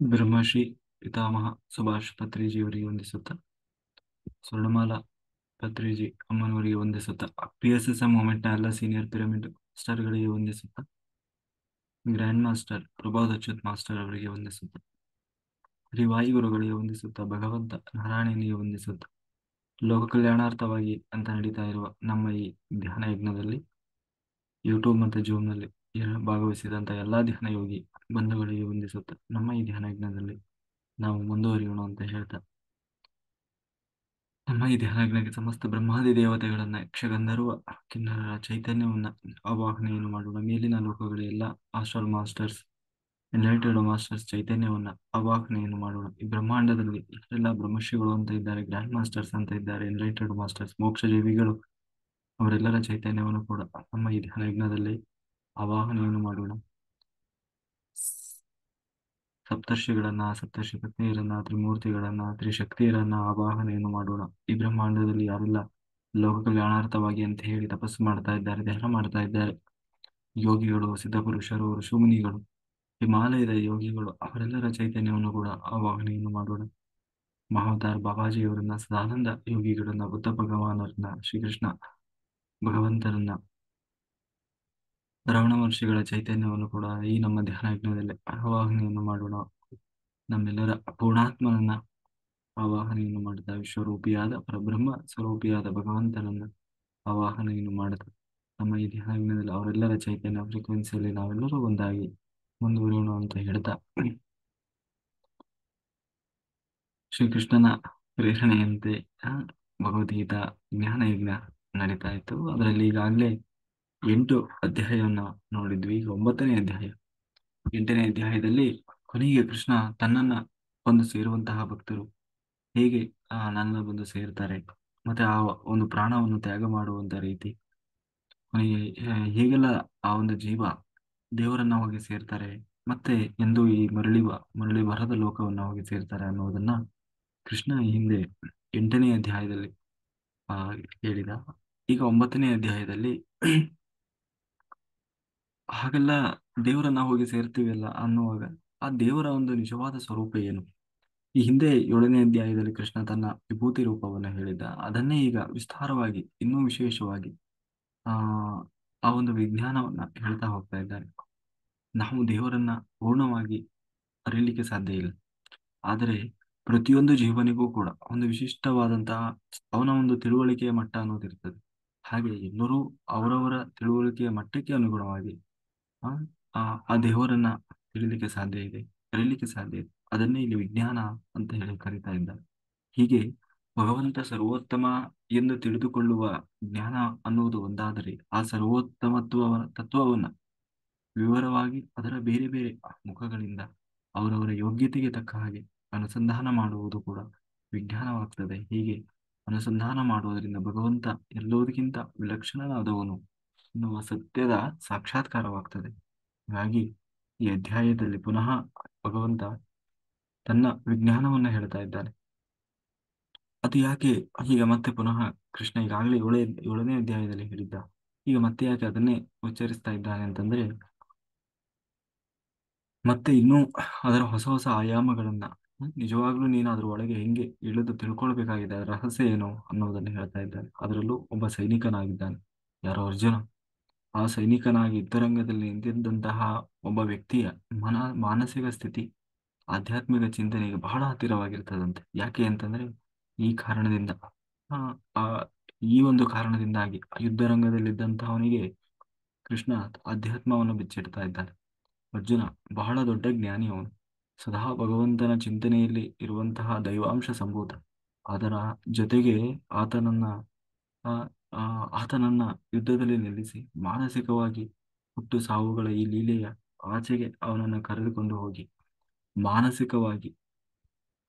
ಬ್ರಹ್ಮಶ್ರೀ ಪಿತಾಮಹ ಸುಭಾಷ್ ಪತ್ರಿಜಿಯವರಿಗೆ ವಂದಿಸುತ್ತಾ, ಸ್ವರ್ಣಮಾಲಾ ಪತ್ರಿಜಿ ಅಮ್ಮನವರಿಗೆ ವಂದಿಸುತ್ತಾ, PSSM ಮೂವ್ಮೆಂಟ್ನ ಎಲ್ಲ ಸೀನಿಯರ್ ಪಿರಮಿಡ್ ಮಾಸ್ಟರ್ಗಳಿಗೆ ವಂದಿಸುತ್ತಾ, grand master Prabodh Achyut master ಅವರಿಗೆ ವಂದಿಸುತ್ತಾ, ವಾಯುಗುರುಗಳಿಗೆ ವಂದಿಸುತ್ತಾ, ಭಗವಂತ ನಾರಾಯಣನಿಗೆ ವಂದಿಸುತ್ತಾ, ಲೋಕ ಕಲ್ಯಾಣಾರ್ಥವಾಗಿ ಅಂತ ನಡೀತಾ ಇರುವ ನಮ್ಮ ಈ ಧ್ಯಾನ ಯಜ್ಞದಲ್ಲಿ ಯೂಟ್ಯೂಬ್ ಮತ್ತು ಜೂಮ್ನಲ್ಲಿ ಭಾಗವಹಿಸಿದಂಥ ಎಲ್ಲ ಧ್ಯಾನ ಯೋಗಿ ಬಂಧುಗಳಿಗೆ ವಂದಿಸುತ್ತಾ, ನಮ್ಮ ಈ ಧ್ಯಾನ ಯಜ್ಞದಲ್ಲಿ ನಾವು ಮುಂದುವರಿಯೋಣ ಅಂತ ಹೇಳ್ತಾ, ನಮ್ಮ ಈ ಧ್ಯಾನಜ್ಞಕ್ಕೆ ಸಮಸ್ತ ಬ್ರಹ್ಮಾದಿ ದೇವತೆಗಳನ್ನ, ಯಕ್ಷಗಂಧರ್ವ ಕಿನ್ನರರ ಚೈತನ್ಯವನ್ನ ಆವಾಹನೆಯನ್ನು ಮಾಡೋಣ. ಮೇಲಿನ ಲೋಕಗಳ ಎಲ್ಲ ಆಸ್ಟ್ರಲ್ ಮಾಸ್ಟರ್ಸ್, ಎನ್ಲೈಟೆಡ್ ಮಾಸ್ಟರ್ಸ್ ಚೈತನ್ಯವನ್ನ ಆವಾಹನೆಯನ್ನು ಮಾಡೋಣ. ಈ ಬ್ರಹ್ಮಾಂಡದಲ್ಲಿ ಯಾರೆಲ್ಲ ಬ್ರಹ್ಮಶ್ರೀಗಳು ಅಂತ ಇದ್ದಾರೆ, ಗ್ರ್ಯಾಂಡ್ ಮಾಸ್ಟರ್ಸ್ ಅಂತ ಇದ್ದಾರೆ, ಎನ್ಲೈಟೆಡ್ ಮಾಸ್ಟರ್ಸ್, ಮೋಕ್ಷ ಜೀವಿಗಳು, ಅವರೆಲ್ಲರ ಚೈತನ್ಯವನ್ನು ಕೂಡ ನಮ್ಮ ಈ ಧ್ಯಾನಯಜ್ಞದಲ್ಲಿ ಆವಾಹನೆಯನ್ನು ಮಾಡೋಣ. ಸಪ್ತರ್ಷಿಗಳನ್ನ, ಸಪ್ತರ್ಷಿ ಪತ್ನಿಯರನ್ನ, ತ್ರಿಮೂರ್ತಿಗಳನ್ನ, ತ್ರಿಶಕ್ತಿಯರನ್ನ ಆವಾಹನೆಯನ್ನು ಮಾಡೋಣ. ಈ ಬ್ರಹ್ಮಾಂಡದಲ್ಲಿ ಯಾರೆಲ್ಲ ಲೋಕ ಕಲ್ಯಾಣಾರ್ಥವಾಗಿ ಅಂತ ಹೇಳಿ ತಪಸ್ಸು ಮಾಡ್ತಾ ಇದ್ದಾರೆ, ಧ್ಯಾನ ಮಾಡ್ತಾ ಇದ್ದಾರೆ, ಯೋಗಿಗಳು, ಸಿದ್ಧಪುರುಷರು, ಋಷಿಮುನಿಗಳು, ಹಿಮಾಲಯದ ಯೋಗಿಗಳು, ಅವರೆಲ್ಲರ ಚೈತನ್ಯವನ್ನು ಕೂಡ ಆವಾಹನೆಯನ್ನು ಮಾಡೋಣ. ಮಹಾವತಾರ್ ಬಾಬಾಜಿಯವರನ್ನ, ಸದಾನಂದ ಯೋಗಿಗಳನ್ನ, ಬುದ್ಧ ಭಗವಾನರನ್ನ, ಶ್ರೀಕೃಷ್ಣ ಭಗವಂತರನ್ನ, ರಮಣ ಮಹರ್ಷಿಗಳ ಚೈತನ್ಯವನ್ನು ಕೂಡ ಈ ನಮ್ಮ ಧ್ಯಾನ ಯಜ್ಞದಲ್ಲಿ ಆವಾಹನೆಯನ್ನು ಮಾಡೋಣ. ನಮ್ಮೆಲ್ಲರ ಪೂರ್ಣಾತ್ಮನನ್ನ ಆವಾಹನೆಯನ್ನು ಮಾಡುತ್ತಾ, ವಿಶ್ವರೂಪಿಯಾದ ಪರಬ್ರಹ್ಮ ಸ್ವರೂಪಿಯಾದ ಭಗವಂತನನ್ನ ಆವಾಹನೆಯನ್ನು ಮಾಡುತ್ತಾ, ನಮ್ಮ ಈ ಧ್ಯಾನ ಯಜ್ಞದಲ್ಲಿ ಅವರೆಲ್ಲರ ಚೈತನ್ಯ ಫ್ರೀಕ್ವೆನ್ಸಿಯಲ್ಲಿ ನಾವೆಲ್ಲರೂ ಒಂದಾಗಿ ಮುಂದುವರಿಯೋಣ ಅಂತ ಹೇಳ್ತಾ, ಶ್ರೀಕೃಷ್ಣನ ಪ್ರೇರಣೆಯಂತೆ ಭಗವದ್ಗೀತಾ ಜ್ಞಾನ ಯಜ್ಞ ನಡೀತಾ ಇತ್ತು. ಅದರಲ್ಲಿ ಈಗಾಗಲೇ 8 ಅಧ್ಯಾಯವನ್ನ ನೋಡಿದ್ವಿ. ಈಗ 9ನೇ ಅಧ್ಯಾಯ. 8ನೇ ಅಧ್ಯಾಯದಲ್ಲಿ ಕೊನೆಗೆ ಕೃಷ್ಣ ತನ್ನನ್ನ ಬಂದು ಸೇರುವಂತಹ ಭಕ್ತರು ಹೇಗೆ ನನ್ನ ಬಂದು ಸೇರ್ತಾರೆ, ಮತ್ತೆ ಆ ಒಂದು ಪ್ರಾಣವನ್ನು ತ್ಯಾಗ ಮಾಡುವಂತ ರೀತಿ, ಕೊನೆಗೆ ಹೇಗೆಲ್ಲ ಆ ಒಂದು ಜೀವ ದೇವರನ್ನ ಹೋಗಿ ಸೇರ್ತಾರೆ, ಮತ್ತೆ ಎಂದು ಈ ಮರಳಿ ಬರದ ಲೋಕವನ್ನ ಹೋಗಿ ಸೇರ್ತಾರೆ ಅನ್ನೋದನ್ನ ಕೃಷ್ಣ ಈ ಹಿಂದೆ 8ನೇ ಅಧ್ಯಾಯದಲ್ಲಿ ಆ ಹೇಳಿದ. ಈಗ 9ನೇ ಅಧ್ಯಾಯದಲ್ಲಿ ಹಾಗೆಲ್ಲ ದೇವರನ್ನ ಹೋಗಿ ಸೇರ್ತೀವಲ್ಲ ಅನ್ನುವಾಗ ಆ ದೇವರ ಒಂದು ನಿಜವಾದ ಸ್ವರೂಪ ಏನು? ಈ ಹಿಂದೆ 7ನೇ ಅಧ್ಯಾಯದಲ್ಲಿ ಕೃಷ್ಣ ತನ್ನ ವಿಭೂತಿ ರೂಪವನ್ನು ಹೇಳಿದ್ದ. ಅದನ್ನೇ ಈಗ ವಿಸ್ತಾರವಾಗಿ, ಇನ್ನೂ ವಿಶೇಷವಾಗಿ ಆ ಆ ಒಂದು ವಿಜ್ಞಾನವನ್ನ ಹೇಳ್ತಾ ಹೋಗ್ತಾ ಇದ್ದಾರೆ. ನಾವು ದೇವರನ್ನ ಪೂರ್ಣವಾಗಿ ಅರಿಯಲಿಕ್ಕೆ ಸಾಧ್ಯ ಇಲ್ಲ, ಆದರೆ ಪ್ರತಿಯೊಂದು ಜೀವನಿಗೂ ಕೂಡ ಒಂದು ವಿಶಿಷ್ಟವಾದಂತಹ ಅವನ ಒಂದು ತಿಳುವಳಿಕೆಯ ಮಟ್ಟ ಅನ್ನೋದಿರ್ತದೆ. ಹಾಗೆ ಎಲ್ಲರೂ ಅವರವರ ತಿಳುವಳಿಕೆಯ ಮಟ್ಟಕ್ಕೆ ಅನುಗುಣವಾಗಿ ಆ ಆ ಆ ದೇವರನ್ನ ತಿಳಿಲಿಕ್ಕೆ ಸಾಧ್ಯ ಇದೆ, ಅರಿಯಲಿಕ್ಕೆ ಸಾಧ್ಯ ಇದೆ. ಅದನ್ನೇ ಇಲ್ಲಿ ವಿಜ್ಞಾನ ಅಂತ ಹೇಳಿ ಕರೀತಾ ಇದ್ದಾರೆ. ಹೀಗೆ ಭಗವಂತ ಸರ್ವೋತ್ತಮ ಎಂದು ತಿಳಿದುಕೊಳ್ಳುವ ಜ್ಞಾನ ಅನ್ನುವುದು ಒಂದಾದರೆ, ಆ ತತ್ವವನ್ನ ವಿವರವಾಗಿ ಅದರ ಬೇರೆ ಬೇರೆ ಮುಖಗಳಿಂದ ಅವರವರ ಯೋಗ್ಯತೆಗೆ ತಕ್ಕ ಹಾಗೆ ಅನುಸಂಧಾನ ಮಾಡುವುದು ಕೂಡ ವಿಜ್ಞಾನವಾಗ್ತದೆ. ಹೀಗೆ ಅನುಸಂಧಾನ ಮಾಡುವುದರಿಂದ ಭಗವಂತ ಎಲ್ಲದಕ್ಕಿಂತ ವಿಲಕ್ಷಣನಾದವನು ಎನ್ನುವ ಸತ್ಯದ ಸಾಕ್ಷಾತ್ಕಾರವಾಗ್ತದೆ. ಹಾಗಾಗಿ ಈ ಅಧ್ಯಾಯದಲ್ಲಿ ಪುನಃ ಭಗವಂತ ತನ್ನ ವಿಜ್ಞಾನವನ್ನ ಹೇಳ್ತಾ ಇದ್ದಾನೆ. ಅದು ಯಾಕೆ ಈಗ ಮತ್ತೆ ಪುನಃ ಕೃಷ್ಣ ಈಗಾಗಲೇ 7ನೇ ಅಧ್ಯಾಯದಲ್ಲಿ ಹೇಳಿದ್ದ, ಈಗ ಮತ್ತೆ ಯಾಕೆ ಅದನ್ನೇ ಉಚ್ಚರಿಸ್ತಾ ಇದ್ದಾನೆ ಅಂತಂದ್ರೆ, ಮತ್ತೆ ಇನ್ನೂ ಅದರ ಹೊಸ ಹೊಸ ಆಯಾಮಗಳನ್ನ ನಿಜವಾಗ್ಲೂ ನೀನು ಅದ್ರ ಒಳಗೆ ಹೆಂಗೆ ಇಳಿದು ತಿಳ್ಕೊಳ್ಬೇಕಾಗಿದೆ, ಅದರ ರಹಸ್ಯ ಏನು ಅನ್ನೋದನ್ನ ಹೇಳ್ತಾ ಇದ್ದಾನೆ. ಅದರಲ್ಲೂ ಒಬ್ಬ ಸೈನಿಕನಾಗಿದ್ದಾನೆ, ಯಾರೋ ಅರ್ಜುನ. ಆ ಸೈನಿಕನಾಗಿ ಯುದ್ಧರಂಗದಲ್ಲಿ ನಿಂತಿದ್ದಂತಹ ಒಬ್ಬ ವ್ಯಕ್ತಿಯ ಮಾನಸಿಕ ಸ್ಥಿತಿ ಆಧ್ಯಾತ್ಮಿಕ ಚಿಂತನೆಗೆ ಬಹಳ ಹತ್ತಿರವಾಗಿರ್ತದಂತೆ. ಯಾಕೆ ಅಂತಂದ್ರೆ ಈ ಕಾರಣದಿಂದ ಆ ಆ ಈ ಒಂದು ಕಾರಣದಿಂದಾಗಿ ಯುದ್ಧರಂಗದಲ್ಲಿದ್ದಂತಹವನಿಗೆ ಕೃಷ್ಣ ಅಧ್ಯಾತ್ಮವನ್ನು ಬಿಚ್ಚಿಡ್ತಾ ಇದ್ದಾನೆ. ಅರ್ಜುನ ಬಹಳ ದೊಡ್ಡ ಜ್ಞಾನಿ, ಅವನು ಸದಾ ಭಗವಂತನ ಚಿಂತನೆಯಲ್ಲಿ ಇರುವಂತಹ ದೈವಾಂಶ ಸಂಭೂತ. ಅದರ ಜೊತೆಗೆ ಆತನನ್ನ ಆ ಆ ಆತನನ್ನ ಯುದ್ಧದಲ್ಲಿ ನಿಲ್ಲಿಸಿ ಮಾನಸಿಕವಾಗಿ ಹುಟ್ಟು ಸಾವುಗಳ ಈ ಲೀಲೆಯ ಆಚೆಗೆ ಅವನನ್ನು ಕರೆದುಕೊಂಡು ಹೋಗಿ ಮಾನಸಿಕವಾಗಿ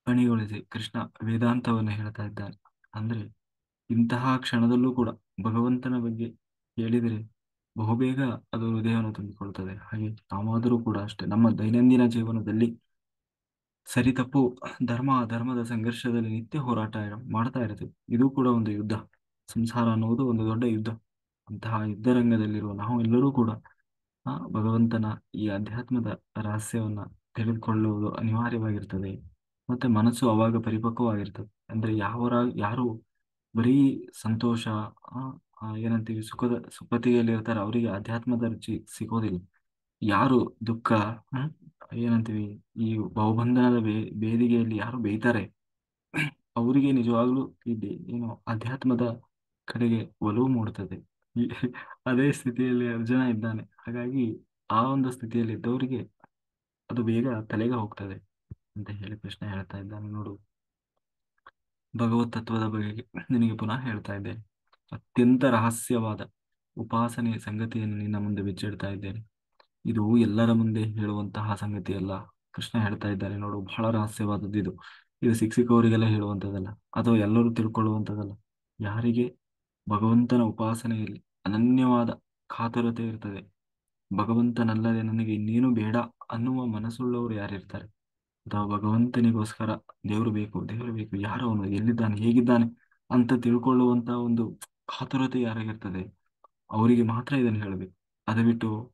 ಕಣಿಗೊಳಿಸಿ ಕೃಷ್ಣ ವೇದಾಂತವನ್ನು ಹೇಳ್ತಾ ಇದ್ದಾನೆ. ಅಂದ್ರೆ ಇಂತಹ ಕ್ಷಣದಲ್ಲೂ ಕೂಡ ಭಗವಂತನ ಬಗ್ಗೆ ಹೇಳಿದರೆ ಬಹುಬೇಗ ಅದು ಹೃದಯವನ್ನು ತುಂಬಿಕೊಳ್ತದೆ. ಹಾಗೆ ನಾವಾದರೂ ಕೂಡ ಅಷ್ಟೇ, ನಮ್ಮ ದೈನಂದಿನ ಜೀವನದಲ್ಲಿ ಸರಿ ತಪ್ಪು, ಧರ್ಮ ಅಧರ್ಮದ ಸಂಘರ್ಷದಲ್ಲಿ ನಿತ್ಯ ಹೋರಾಟ ಮಾಡ್ತಾ ಇರ್ತೀವಿ. ಇದು ಕೂಡ ಒಂದು ಯುದ್ಧ. ಸಂಸಾರ ಅನ್ನುವುದು ಒಂದು ದೊಡ್ಡ ಯುದ್ಧ. ಅಂತಹ ಯುದ್ಧರಂಗದಲ್ಲಿರುವ ನಾವು ಎಲ್ಲರೂ ಕೂಡ ಭಗವಂತನ ಈ ಅಧ್ಯಾತ್ಮದ ರಹಸ್ಯವನ್ನ ತಿಳಿದುಕೊಳ್ಳುವುದು ಅನಿವಾರ್ಯವಾಗಿರ್ತದೆ. ಮತ್ತೆ ಮನಸ್ಸು ಅವಾಗ ಪರಿಪಕ್ವವಾಗಿರ್ತದೆ. ಅಂದ್ರೆ ಯಾರು ಬರೀ ಸಂತೋಷ, ಆ, ಏನಂತೀವಿ, ಸುಖತೆಯಲ್ಲಿ ಇರ್ತಾರೆ, ಅವರಿಗೆ ಅಧ್ಯಾತ್ಮದ ರುಚಿ ಸಿಗೋದಿಲ್ಲ. ಯಾರು ದುಃಖ, ಹ್ಮ್, ಏನಂತೀವಿ, ಈ ಭವಬಂಧನದ ಬೇದಿಗೆಯಲ್ಲಿ ಯಾರು ಬೇಯ್ತಾರೆ, ಅವರಿಗೆ ನಿಜವಾಗ್ಲೂ ಏನು ಅಧ್ಯಾತ್ಮದ ಕಡೆಗೆ ಒಲವು ಮೂಡುತ್ತದೆ. ಈ- ಅದೇ ಸ್ಥಿತಿಯಲ್ಲಿ ಅರ್ಜುನ ಇದ್ದಾನೆ. ಹಾಗಾಗಿ ಆ ಒಂದು ಸ್ಥಿತಿಯಲ್ಲಿ ಇದ್ದವರಿಗೆ ಅದು ಬೇಗ ತಲೆಗೆ ಹೋಗ್ತದೆ ಅಂತ ಹೇಳಿ ಕೃಷ್ಣ ಹೇಳ್ತಾ ಇದ್ದಾನೆ. ನೋಡು, ಭಗವತ್ ತತ್ವದ ಬಗೆಗೆ ನಿನಗೆ ಪುನಃ ಹೇಳ್ತಾ ಇದ್ದೇನೆ. ಅತ್ಯಂತ ರಹಸ್ಯವಾದ ಉಪಾಸನೆಯ ಸಂಗತಿಯನ್ನು ನಿನ್ನ ಮುಂದೆ ಬಿಚ್ಚಿಡ್ತಾ ಇದ್ದೇನೆ. ಇದು ಎಲ್ಲರ ಮುಂದೆ ಹೇಳುವಂತಹ ಸಂಗತಿ ಅಲ್ಲ. ಕೃಷ್ಣ ಹೇಳ್ತಾ ಇದ್ದಾನೆ, ನೋಡು, ಬಹಳ ರಹಸ್ಯವಾದದ್ದು ಇದು. ಇದು ಸಿಕ್ಕವರಿಗೆಲ್ಲ ಹೇಳುವಂಥದ್ದಲ್ಲ, ಅಥವಾ ಎಲ್ಲರೂ ತಿಳ್ಕೊಳ್ಳುವಂಥದ್ದಲ್ಲ. ಯಾರಿಗೆ ಭಗವಂತನ ಉಪಾಸನೆಯಲ್ಲಿ ಅನನ್ಯವಾದ ಕಾತುರತೆ ಇರ್ತದೆ, ಭಗವಂತನಲ್ಲದೆ ನನಗೆ ಇನ್ನೇನು ಬೇಡ ಅನ್ನುವ ಮನಸ್ಸುಳ್ಳವರು ಯಾರಿರ್ತಾರೆ, ಅಥವಾ ಭಗವಂತನಿಗೋಸ್ಕರ ದೇವರು ಬೇಕು, ಯಾರು ಅವನು, ಎಲ್ಲಿದ್ದಾನೆ, ಹೇಗಿದ್ದಾನೆ ಅಂತ ತಿಳ್ಕೊಳ್ಳುವಂತ ಒಂದು ಕಾತುರತೆ ಯಾರಿಗಿರ್ತದೆ, ಅವರಿಗೆ ಮಾತ್ರ ಇದನ್ನು ಹೇಳಬೇಕು. ಅದು ಬಿಟ್ಟು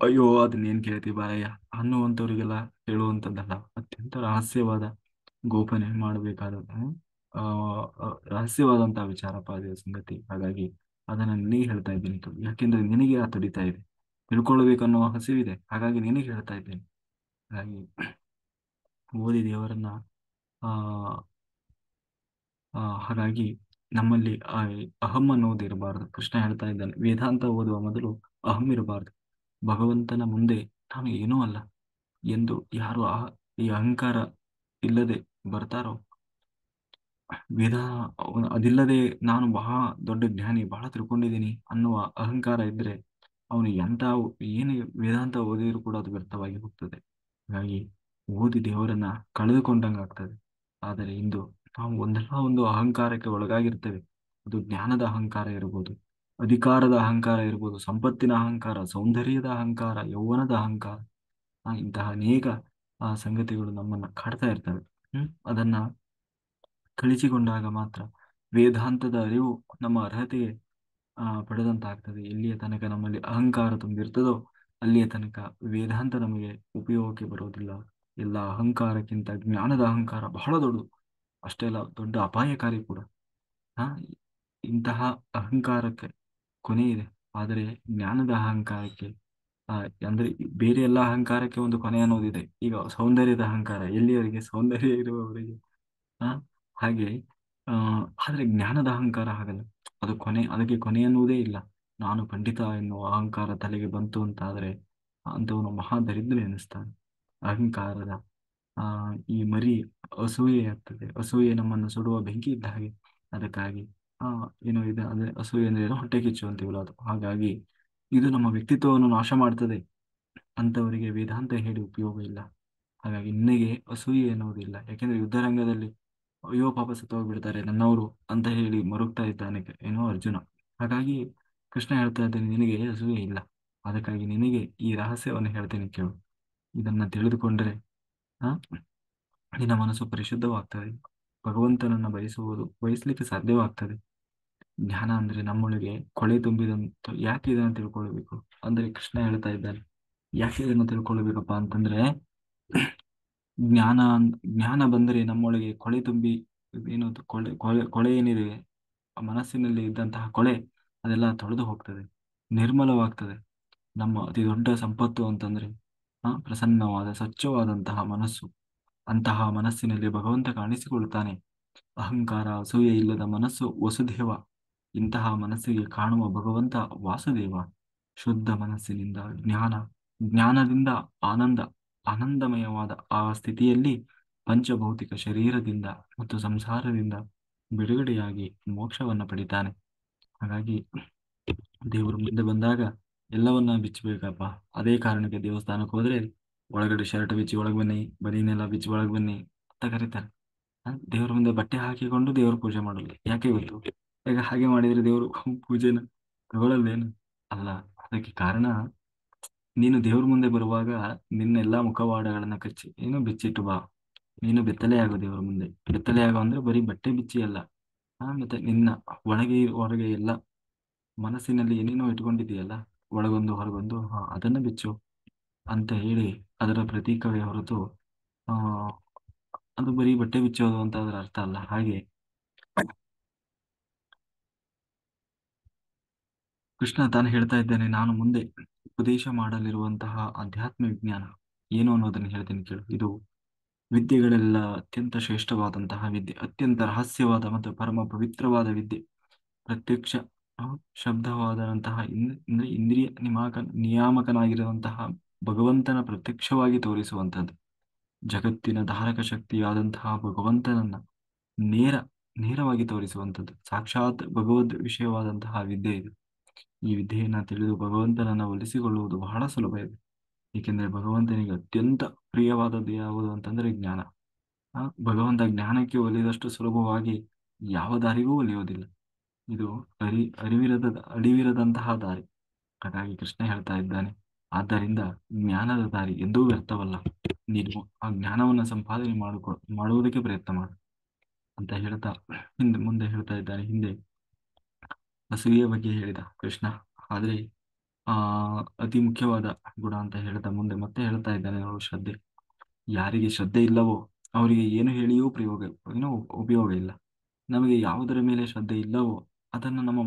ಅಯ್ಯೋ ಅದನ್ನೇನ್ ಕೇಳ್ತಿ ಬಾರಯ್ಯ ಅನ್ನುವಂಥವ್ರಿಗೆಲ್ಲ ಹೇಳುವಂಥದ್ದಲ್ಲ. ಅತ್ಯಂತ ರಹಸ್ಯವಾದ ಗೋಪನೆ ಮಾಡಬೇಕಾದದ್ದು, ಆ ರಹಸ್ಯವಾದಂತಹ ವಿಚಾರಪ್ಪ ಅದೇ ಸಂಗತಿ. ಹಾಗಾಗಿ ಅದನ್ನ ನಿನಗೆ ಹೇಳ್ತಾ ಇದ್ದೀನಿ ಯಾಕೆಂದ್ರೆ ನಿನಗೆ ಆ ತುಡಿತಾ ಇದೆ, ತಿಳ್ಕೊಳ್ಬೇಕನ್ನೋ ಹಸಿವಿದೆ. ಹಾಗಾಗಿ ನಿನಗೆ ಹೇಳ್ತಾ ಇದ್ದೇನೆ. ಹಾಗಾಗಿ ಓದಿ ದೇವರನ್ನ, ಆ ಹಾಗಾಗಿ ನಮ್ಮಲ್ಲಿ ಅಹಂ ಅನ್ನೋದು ಇರಬಾರದು. ಕೃಷ್ಣ ಹೇಳ್ತಾ ಇದ್ದಾನೆ, ವೇದಾಂತ ಓದುವ ಮೊದಲು ಅಹಂ ಇರಬಾರದು. ಭಗವಂತನ ಮುಂದೆ ನಾನು ಏನೂ ಅಲ್ಲ ಎಂದು ಯಾರು ಈ ಅಹಂಕಾರ ಇಲ್ಲದೆ ಬರ್ತಾರೋ, ವೇದ ಅದಿಲ್ಲದೆ ನಾನು ಬಹಳ ದೊಡ್ಡ ಜ್ಞಾನಿ, ಬಹಳ ತಿಳ್ಕೊಂಡಿದ್ದೀನಿ ಅನ್ನುವ ಅಹಂಕಾರ ಇದ್ರೆ ಅವನು ಏನು ವೇದಾಂತ ಓದಿದ್ರು ಕೂಡ ಅದು ವ್ಯರ್ಥವಾಗಿ ಹೋಗ್ತದೆ. ಹಾಗಾಗಿ ಓದಿ ದೇವರನ್ನ ಕಳೆದುಕೊಂಡಂಗಾಗ್ತದೆ. ಆದರೆ ಇಂದು ನಾವು ಒಂದಲ್ಲ ಒಂದು ಅಹಂಕಾರಕ್ಕೆ ಒಳಗಾಗಿರ್ತೇವೆ. ಅದು ಜ್ಞಾನದ ಅಹಂಕಾರ ಇರ್ಬೋದು, ಅಧಿಕಾರದ ಅಹಂಕಾರ ಇರ್ಬೋದು, ಸಂಪತ್ತಿನ ಅಹಂಕಾರ, ಸೌಂದರ್ಯದ ಅಹಂಕಾರ, ಯೌವನದ ಅಹಂಕಾರ, ಇಂತಹ ಅನೇಕ ಸಂಗತಿಗಳು ನಮ್ಮನ್ನ ಕಾಡ್ತಾ ಇರ್ತವೆ. ಅದನ್ನ ಕಳಿಸಿಕೊಂಡಾಗ ಮಾತ್ರ ವೇದಾಂತದ ಅರಿವು ನಮ್ಮ ಅರ್ಹತೆಗೆ ಪಡೆದಂತಾಗ್ತದೆ. ಎಲ್ಲಿಯ ತನಕ ನಮ್ಮಲ್ಲಿ ಅಹಂಕಾರ ತುಂಬಿರ್ತದೋ ಅಲ್ಲಿಯ ತನಕ ವೇದಾಂತ ನಮಗೆ ಉಪಯೋಗಕ್ಕೆ ಬರೋದಿಲ್ಲ. ಎಲ್ಲ ಅಹಂಕಾರಕ್ಕಿಂತ ಜ್ಞಾನದ ಅಹಂಕಾರ ಬಹಳ ದೊಡ್ಡದು, ಅಷ್ಟೇ ಅಲ್ಲ ದೊಡ್ಡ ಅಪಾಯಕಾರಿ ಕೂಡ. ಹಾ ಇಂತಹ ಅಹಂಕಾರಕ್ಕೆ ಕೊನೆ ಇದೆ, ಆದರೆ ಜ್ಞಾನದ ಅಹಂಕಾರಕ್ಕೆ, ಆ ಅಂದ್ರೆ ಬೇರೆ ಎಲ್ಲ ಅಹಂಕಾರಕ್ಕೆ ಒಂದು ಕೊನೆ ಅನ್ನೋದಿದೆ. ಈಗ ಸೌಂದರ್ಯದ ಅಹಂಕಾರ ಎಲ್ಲಿಯವರೆಗೆ, ಸೌಂದರ್ಯ ಇರುವವರೆಗೆ. ಆ ಹಾಗೆ ಆ ಆದ್ರೆ ಜ್ಞಾನದ ಅಹಂಕಾರ ಹಾಗಲ್ಲ, ಅದಕ್ಕೆ ಕೊನೆ ಅನ್ನುವುದೇ ಇಲ್ಲ. ನಾನು ಪಂಡಿತ ಎನ್ನುವ ಅಹಂಕಾರ ತಲೆಗೆ ಬಂತು ಅಂತ ಆದ್ರೆ ಅಂತವನು ಮಹಾ ದರಿದ್ರ ಎನಿಸ್ತಾನೆ. ಅಹಂಕಾರದ ಆ ಈ ಮರಿ ಅಸೂಯೆ ಆಗ್ತದೆ. ಅಸೂಯೆ ನಮ್ಮನ್ನು ಸುಡುವ ಬೆಂಕಿ ಇದ್ದ ಹಾಗೆ. ಅದಕ್ಕಾಗಿ ಆ ಏನೋ ಇದೆ, ಅಂದ್ರೆ ಅಸೂಯೆ ಅಂದ್ರೆ ಏನೋ ಹೊಟ್ಟೆ ಕಿಚ್ಚು ಅಂತೀವಲ್ಲ ಅದು. ಹಾಗಾಗಿ ಇದು ನಮ್ಮ ವ್ಯಕ್ತಿತ್ವವನ್ನು ನಾಶ ಮಾಡ್ತದೆ. ಅಂತವರಿಗೆ ವೇದಾಂತ ಹೇಳಿ ಉಪಯೋಗ ಇಲ್ಲ. ಹಾಗಾಗಿ ನಿನಗೆ ಅಸೂಯೆ ಎನ್ನುವುದಿಲ್ಲ, ಯಾಕೆಂದ್ರೆ ಯುದ್ಧರಂಗದಲ್ಲಿ ಅಯ್ಯೋ ಪಾಪ ಸತ್ತೋಗ್ಬಿಡ್ತಾರೆ ನನ್ನವರು ಅಂತ ಹೇಳಿ ಮರುಗ್ತಾ ಇದ್ದಾನೆ ಏನೋ ಅರ್ಜುನ. ಹಾಗಾಗಿ ಕೃಷ್ಣ ಹೇಳ್ತಾ ಇದ್ದಾನೆ, ನಿನಗೆ ಅಸೂಯೆ ಇಲ್ಲ. ಅದಕ್ಕಾಗಿ ನಿನಗೆ ಈ ರಹಸ್ಯವನ್ನು ಹೇಳ್ತೇನೆ, ಕೇಳು. ಇದನ್ನ ತಿಳಿದುಕೊಂಡ್ರೆ ಆ ನಿನ್ನ ಮನಸ್ಸು ಪರಿಶುದ್ಧವಾಗ್ತದೆ, ಭಗವಂತನನ್ನ ಬಯಸಲಿಕ್ಕೆ ಸಾಧ್ಯವಾಗ್ತದೆ. ಜ್ಞಾನ ಅಂದ್ರೆ ನಮ್ಮೊಳಗೆ ಕೊಳೆ ತುಂಬಿದಂತ. ಯಾಕೆ ಇದನ್ನು ತಿಳ್ಕೊಳ್ಬೇಕು ಅಂದ್ರೆ ಕೃಷ್ಣ ಹೇಳ್ತಾ ಇದ್ದಾನೆ, ಯಾಕೆ ಇದನ್ನು ತಿಳ್ಕೊಳ್ಬೇಕಪ್ಪ ಅಂತಂದ್ರೆ, ಜ್ಞಾನ ಜ್ಞಾನ ಬಂದರೆ ನಮ್ಮೊಳಗೆ ಕೊಳೆ ತುಂಬಿ, ಏನು ಕೊಳೆ ಕೊಳೆ ಕೊಳೆ ಏನಿದೆ ಆ ಮನಸ್ಸಿನಲ್ಲಿ ಇದ್ದಂತಹ ಕೊಳೆ, ಅದೆಲ್ಲ ತೊಳೆದು ಹೋಗ್ತದೆ, ನಿರ್ಮಲವಾಗ್ತದೆ. ನಮ್ಮ ಅತಿ ದೊಡ್ಡ ಸಂಪತ್ತು ಅಂತಂದ್ರೆ ಪ್ರಸನ್ನವಾದ ಸ್ವಚ್ಛವಾದಂತಹ ಮನಸ್ಸು. ಅಂತಹ ಮನಸ್ಸಿನಲ್ಲಿ ಭಗವಂತ ಕಾಣಿಸಿಕೊಳ್ಳುತ್ತಾನೆ. ಅಹಂಕಾರ ಅಸೂಯೆ ಇಲ್ಲದ ಮನಸ್ಸು ವಸುದೇವ. ಇಂತಹ ಮನಸ್ಸಿಗೆ ಕಾಣುವ ಭಗವಂತ ವಾಸುದೇವ. ಶುದ್ಧ ಮನಸ್ಸಿನಿಂದ ಜ್ಞಾನದಿಂದ ಆನಂದ, ಆನಂದಮಯವಾದ ಆ ಸ್ಥಿತಿಯಲ್ಲಿ ಪಂಚಭೌತಿಕ ಶರೀರದಿಂದ ಮತ್ತು ಸಂಸಾರದಿಂದ ಬಿಡುಗಡೆಯಾಗಿ ಮೋಕ್ಷವನ್ನು ಪಡಿತಾನೆ. ಹಾಗಾಗಿ ದೇವರು ಮುಂದೆ ಬಂದಾಗ ಎಲ್ಲವನ್ನ ಬಿಚ್ಚಬೇಕಪ್ಪ. ಅದೇ ಕಾರಣಕ್ಕೆ ದೇವಸ್ಥಾನಕ್ಕೆ ಹೋದ್ರೆ ಒಳಗಡೆ ಶರ್ಟ್ ಬಿಚ್ಚಿ ಒಳಗೆ ಬನ್ನಿ, ಬನೀನೆಲ್ಲ ಬಿಚ್ಚಿ ಒಳಗೆ ಬನ್ನಿ ಅಂತ ಕರೀತಾರೆ. ದೇವ್ರ ಮುಂದೆ ಬಟ್ಟೆ ಹಾಕಿಕೊಂಡು ದೇವ್ರ ಪೂಜೆ ಮಾಡಲ್ಲ. ಯಾಕೆ ಗೊತ್ತು? ಈಗ ಹಾಗೆ ಮಾಡಿದ್ರೆ ದೇವರು ಪೂಜೆನ ತಗೊಳ್ಳಲ್ವೇನು? ಅಲ್ಲ. ಅದಕ್ಕೆ ಕಾರಣ, ನೀನು ದೇವ್ರ ಮುಂದೆ ಬರುವಾಗ ನಿನ್ನ ಎಲ್ಲಾ ಮುಖವಾಡಗಳನ್ನ ಕಚ್ಚಿ ಬಿಚ್ಚಿಟ್ಟು ಬಾ. ನೀನು ಬೆತ್ತಲೆ ಆಗು ದೇವರ ಮುಂದೆ. ಬೆತ್ತಲೆ ಆಗು ಅಂದ್ರೆ ಬರೀ ಬಟ್ಟೆ ಬಿಚ್ಚಿ ಅಲ್ಲ, ಮತ್ತೆ ನಿನ್ನ ಒಳಗೆ ಹೊರಗೆ ಎಲ್ಲ ಮನಸ್ಸಿನಲ್ಲಿ ಏನೇನೋ ಇಟ್ಕೊಂಡಿದೆಯಲ್ಲ, ಒಳಗೊಂದು ಹೊರಗೊಂದು, ಅದನ್ನ ಬಿಚ್ಚು. ಅಂತ ಹೇಳಿ ಅದರ ಪ್ರತೀಕವೇ ಹೊರತು ಆ ಅದು ಬರೀ ಬಟ್ಟೆ ಬಿಚ್ಚೋದು ಅಂತ ಅದರ ಅರ್ಥ ಅಲ್ಲ. ಹಾಗೆ ಕೃಷ್ಣ ತಾನು ಹೇಳ್ತಾ ಇದ್ದಾನೆ, ನಾನು ಮುಂದೆ ಉಪದೇಶ ಮಾಡಲಿರುವಂತಹ ಅಧ್ಯಾತ್ಮ ವಿಜ್ಞಾನ ಏನು ಅನ್ನೋದನ್ನು ಹೇಳ್ತೀನಿ ಕೇಳು. ಇದು ವಿದ್ಯೆಗಳೆಲ್ಲ ಅತ್ಯಂತ ಶ್ರೇಷ್ಠವಾದಂತಹ ವಿದ್ಯೆ, ಅತ್ಯಂತ ರಹಸ್ಯವಾದ ಮತ್ತು ಪರಮ ಪವಿತ್ರವಾದ ವಿದ್ಯೆ. ಪ್ರತ್ಯಕ್ಷ ಆ, ಶಬ್ದವಾದಂತಹ ಅಂದ್ರೆ ಇಂದ್ರಿಯ ನಿಯಾಮಕನಾಗಿರುವಂತಹ ಭಗವಂತನ ಪ್ರತ್ಯಕ್ಷವಾಗಿ ತೋರಿಸುವಂಥದ್ದು. ಜಗತ್ತಿನ ಧಾರಕ ಶಕ್ತಿಯಾದಂತಹ ಭಗವಂತನನ್ನ ನೇರ ನೇರವಾಗಿ ತೋರಿಸುವಂಥದ್ದು. ಸಾಕ್ಷಾತ್ ಭಗವದ್ ವಿಷಯವಾದಂತಹ ವಿದ್ಯೆ ಇದು. ಈ ವಿದ್ಯೆಯನ್ನ ತಿಳಿದು ಭಗವಂತನನ್ನ ಒಲಿಸಿಕೊಳ್ಳುವುದು ಬಹಳ ಸುಲಭ ಇದೆ. ಏಕೆಂದರೆ ಭಗವಂತನಿಗೆ ಅತ್ಯಂತ ಪ್ರಿಯವಾದದ್ದು ಯಾವುದು ಅಂತಂದ್ರೆ ಜ್ಞಾನ. ಭಗವಂತ ಜ್ಞಾನಕ್ಕೆ ಒಲಿದಷ್ಟು ಸುಲಭವಾಗಿ ಯಾವ ದಾರಿಗೂ ಒಲಿಯೋದಿಲ್ಲ. ಇದು ಅಡಿವಿರದಂತಹ ದಾರಿ. ಹಾಗಾಗಿ ಕೃಷ್ಣ ಹೇಳ್ತಾ ಇದ್ದಾನೆ, ಆದ್ದರಿಂದ ಜ್ಞಾನದ ದಾರಿ ಎಂದೂ ವ್ಯರ್ಥವಲ್ಲ. ನೀನು ಆ ಜ್ಞಾನವನ್ನು ಸಂಪಾದನೆ ಮಾಡುವುದಕ್ಕೆ ಪ್ರಯತ್ನ ಮಾಡು ಅಂತ ಹೇಳ್ತಾ ಮುಂದೆ ಹೇಳ್ತಾ ಇದ್ದಾನೆ. ಹಿಂದೆ ಅಸೂಯೆ ಬಗ್ಗೆ ಹೇಳಿದ ಕೃಷ್ಣ, ಆದ್ರೆ ಆ ಅತಿ ಮುಖ್ಯವಾದ ಗುಣ ಅಂತ ಹೇಳ್ತಾ ಮುಂದೆ ಮತ್ತೆ ಹೇಳ್ತಾ ಇದ್ದಾನೆ ನೋಡು, ಶ್ರದ್ಧೆ. ಯಾರಿಗೆ ಶ್ರದ್ಧೆ ಇಲ್ಲವೋ ಅವರಿಗೆ ಏನು ಹೇಳಿಯೂ ಏನೋ ಉಪಯೋಗ ಇಲ್ಲ. ನಮಗೆ ಯಾವುದರ ಮೇಲೆ ಶ್ರದ್ಧೆ ಇಲ್ಲವೋ ಅದನ್ನು ನಮ್ಮ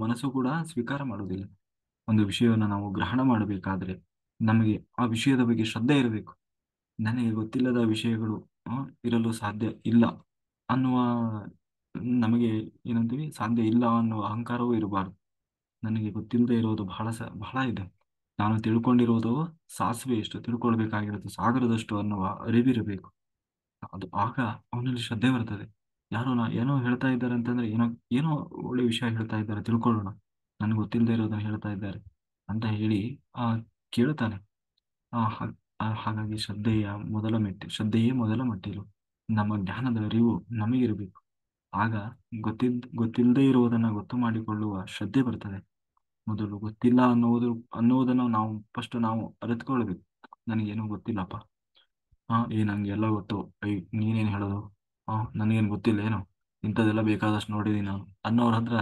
ಮನಸ್ಸು ಕೂಡ ಸ್ವೀಕಾರ ಮಾಡುವುದಿಲ್ಲ. ಒಂದು ವಿಷಯವನ್ನು ನಾವು ಗ್ರಹಣ ಮಾಡಬೇಕಾದ್ರೆ ನಮಗೆ ಆ ವಿಷಯದ ಬಗ್ಗೆ ಶ್ರದ್ಧೆ ಇರಬೇಕು. ನನಗೆ ಗೊತ್ತಿಲ್ಲದ ವಿಷಯಗಳು ಇರಲು ಸಾಧ್ಯ ಇಲ್ಲ ಅನ್ನುವ, ನಮಗೆ ಏನಂತೀವಿ, ಸಾಧ್ಯ ಇಲ್ಲ ಅನ್ನುವ ಅಹಂಕಾರವೂ ಇರಬಾರ್ದು. ನನಗೆ ಗೊತ್ತಿಲ್ಲದೆ ಇರೋದು ಬಹಳ ಇದೆ. ನಾನು ತಿಳ್ಕೊಂಡಿರೋದು ಸಾಸಿವೆ ಎಷ್ಟು, ತಿಳ್ಕೊಳ್ಬೇಕಾಗಿರೋದು ಸಾಗರದಷ್ಟು ಅನ್ನುವ ಅರಿವಿರಬೇಕು. ಅದು ಆಗ ಅವನಲ್ಲಿ ಶ್ರದ್ಧೆ ಬರ್ತದೆ. ಏನೋ ಹೇಳ್ತಾ ಇದ್ದಾರೆ ಅಂತಂದ್ರೆ ಏನೋ ಏನೋ ಒಳ್ಳೆ ವಿಷಯ ಹೇಳ್ತಾ ಇದ್ದಾರೆ, ತಿಳ್ಕೊಳ್ಳೋಣ, ನನಗೆ ಗೊತ್ತಿಲ್ಲದೆ ಇರೋದನ್ನ ಹೇಳ್ತಾ ಇದ್ದಾರೆ ಅಂತ ಹೇಳಿ ಆ ಕೇಳ್ತಾನೆ. ಹಾಗಾಗಿ ಶ್ರದ್ಧೆಯೇ ಮೊದಲ ಮೆಟ್ಟಿಲು. ನಮ್ಮ ಜ್ಞಾನದ ಅರಿವು ನಮಗಿರಬೇಕು. ಆಗ ಗೊತ್ತಿಲ್ಲದೆ ಇರುವುದನ್ನ ಗೊತ್ತು ಮಾಡಿಕೊಳ್ಳುವ ಶ್ರದ್ಧೆ ಬರ್ತದೆ. ಮೊದಲು ಗೊತ್ತಿಲ್ಲ ಅನ್ನುವುದನ್ನು ನಾವು ಫಸ್ಟ್ ನಾವು ಅರಿತುಕೊಳ್ಬೇಕು. ನನಗೇನು ಗೊತ್ತಿಲ್ಲಪ್ಪ, ನಂಗೆ ಎಲ್ಲ ಗೊತ್ತು, ನೀನೇನು ಹೇಳೋದು, ನನಗೇನು ಗೊತ್ತಿಲ್ಲ ಏನೋ, ಇಂಥದ್ದೆಲ್ಲ ಬೇಕಾದಷ್ಟು ನೋಡಿದೀನಿ ನಾನು ಅನ್ನೋರ ಹತ್ರ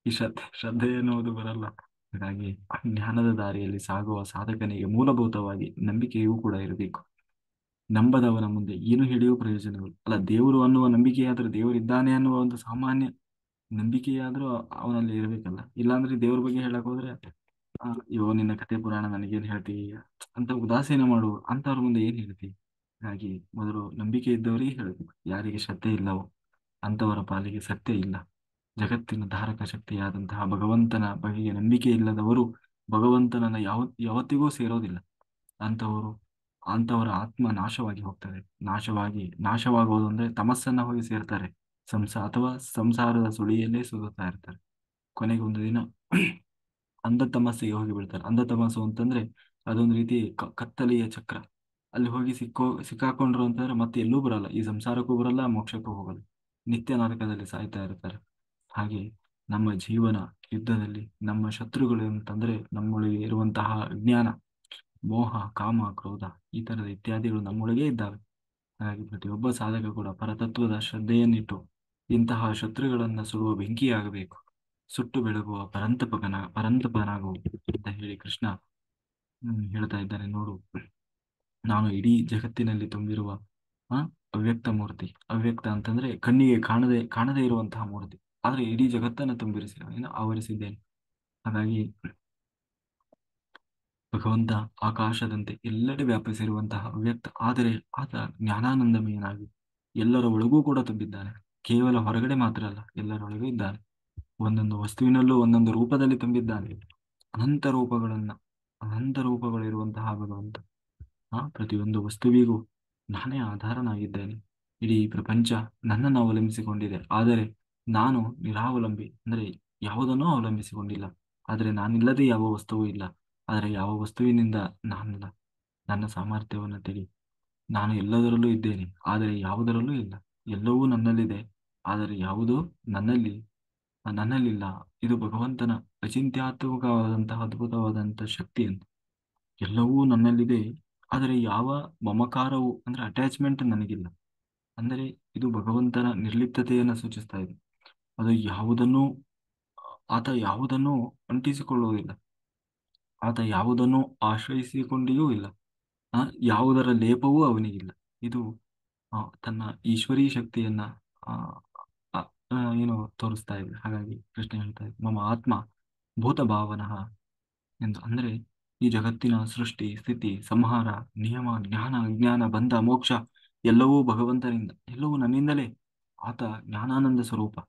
ಈ ಶ್ರದ್ಧೆ ಎನ್ನುವುದು ಬರಲ್ಲ. ಹಾಗಾಗಿ ಜ್ಞಾನದ ದಾರಿಯಲ್ಲಿ ಸಾಗುವ ಸಾಧಕನಿಗೆ ಮೂಲಭೂತವಾಗಿ ನಂಬಿಕೆಯೂ ಕೂಡ ಇರಬೇಕು. ನಂಬದವನ ಮುಂದೆ ಏನು ಹೇಳಿಯೂ ಪ್ರಯೋಜನವಿಲ್ಲ. ಅಲ್ಲ, ದೇವರು ಅನ್ನುವ ನಂಬಿಕೆಯಾದ್ರೆ, ದೇವರಿದ್ದಾನೆ ಅನ್ನುವ ಒಂದು ಸಾಮಾನ್ಯ ನಂಬಿಕೆಯಾದ್ರೂ ಅವನಲ್ಲಿ ಇರಬೇಕಲ್ಲ. ಇಲ್ಲಾಂದ್ರೆ ದೇವ್ರ ಬಗ್ಗೆ ಹೇಳಕ್ ಹೋದ್ರೆ ಇವ ನಿನ್ನ ಕತೆ ಪುರಾಣ ನನಗೇನ್ ಹೇಳ್ತಿ ಅಂತ ಉದಾಸೀನ ಮಾಡುವ ಅಂತವ್ರ ಮುಂದೆ ಏನ್ ಹೇಳ್ತಿ. ಹಾಗಾಗಿ ಮೊದಲು ನಂಬಿಕೆ ಇದ್ದವರಿಗೆ ಹೇಳಬೇಕು. ಯಾರಿಗೆ ಶ್ರದ್ಧೆ ಇಲ್ಲವೋ ಅಂತವರ ಪಾಲಿಗೆ ಸತ್ಯ ಇಲ್ಲ. ಜಗತ್ತಿನ ಧಾರಕ ಶಕ್ತಿಯಾದಂತಹ ಭಗವಂತನ ಬಗೆಗೆ ನಂಬಿಕೆ ಇಲ್ಲದವರು ಭಗವಂತನನ್ನ ಯಾವತ್ತಿಗೂ ಸೇರೋದಿಲ್ಲ. ಅಂತವರು ಅಂತವರ ಆತ್ಮ ನಾಶವಾಗಿ ಹೋಗ್ತದೆ. ನಾಶವಾಗುವುದು ಅಂದ್ರೆ ತಮಸ್ಸನ್ನ ಹೋಗಿ ಸೇರ್ತಾರೆ. ಅಥವಾ ಸಂಸಾರದ ಸುಳಿಯಲ್ಲೇ ಸುಡುತ್ತಾ ಇರ್ತಾರೆ. ಕೊನೆಗೆ ಒಂದು ದಿನ ಅಂಧ ತಮಸ್ಸಿಗೆ ಹೋಗಿ ಬೀಳ್ತಾರೆ. ಅಂಧ ತಮಸ್ಸು ಅಂತಂದ್ರೆ ಅದೊಂದು ರೀತಿ ಕತ್ತಲೆಯ ಚಕ್ರ. ಅಲ್ಲಿ ಹೋಗಿ ಸಿಕ್ಕಾಕೊಂಡ್ರು ಅಂತಂದ್ರೆ ಮತ್ತೆ ಎಲ್ಲೂ ಬರಲ್ಲ, ಈ ಸಂಸಾರಕ್ಕೂ ಬರಲ್ಲ, ಮೋಕ್ಷಕ್ಕೂ ಹೋಗಲ್ಲ, ನಿತ್ಯ ನರಕದಲ್ಲಿ ಸಾಯ್ತಾ ಇರ್ತಾರೆ. ಹಾಗೆ ನಮ್ಮ ಜೀವನ ಯುದ್ಧದಲ್ಲಿ ನಮ್ಮ ಶತ್ರುಗಳು ಅಂತಂದ್ರೆ ನಮ್ಮೊಳಗೆ ಇರುವಂತಹ ಅಜ್ಞಾನ, ಮೋಹ, ಕಾಮ, ಕ್ರೋಧ, ಈ ತರದ ಇತ್ಯಾದಿಗಳು ನಮ್ಮೊಳಗೇ ಇದ್ದಾವೆ. ಹಾಗಾಗಿ ಪ್ರತಿಯೊಬ್ಬ ಸಾಧಕ ಕೂಡ ಪರತತ್ವದ ಶ್ರದ್ಧೆಯನ್ನಿಟ್ಟು ಇಂತಹ ಶತ್ರುಗಳನ್ನ ಸುಡುವ ಬೆಂಕಿಯಾಗಬೇಕು. ಸುಟ್ಟು ಬೆಳಗುವ ಪರಂತಪನಾಗು ಅಂತ ಹೇಳಿ ಕೃಷ್ಣ ಹೇಳ್ತಾ ಇದ್ದಾನೆ ನೋಡು. ನಾನು ಇಡೀ ಜಗತ್ತಿನಲ್ಲಿ ತುಂಬಿರುವ ಆ ಅವ್ಯಕ್ತ ಮೂರ್ತಿ. ಅವ್ಯಕ್ತ ಅಂತಂದ್ರೆ ಕಣ್ಣಿಗೆ ಕಾಣದೇ ಇರುವಂತಹ ಮೂರ್ತಿ, ಆದ್ರೆ ಇಡೀ ಜಗತ್ತನ್ನ ಆವರಿಸಿದ್ದೇನೆ. ಹಾಗಾಗಿ ಭಗವಂತ ಆಕಾಶದಂತೆ ಎಲ್ಲೆಡೆ ವ್ಯಾಪಿಸಿರುವಂತಹ ಅವ್ಯಕ್ತ, ಆದರೆ ಆತ ಜ್ಞಾನಾನಂದಮಯನಾಗಿ ಎಲ್ಲರ ಒಳಗೂ ಕೂಡ ತುಂಬಿದ್ದಾನೆ. ಕೇವಲ ಹೊರಗಡೆ ಮಾತ್ರ ಅಲ್ಲ, ಎಲ್ಲರೊಳಗೂ ಇದ್ದಾನೆ. ಒಂದೊಂದು ವಸ್ತುವಿನಲ್ಲೂ ಒಂದೊಂದು ರೂಪದಲ್ಲಿ ತುಂಬಿದ್ದಾನೆ. ಅನಂತ ರೂಪಗಳನ್ನ ಅನಂತ ರೂಪಗಳಿರುವಂತಹ ಭಗವಂತ ಪ್ರತಿಯೊಂದು ವಸ್ತುವಿಗೂ ನಾನೇ ಆಧಾರನಾಗಿದ್ದೇನೆ. ಇಡೀ ಪ್ರಪಂಚ ನನ್ನನ್ನು ಅವಲಂಬಿಸಿಕೊಂಡಿದೆ, ಆದರೆ ನಾನು ನಿರಾವಲಂಬಿ, ಅಂದ್ರೆ ಯಾವುದನ್ನೂ ಅವಲಂಬಿಸಿಕೊಂಡಿಲ್ಲ. ಆದರೆ ನಾನಿಲ್ಲದೆ ಯಾವ ವಸ್ತುವೂ ಇಲ್ಲ. ಆದರೆ ಯಾವ ವಸ್ತುವಿನಿಂದ ನಾನಲ್ಲ. ನನ್ನ ಸಾಮರ್ಥ್ಯವನ್ನು ತಿಳಿ. ನಾನು ಎಲ್ಲದರಲ್ಲೂ ಇದ್ದೇನೆ, ಆದರೆ ಯಾವುದರಲ್ಲೂ ಇಲ್ಲ. ಎಲ್ಲವೂ ನನ್ನಲ್ಲಿದೆ, ಆದರೆ ಯಾವುದೂ ನನ್ನಲ್ಲಿಲ್ಲ. ಇದು ಭಗವಂತನ ಅಚಿಂತ್ಯಾತ್ಮಕವಾದಂತಹ ಅದ್ಭುತವಾದಂತಹ ಶಕ್ತಿ ಅಂತ. ಎಲ್ಲವೂ ನನ್ನಲ್ಲಿದೆ, ಆದರೆ ಯಾವ ಮಮಕಾರವು ಅಂದ್ರೆ ಅಟ್ಯಾಚ್ಮೆಂಟ್ ನನಗಿಲ್ಲ. ಅಂದರೆ ಇದು ಭಗವಂತನ ನಿರ್ಲಿಪ್ತತೆಯನ್ನು ಸೂಚಿಸ್ತಾ ಇದೆ. ಅದು ಆತ ಯಾವುದನ್ನೂ ಅಂಟಿಸಿಕೊಳ್ಳುವುದಿಲ್ಲ. ಆತ ಯಾವುದನ್ನು ಆಶ್ರಯಿಸಿಕೊಂಡಿಯೂ ಇಲ್ಲ. ಆ, ಯಾವುದರ ಲೇಪವೂ ಅವನಿಗಿಲ್ಲ. ಇದು ತನ್ನ ಈಶ್ವರೀ ಶಕ್ತಿಯನ್ನ ಆ, ಆ, ಏನು ತೋರಿಸ್ತಾ ಇದೆ. ಹಾಗಾಗಿ ಕೃಷ್ಣ ಹೇಳ್ತಾ ಇದೆ ಮಮ ಆತ್ಮ ಭೂತ ಭಾವನಃ ಎಂದು. ಅಂದ್ರೆ ಈ ಜಗತ್ತಿನ ಸೃಷ್ಟಿ ಸ್ಥಿತಿ ಸಂಹಾರ ನಿಯಮ ಜ್ಞಾನ ಅಜ್ಞಾನ ಬಂಧ ಮೋಕ್ಷ ಎಲ್ಲವೂ ಭಗವಂತನಿಂದ, ಎಲ್ಲವೂ ನನ್ನಿಂದಲೇ. ಆತ ಜ್ಞಾನಾನಂದ ಸ್ವರೂಪ.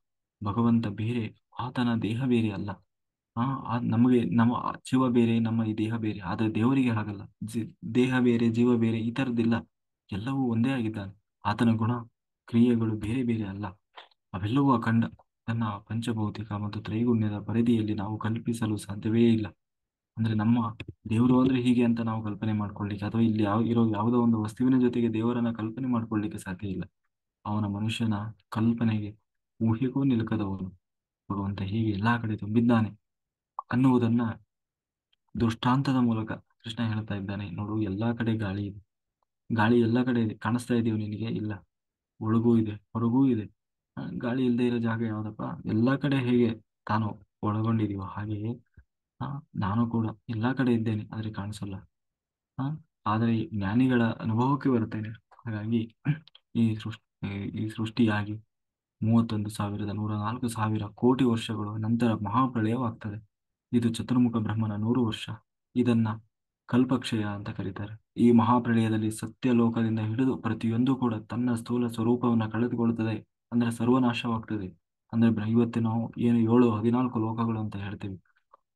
ಭಗವಂತ ಬೇರೆ, ಆತನ ದೇಹ ಬೇರೆ ಅಲ್ಲ. ನಮಗೆ ನಮ್ಮ ಜೀವ ಬೇರೆ, ನಮ್ಮ ಈ ದೇಹ ಬೇರೆ. ಆದರೆ ದೇವರಿಗೆ ಹಾಗಲ್ಲ. ದೇಹ ಬೇರೆ ಜೀವ ಬೇರೆ ಈ ಥರದ್ದಿಲ್ಲ. ಎಲ್ಲವೂ ಒಂದೇ ಆಗಿದ್ದಾನೆ. ಆತನ ಗುಣ ಕ್ರಿಯೆಗಳು ಬೇರೆ ಬೇರೆ ಅಲ್ಲ. ಅವೆಲ್ಲವೂ ಅಖಂಡ. ತನ್ನ ಪಂಚಭೌತಿಕ ಮತ್ತು ತ್ರೈಗುಣ್ಯದ ಪರಿಧಿಯಲ್ಲಿ ನಾವು ಕಲ್ಪಿಸಲು ಸಾಧ್ಯವೇ ಇಲ್ಲ. ಅಂದ್ರೆ ನಮ್ಮ ದೇವರು ಅಂದ್ರೆ ಹೀಗೆ ಅಂತ ನಾವು ಕಲ್ಪನೆ ಮಾಡ್ಕೊಳ್ಳಿಕ್ಕೆ, ಅಥವಾ ಇಲ್ಲಿ ಇರೋ ಯಾವುದೋ ಒಂದು ವಸ್ತುವಿನ ಜೊತೆಗೆ ದೇವರನ್ನ ಕಲ್ಪನೆ ಮಾಡ್ಕೊಳ್ಳಿಕ್ಕೆ ಸಾಧ್ಯ ಇಲ್ಲ. ಅವನ ಮನುಷ್ಯನ ಕಲ್ಪನೆಗೆ ಊಹೆಗೂ ನಿಲುಕದವನು ಭಗವಂತ ಹೀಗೆ ಎಲ್ಲಾ ಕಡೆ ತುಂಬಿದ್ದಾನೆ ಅನ್ನುವುದನ್ನ ದೃಷ್ಟಾಂತದ ಮೂಲಕ ಕೃಷ್ಣ ಹೇಳ್ತಾ ಇದ್ದಾನೆ. ನೋಡು, ಎಲ್ಲಾ ಕಡೆ ಗಾಳಿ ಇದೆ. ಗಾಳಿ ಎಲ್ಲಾ ಕಡೆ ಇದೆ. ಕಾಣಿಸ್ತಾ ಇದೆಯೋ ನಿನಗೆ? ಇಲ್ಲ. ಒಳಗೂ ಇದೆ, ಹೊರಗೂ ಇದೆ. ಗಾಳಿ ಇಲ್ಲದೆ ಇರೋ ಜಾಗ ಯಾವ್ದಪ್ಪ? ಎಲ್ಲಾ ಕಡೆ ಹೇಗೆ ತಾನು ಒಳಗೊಂಡಿದೀವೋ ಹಾಗೆಯೇ ಆ, ನಾನು ಕೂಡ ಎಲ್ಲಾ ಕಡೆ ಇದ್ದೇನೆ, ಆದ್ರೆ ಕಾಣಿಸಲ್ಲ. ಆ, ಆದರೆ ಜ್ಞಾನಿಗಳ ಅನುಭವಕ್ಕೆ ಬರ್ತೇನೆ. ಹಾಗಾಗಿ ಈ ಸೃಷ್ಟಿಯಾಗಿ 31,104,000 ಕೋಟಿ ವರ್ಷಗಳು ನಂತರ ಮಹಾಪ್ರಳಯವಾಗ್ತದೆ. ಇದು ಚತುರ್ಮುಖ ಬ್ರಹ್ಮನ 100 ವರ್ಷ. ಇದನ್ನ ಕಲ್ಪಕ್ಷಯ ಅಂತ ಕರೀತಾರೆ. ಈ ಮಹಾಪ್ರಳಯದಲ್ಲಿ ಸತ್ಯಲೋಕದಿಂದ ಹಿಡಿದು ಪ್ರತಿಯೊಂದು ಕೂಡ ತನ್ನ ಸ್ಥೂಲ ಸ್ವರೂಪವನ್ನು ಕಳೆದುಕೊಳ್ಳುತ್ತದೆ. ಅಂದ್ರೆ ಸರ್ವನಾಶವಾಗ್ತದೆ. ಅಂದ್ರೆ ಇವತ್ತು ನಾವು ಏನು 14 ಲೋಕಗಳು ಅಂತ ಹೇಳ್ತೀವಿ.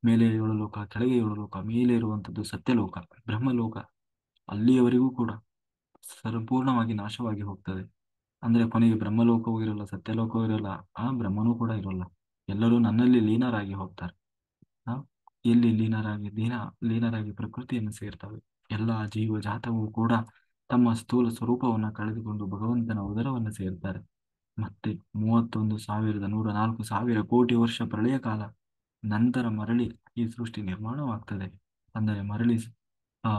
ಮೇಲೆ 7 ಲೋಕ, ಕೆಳಗೆ 7 ಲೋಕ, ಮೇಲೆ ಇರುವಂತದ್ದು ಸತ್ಯಲೋಕ, ಬ್ರಹ್ಮಲೋಕ. ಅಲ್ಲಿಯವರೆಗೂ ಕೂಡ ಸಂಪೂರ್ಣವಾಗಿ ನಾಶವಾಗಿ ಹೋಗ್ತದೆ. ಅಂದ್ರೆ ಕೊನೆಗೆ ಬ್ರಹ್ಮಲೋಕವೂ ಇರಲ್ಲ, ಸತ್ಯಲೋಕವೂ ಇರಲ್ಲ, ಬ್ರಹ್ಮನೂ ಕೂಡ ಇರಲ್ಲ. ಎಲ್ಲರೂ ನನ್ನಲ್ಲಿ ಲೀನರಾಗಿ ಹೋಗ್ತಾರೆ. ಆ, ಎಲ್ಲಿ ಲೀನರಾಗಿ ಪ್ರಕೃತಿಯನ್ನು ಸೇರ್ತವೆ. ಎಲ್ಲ ಜೀವಜಾತವೂ ಕೂಡ ತಮ್ಮ ಸ್ಥೂಲ ಸ್ವರೂಪವನ್ನು ಕಳೆದುಕೊಂಡು ಭಗವಂತನ ಉದರವನ್ನು ಸೇರ್ತಾರೆ. ಮತ್ತೆ 31,104,000 ಕೋಟಿ ವರ್ಷ ಪ್ರಳಯ ಕಾಲ ನಂತರ ಮರಳಿ ಈ ಸೃಷ್ಟಿ ನಿರ್ಮಾಣವಾಗ್ತದೆ. ಅಂದರೆ ಮರಳಿ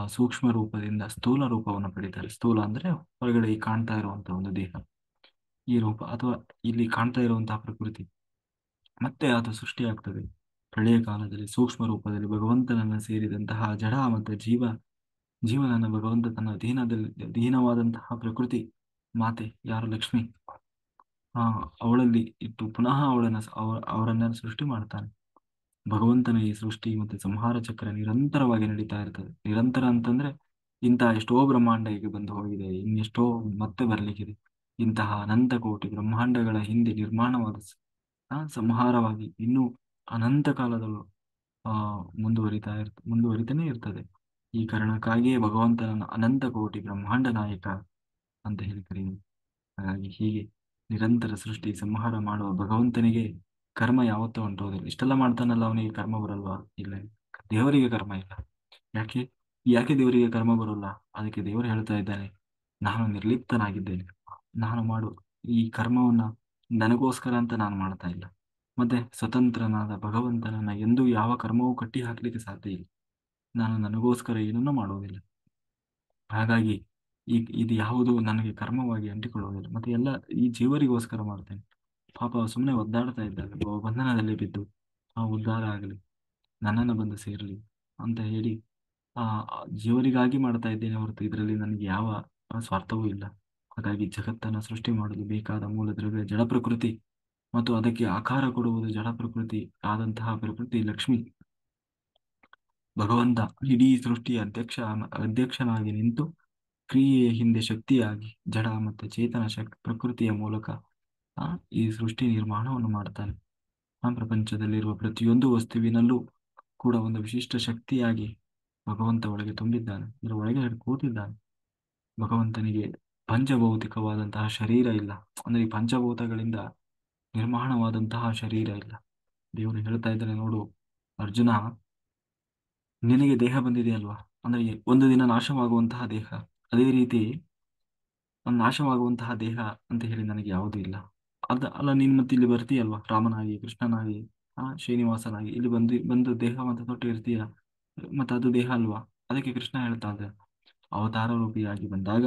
ಸೂಕ್ಷ್ಮ ರೂಪದಿಂದ ಸ್ಥೂಲ ರೂಪವನ್ನು ಪಡಿತಾರೆ. ಸ್ಥೂಲ ಅಂದ್ರೆ ಹೊರಗಡೆ ಈ ಕಾಣ್ತಾ ಇರುವಂತಹ ಒಂದು ದೇಹ, ಈ ರೂಪ, ಅಥವಾ ಇಲ್ಲಿ ಕಾಣ್ತಾ ಇರುವಂತಹ ಪ್ರಕೃತಿ. ಮತ್ತೆ ಅದು ಸೃಷ್ಟಿಯಾಗ್ತದೆ. ಪ್ರಳಯ ಕಾಲದಲ್ಲಿ ಸೂಕ್ಷ್ಮ ರೂಪದಲ್ಲಿ ಭಗವಂತನನ್ನ ಸೇರಿದಂತಹ ಜಡ ಮತ್ತು ಜೀವನನ್ನ ಭಗವಂತ ತನ್ನ ದೀನವಾದಂತಹ ಪ್ರಕೃತಿ ಮಾತೆ ಯಾರು ಲಕ್ಷ್ಮಿ, ಆ ಅವಳಲ್ಲಿ ಇಟ್ಟು ಪುನಃ ಅವರನ್ನ ಸೃಷ್ಟಿ ಮಾಡ್ತಾನೆ. ಭಗವಂತನ ಈ ಸೃಷ್ಟಿ ಮತ್ತು ಸಂಹಾರ ಚಕ್ರ ನಿರಂತರವಾಗಿ ನಡೀತಾ ಇರ್ತದೆ. ನಿರಂತರ ಅಂತಂದ್ರೆ ಇಂತಹ ಎಷ್ಟೋ ಬ್ರಹ್ಮಾಂಡ ಈಗ ಬಂದು ಹೋಗಿದೆ, ಇನ್ನೆಷ್ಟೋ ಮತ್ತೆ ಬರ್ಲಿಕ್ಕಿದೆ. ಇಂತಹ ಅನಂತ ಕೋಟಿ ಬ್ರಹ್ಮಾಂಡಗಳ ಹಿಂದೆ ನಿರ್ಮಾಣವಾದ ಸಂಹಾರವಾಗಿ ಇನ್ನೂ ಅನಂತ ಕಾಲದಲ್ಲೂ ಆ ಮುಂದುವರಿತಾನೆ ಇರ್ತದೆ. ಈ ಕಾರಣಕ್ಕಾಗಿಯೇ ಭಗವಂತನನ್ನು ಅನಂತ ಕೋಟಿ ಬ್ರಹ್ಮಾಂಡ ನಾಯಕ ಅಂತ ಹೇಳಿ ಕರೀತಾರೆ. ಹಾಗಾಗಿ ಹೀಗೆ ನಿರಂತರ ಸೃಷ್ಟಿ ಸಂಹಾರ ಮಾಡುವ ಭಗವಂತನಿಗೆ ಕರ್ಮ ಯಾವತ್ತೂ ಹೊಂಟೋದಿಲ್ಲ. ಇಷ್ಟೆಲ್ಲ ಮಾಡ್ತಾನಲ್ಲ, ಅವನಿಗೆ ಕರ್ಮ ಬರಲ್ವಾ? ಇಲ್ಲ. ದೇವರಿಗೆ ಕರ್ಮ ಇಲ್ಲ. ಯಾಕೆ ಯಾಕೆ ದೇವರಿಗೆ ಕರ್ಮ ಬರೋಲ್ಲ? ಅದಕ್ಕೆ ದೇವರು ಹೇಳ್ತಾ ಇದ್ದಾನೆ, ನಾನು ನಿರ್ಲಿಪ್ತನಾಗಿದ್ದೇನೆ. ನಾನು ಮಾಡು ಈ ಕರ್ಮವನ್ನ ನನಗೋಸ್ಕರ ಅಂತ ನಾನು ಮಾಡ್ತಾ ಇಲ್ಲ. ಮತ್ತೆ ಸ್ವತಂತ್ರನಾದ ಭಗವಂತನನ್ನ ಎಂದೂ ಯಾವ ಕರ್ಮವೂ ಕಟ್ಟಿ ಹಾಕ್ಲಿಕ್ಕೆ ಸಾಧ್ಯ ಇಲ್ಲ. ನಾನು ನನಗೋಸ್ಕರ ಏನನ್ನೂ ಮಾಡುವುದಿಲ್ಲ. ಹಾಗಾಗಿ ಇದು ಯಾವುದು ನನಗೆ ಕರ್ಮವಾಗಿ ಅಂಟಿಕೊಳ್ಳುವುದಿಲ್ಲ. ಮತ್ತೆ ಎಲ್ಲ ಈ ಜೀವರಿಗೋಸ್ಕರ ಮಾಡ್ತೇನೆ. ಪಾಪ ಸುಮ್ಮನೆ ಒದ್ದಾಡ್ತಾ ಇದ್ದಾಗ ಬಂಧನದಲ್ಲಿ ಬಿದ್ದು ಉದ್ಧಾರ ಆಗಲಿ, ನನ್ನನ್ನು ಬಂದು ಸೇರಲಿ ಅಂತ ಹೇಳಿ ಆ ಜೀವರಿಗಾಗಿ ಮಾಡ್ತಾ ಇದ್ದೇನೆ ಹೊರತು ಇದರಲ್ಲಿ ನನಗೆ ಯಾವ ಸ್ವಾರ್ಥವೂ ಇಲ್ಲ. ಹಾಗಾಗಿ ಜಗತ್ತನ್ನು ಸೃಷ್ಟಿ ಮಾಡಲು ಬೇಕಾದ ಮೂಲ ದ್ರವ್ಯ ಜಡ ಪ್ರಕೃತಿ ಮತ್ತು ಅದಕ್ಕೆ ಆಕಾರ ಕೊಡುವುದು ಜಡ ಪ್ರಕೃತಿ ಆದಂತಹ ಪ್ರಕೃತಿ ಲಕ್ಷ್ಮಿ. ಭಗವಂತ ಇಡೀ ಸೃಷ್ಟಿಯ ಅಧ್ಯಕ್ಷನಾಗಿ ನಿಂತು ಕ್ರಿಯೆಯ ಹಿಂದೆ ಶಕ್ತಿಯಾಗಿ ಜಡ ಮತ್ತು ಚೇತನ ಪ್ರಕೃತಿಯ ಮೂಲಕ ಈ ಸೃಷ್ಟಿ ನಿರ್ಮಾಣವನ್ನು ಮಾಡ್ತಾನೆ. ಪ್ರಪಂಚದಲ್ಲಿರುವ ಪ್ರತಿಯೊಂದು ವಸ್ತುವಿನಲ್ಲೂ ಕೂಡ ಒಂದು ವಿಶಿಷ್ಟ ಶಕ್ತಿಯಾಗಿ ಭಗವಂತ ಒಳಗೆ ತುಂಬಿದ್ದಾನೆ. ಇದರ ಒಳಗೆ ಕೂತಿದ್ದಾನೆ. ಭಗವಂತನಿಗೆ ಪಂಚಭೌತಿಕವಾದಂತಹ ಶರೀರ ಇಲ್ಲ. ಅಂದ್ರೆ ಈ ಪಂಚಭೂತಗಳಿಂದ ನಿರ್ಮಾಣವಾದಂತಹ ಶರೀರ ಇಲ್ಲ. ದೇವರು ಹೇಳ್ತಾ ಇದ್ದಾನೆ, ನೋಡು ಅರ್ಜುನ, ನಿನಗೆ ದೇಹ ಬಂದಿದೆಯಲ್ವಾ, ಅಂದ್ರೆ ಒಂದು ದಿನ ನಾಶವಾಗುವಂತಹ ದೇಹ. ಅದೇ ರೀತಿ ನಾಶವಾಗುವಂತಹ ದೇಹ ಅಂತ ಹೇಳಿ ನನಗೆ ಯಾವುದೂ ಇಲ್ಲ. ಅಲ್ಲ, ನೀನ್ ಮತ್ತೆ ಇಲ್ಲಿ ಬರ್ತೀಯಲ್ವಾ, ರಾಮನಾಗಿ ಕೃಷ್ಣನಾಗಿ ಶ್ರೀನಿವಾಸನಾಗಿ ಇಲ್ಲಿ ಬಂದು ದೇಹ ಮತ್ತೆ ತೊಟ್ಟು ಇರ್ತೀಯ. ಮತ್ತೆ ಅದು ದೇಹ ಅಲ್ವಾ? ಅದಕ್ಕೆ ಕೃಷ್ಣ ಹೇಳ್ತಾ ಇದ್ದ, ಅವತಾರ ರೂಪಿಯಾಗಿ ಬಂದಾಗ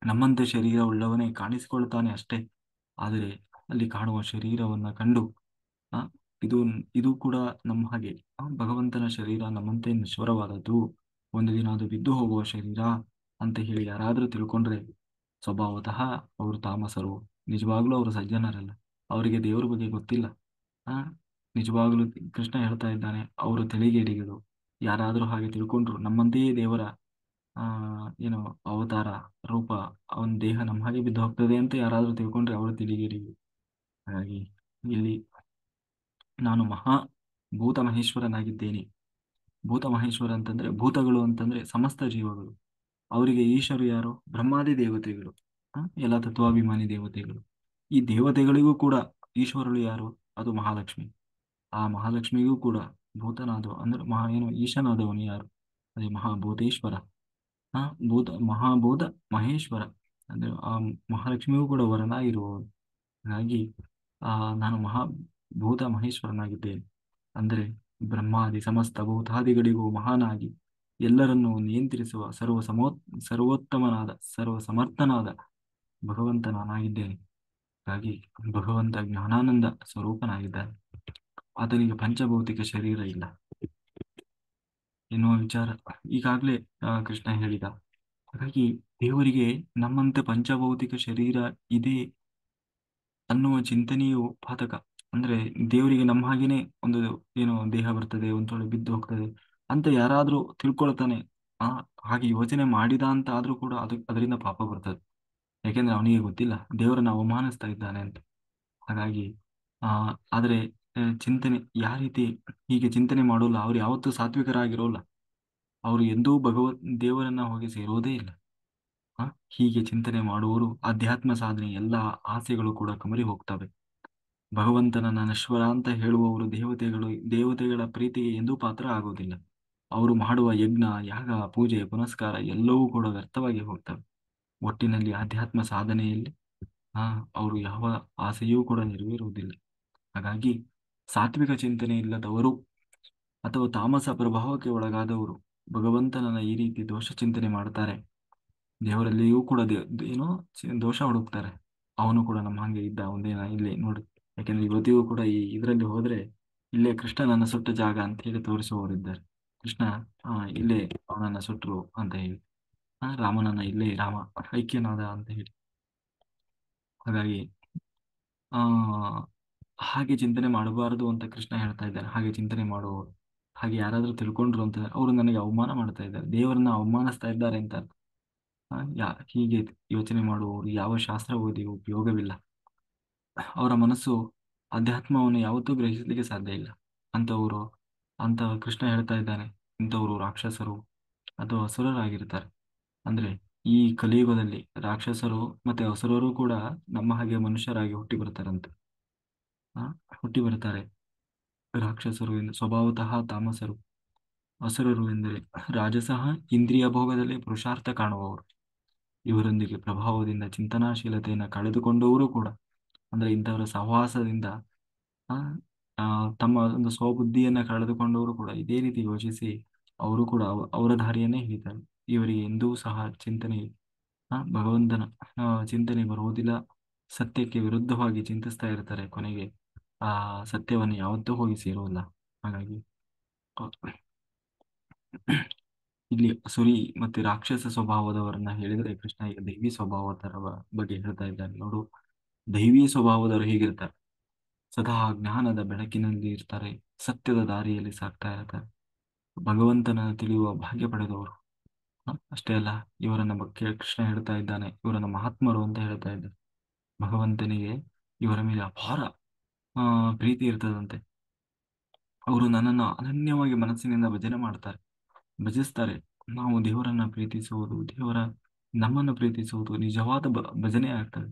ನಮ್ಮಂತೆ ಶರೀರ ಉಳ್ಳವನೇ ಕಾಣಿಸಿಕೊಳ್ತಾನೆ ಅಷ್ಟೇ. ಆದರೆ ಅಲ್ಲಿ ಕಾಣುವ ಶರೀರವನ್ನ ಕಂಡು ಇದು ಇದು ಕೂಡ ನಮ್ಮ ಹಾಗೆ ಭಗವಂತನ ಶರೀರ ನಮ್ಮಂತೆ ನಶ್ವರವಾದದ್ದು, ಒಂದು ದಿನ ಅದು ಬಿದ್ದು ಹೋಗುವ ಶರೀರ ಅಂತ ಹೇಳಿ ಯಾರಾದರೂ ತಿಳ್ಕೊಂಡ್ರೆ ಸ್ವಭಾವತಃ ಅವರು ತಾಮಸರು. ನಿಜವಾಗ್ಲೂ ಅವರು ಸಜ್ಜನರಲ್ಲ, ಅವರಿಗೆ ದೇವರ ಬಗ್ಗೆ ಗೊತ್ತಿಲ್ಲ. ಆ ನಿಜವಾಗ್ಲೂ ಕೃಷ್ಣ ಹೇಳ್ತಾ ಇದ್ದಾನೆ, ಅವರು ತಿಳಿಗೇಡಿಗಳು. ಯಾರಾದರೂ ಹಾಗೆ ತಿಳ್ಕೊಂಡ್ರು ನಮ್ಮಂತೆಯೇ ದೇವರ ಆ ಏನು ಅವತಾರ ರೂಪ, ಅವನ ದೇಹ ನಮ್ಮ ಹಾಗೆ ಬಿದ್ದು ಹೋಗ್ತದೆ ಅಂತ ಯಾರಾದರೂ ತಿಳ್ಕೊಂಡ್ರೆ ಅವರು ತಿಳಿಗೇಡಿಗಳು. ಹಾಗಾಗಿ ಇಲ್ಲಿ ನಾನು ಭೂತ ಮಹೇಶ್ವರನಾಗಿದ್ದೇನೆ. ಭೂತ ಮಹೇಶ್ವರ ಅಂತಂದ್ರೆ ಭೂತಗಳು ಅಂತಂದ್ರೆ ಸಮಸ್ತ ಜೀವಗಳು. ಅವರಿಗೆ ಈಶ್ವರು ಯಾರು? ಬ್ರಹ್ಮಾದಿ ದೇವತೆಗಳು, ಎಲ್ಲ ತತ್ವಾಭಿಮಾನಿ ದೇವತೆಗಳು. ಈ ದೇವತೆಗಳಿಗೂ ಕೂಡ ಈಶ್ವರಳು ಯಾರು? ಅದು ಮಹಾಲಕ್ಷ್ಮಿ. ಆ ಮಹಾಲಕ್ಷ್ಮಿಗೂ ಕೂಡ ಭೂತನಾದವ ಅಂದ್ರೆ ಏನು ಈಶನಾದವನು ಯಾರು? ಅದೇ ಮಹಾಭೂತೇಶ್ವರ. ಆ ಮಹಾಭೂತ ಮಹೇಶ್ವರ ಅಂದ್ರೆ ಆ ಮಹಾಲಕ್ಷ್ಮಿಗೂ ಕೂಡ ವರನಾಗಿರುವವನು. ಹಾಗಾಗಿ ಆ ನಾನು ಭೂತ ಮಹೇಶ್ವರನಾಗಿದ್ದೇನೆ. ಅಂದರೆ ಬ್ರಹ್ಮಾದಿ ಸಮಸ್ತ ಭೂತಾದಿಗಳಿಗೂ ಮಹಾನಾಗಿ ಎಲ್ಲರನ್ನೂ ನಿಯಂತ್ರಿಸುವ ಸರ್ವೋತ್ತಮನಾದ ಸರ್ವ ಸಮರ್ಥನಾದ ಭಗವಂತ ನಾನಾಗಿದ್ದೇನೆ. ಹಾಗಾಗಿ ಭಗವಂತ ಜ್ಞಾನಾನಂದ ಸ್ವರೂಪನಾಗಿದ್ದಾನೆ. ಆತನಿಗೆ ಪಂಚಭೌತಿಕ ಶರೀರ ಇಲ್ಲ ಎನ್ನುವ ವಿಚಾರ ಈಗಾಗಲೇ ಕೃಷ್ಣ ಹೇಳಿದ. ಹಾಗಾಗಿ ದೇವರಿಗೆ ನಮ್ಮಂತೆ ಪಂಚಭೌತಿಕ ಶರೀರ ಇದೆ ಅನ್ನುವ ಚಿಂತನೆಯು ಪಾತಕ. ಅಂದ್ರೆ ದೇವರಿಗೆ ನಮ್ಮ ಹಾಗೇನೆ ಒಂದು ಏನು ದೇಹ ಬರ್ತದೆ, ಒಂದು ವೇಳೆ ಬಿದ್ದು ಹೋಗ್ತದೆ ಅಂತ ಯಾರಾದ್ರೂ ತಿಳ್ಕೊಳ್ತಾನೆ, ಆ ಹಾಗೆ ಯೋಚನೆ ಮಾಡಿದ ಅಂತ ಆದ್ರೂ ಕೂಡ ಅದರಿಂದ ಪಾಪ ಬರ್ತದೆ. ಯಾಕೆಂದ್ರೆ ಅವನಿಗೆ ಗೊತ್ತಿಲ್ಲ ದೇವರನ್ನ ಅವಮಾನಿಸ್ತಾ ಇದ್ದಾನೆ ಅಂತ. ಹಾಗಾಗಿ ಆ ಆದ್ರೆ ಚಿಂತನೆ ರೀತಿ ಹೀಗೆ ಚಿಂತನೆ ಮಾಡೋಲ್ಲ ಅವ್ರು ಯಾವತ್ತೂ ಸಾತ್ವಿಕರಾಗಿರೋಲ್ಲ. ಅವರು ಎಂದೂ ದೇವರನ್ನ ಹೋಗಿ ಸೇರೋದೇ ಇಲ್ಲ. ಆ ಹೀಗೆ ಚಿಂತನೆ ಮಾಡುವವರು ಆಧ್ಯಾತ್ಮ ಸಾಧನೆ ಎಲ್ಲಾ ಆಸೆಗಳು ಕೂಡ ಕಮರಿ ಹೋಗ್ತವೆ. ಭಗವಂತನನ್ನ ನಶ್ವರ ಅಂತ ಹೇಳುವವರು ದೇವತೆಗಳ ಪ್ರೀತಿಗೆ ಎಂದೂ ಪಾತ್ರ ಆಗೋದಿಲ್ಲ. ಅವರು ಮಾಡುವ ಯಜ್ಞ ಯಾಗ ಪೂಜೆ ಪುನಸ್ಕಾರ ಎಲ್ಲವೂ ಕೂಡ ವ್ಯರ್ಥವಾಗಿ ಹೋಗ್ತವೆ. ಒಟ್ಟಿನಲ್ಲಿ ಆಧ್ಯಾತ್ಮ ಸಾಧನೆಯಲ್ಲಿ ಆ ಅವರು ಯಾವ ಆಸೆಯೂ ಕೂಡ ನೆರವೇರುವುದಿಲ್ಲ. ಹಾಗಾಗಿ ಸಾತ್ವಿಕ ಚಿಂತನೆ ಇಲ್ಲದವರು ಅಥವಾ ತಾಮಸ ಪ್ರಭಾವಕ್ಕೆ ಒಳಗಾದವರು ಭಗವಂತನನ್ನ ಈ ರೀತಿ ದೋಷ ಚಿಂತನೆ ಮಾಡ್ತಾರೆ. ದೇವರಲ್ಲಿಯೂ ಕೂಡ ಏನೋ ದೋಷ ಹುಡುಕ್ತಾರೆ. ಅವನು ಕೂಡ ನಮ್ಮ ಹಂಗೆ ಇದ್ದ ಒಂದೇನ ಇಲ್ಲಿ ನೋಡಿ. ಯಾಕೆಂದ್ರೆ ಇವತ್ತಿಗೂ ಕೂಡ ಇದರಲ್ಲಿ ಹೋದ್ರೆ ಇಲ್ಲೇ ಕೃಷ್ಣ ನನ್ನ ಸುಟ್ಟ ಜಾಗ ಅಂತ ಹೇಳಿ ತೋರಿಸುವವರಿದ್ದಾರೆ. ಕೃಷ್ಣ ಇಲ್ಲೇ ಅವನನ್ನ ಸುಟ್ರು ಅಂತ ಹೇಳಿ, ರಾಮನನ್ನ ಇಲ್ಲೇ ರಾಮ ಐಕ್ಯನಾದ ಅಂತ ಹೇಳಿ. ಹಾಗಾಗಿ ಆ ಹಾಗೆ ಚಿಂತನೆ ಮಾಡಬಾರದು ಅಂತ ಕೃಷ್ಣ ಹೇಳ್ತಾ ಇದ್ದಾನೆ. ಹಾಗೆ ಚಿಂತನೆ ಮಾಡುವವರು ಹಾಗೆ ಯಾರಾದ್ರೂ ತಿಳ್ಕೊಂಡ್ರು ಅಂತ ಅವರು ನನಗೆ ಅವಮಾನ ಮಾಡ್ತಾ ಇದ್ದಾರೆ, ದೇವರನ್ನ ಅವಮಾನಿಸ್ತಾ ಇದ್ದಾರೆ ಅಂತ. ಹೀಗೆ ಯೋಚನೆ ಮಾಡುವವರು ಯಾವ ಶಾಸ್ತ್ರ ಓದಿ ಉಪಯೋಗವಿಲ್ಲ. ಅವರ ಮನಸ್ಸು ಅಧ್ಯಾತ್ಮವನ್ನು ಯಾವತ್ತೂ ಗ್ರಹಿಸಲಿಕ್ಕೆ ಸಾಧ್ಯ ಇಲ್ಲ. ಅಂತವರು ಅಂತ ಕೃಷ್ಣ ಹೇಳ್ತಾ ಇದ್ದಾನೆ, ಇಂಥವರು ರಾಕ್ಷಸರು ಅಥವಾ ಅಸುರರಾಗಿರ್ತಾರೆ. ಅಂದ್ರೆ ಈ ಕಲಿಯುಗದಲ್ಲಿ ರಾಕ್ಷಸರು ಮತ್ತೆ ಅಸುರರು ಕೂಡ ನಮ್ಮ ಹಾಗೆ ಮನುಷ್ಯರಾಗಿ ಹುಟ್ಟಿ ಬರ್ತಾರಂತೆ. ಆ ಹುಟ್ಟಿ ಬರ್ತಾರೆ. ರಾಕ್ಷಸರು ಎಂದು ಸ್ವಭಾವತಃ ತಾಮಸರು, ಅಸುರರು ಎಂದರೆ ರಾಜಸಃ ಇಂದ್ರಿಯ ಭೋಗದಲ್ಲಿ ಪುರುಷಾರ್ಥ ಕಾಣುವವರು. ಇವರೊಂದಿಗೆ ಪ್ರಭಾವದಿಂದ ಚಿಂತನಾಶೀಲತೆಯನ್ನು ಕಳೆದುಕೊಂಡವರು ಕೂಡ, ಅಂದ್ರೆ ಇಂಥವರ ಸಹವಾಸದಿಂದ ಆ, ಆ, ತಮ್ಮ ಒಂದು ಸ್ವಬುದ್ಧಿಯನ್ನ ಕಳೆದುಕೊಂಡವರು ಕೂಡ ಇದೇ ರೀತಿ ಯೋಚಿಸಿ ಅವರು ಕೂಡ ಅವರ ದಾರಿಯನ್ನೇ ಹಿಡಿತಾರೆ. ಇವರಿಗೆ ಎಂದೂ ಸಹ ಚಿಂತನೆ ಭಗವಂತನ ಚಿಂತನೆ ಬರುವುದಿಲ್ಲ. ಸತ್ಯಕ್ಕೆ ವಿರುದ್ಧವಾಗಿ ಚಿಂತಿಸ್ತಾ ಇರ್ತಾರೆ. ಕೊನೆಗೆ ಆ ಸತ್ಯವನ್ನು ಯಾವತ್ತೂ ಹೋಗಿ ಸೇರುವುದಿಲ್ಲ. ಹಾಗಾಗಿ ಇಲ್ಲಿ ಸುರಿ ಮತ್ತೆ ರಾಕ್ಷಸ ಸ್ವಭಾವದವರನ್ನ ಹೇಳಿದ್ರೆ ಕೃಷ್ಣ ಈಗ ದೈವಿ ಸ್ವಭಾವದವರ ಬಗ್ಗೆ ಹೇಳ್ತಾ ಇದ್ದಾನೆ ನೋಡು. ದೈವಿ ಸ್ವಭಾವದವರು ಹೇಗಿರ್ತಾರೆ? ಸದಾ ಜ್ಞಾನದ ಬೆಳಕಿನಲ್ಲಿ ಇರ್ತಾರೆ, ಸತ್ಯದ ದಾರಿಯಲ್ಲಿ ಸಾಕ್ತಾ ಇರ್ತಾರೆ, ಭಗವಂತನ ತಿಳಿಯುವ ಭಾಗ್ಯ ಪಡೆದವರು. ಅಷ್ಟೇ ಅಲ್ಲ, ಇವರನ್ನ ಬಗ್ಗೆ ಕೃಷ್ಣ ಹೇಳ್ತಾ ಇದ್ದಾನೆ, ಇವರನ್ನ ಮಹಾತ್ಮರು ಅಂತ ಹೇಳ್ತಾ ಇದ್ದಾರೆ. ಭಗವಂತನಿಗೆ ಇವರ ಮೇಲೆ ಅಪಾರ ಪ್ರೀತಿ ಇರ್ತದಂತೆ. ಅವರು ನನ್ನನ್ನು ಅನನ್ಯವಾಗಿ ಮನಸ್ಸಿನಿಂದ ಭಜನೆ ಮಾಡ್ತಾರೆ, ಭಜಿಸ್ತಾರೆ. ನಾವು ದೇವರನ್ನ ಪ್ರೀತಿಸುವುದು, ನಮ್ಮನ್ನು ಪ್ರೀತಿಸುವುದು ನಿಜವಾದ ಭಜನೆ ಆಗ್ತದೆ.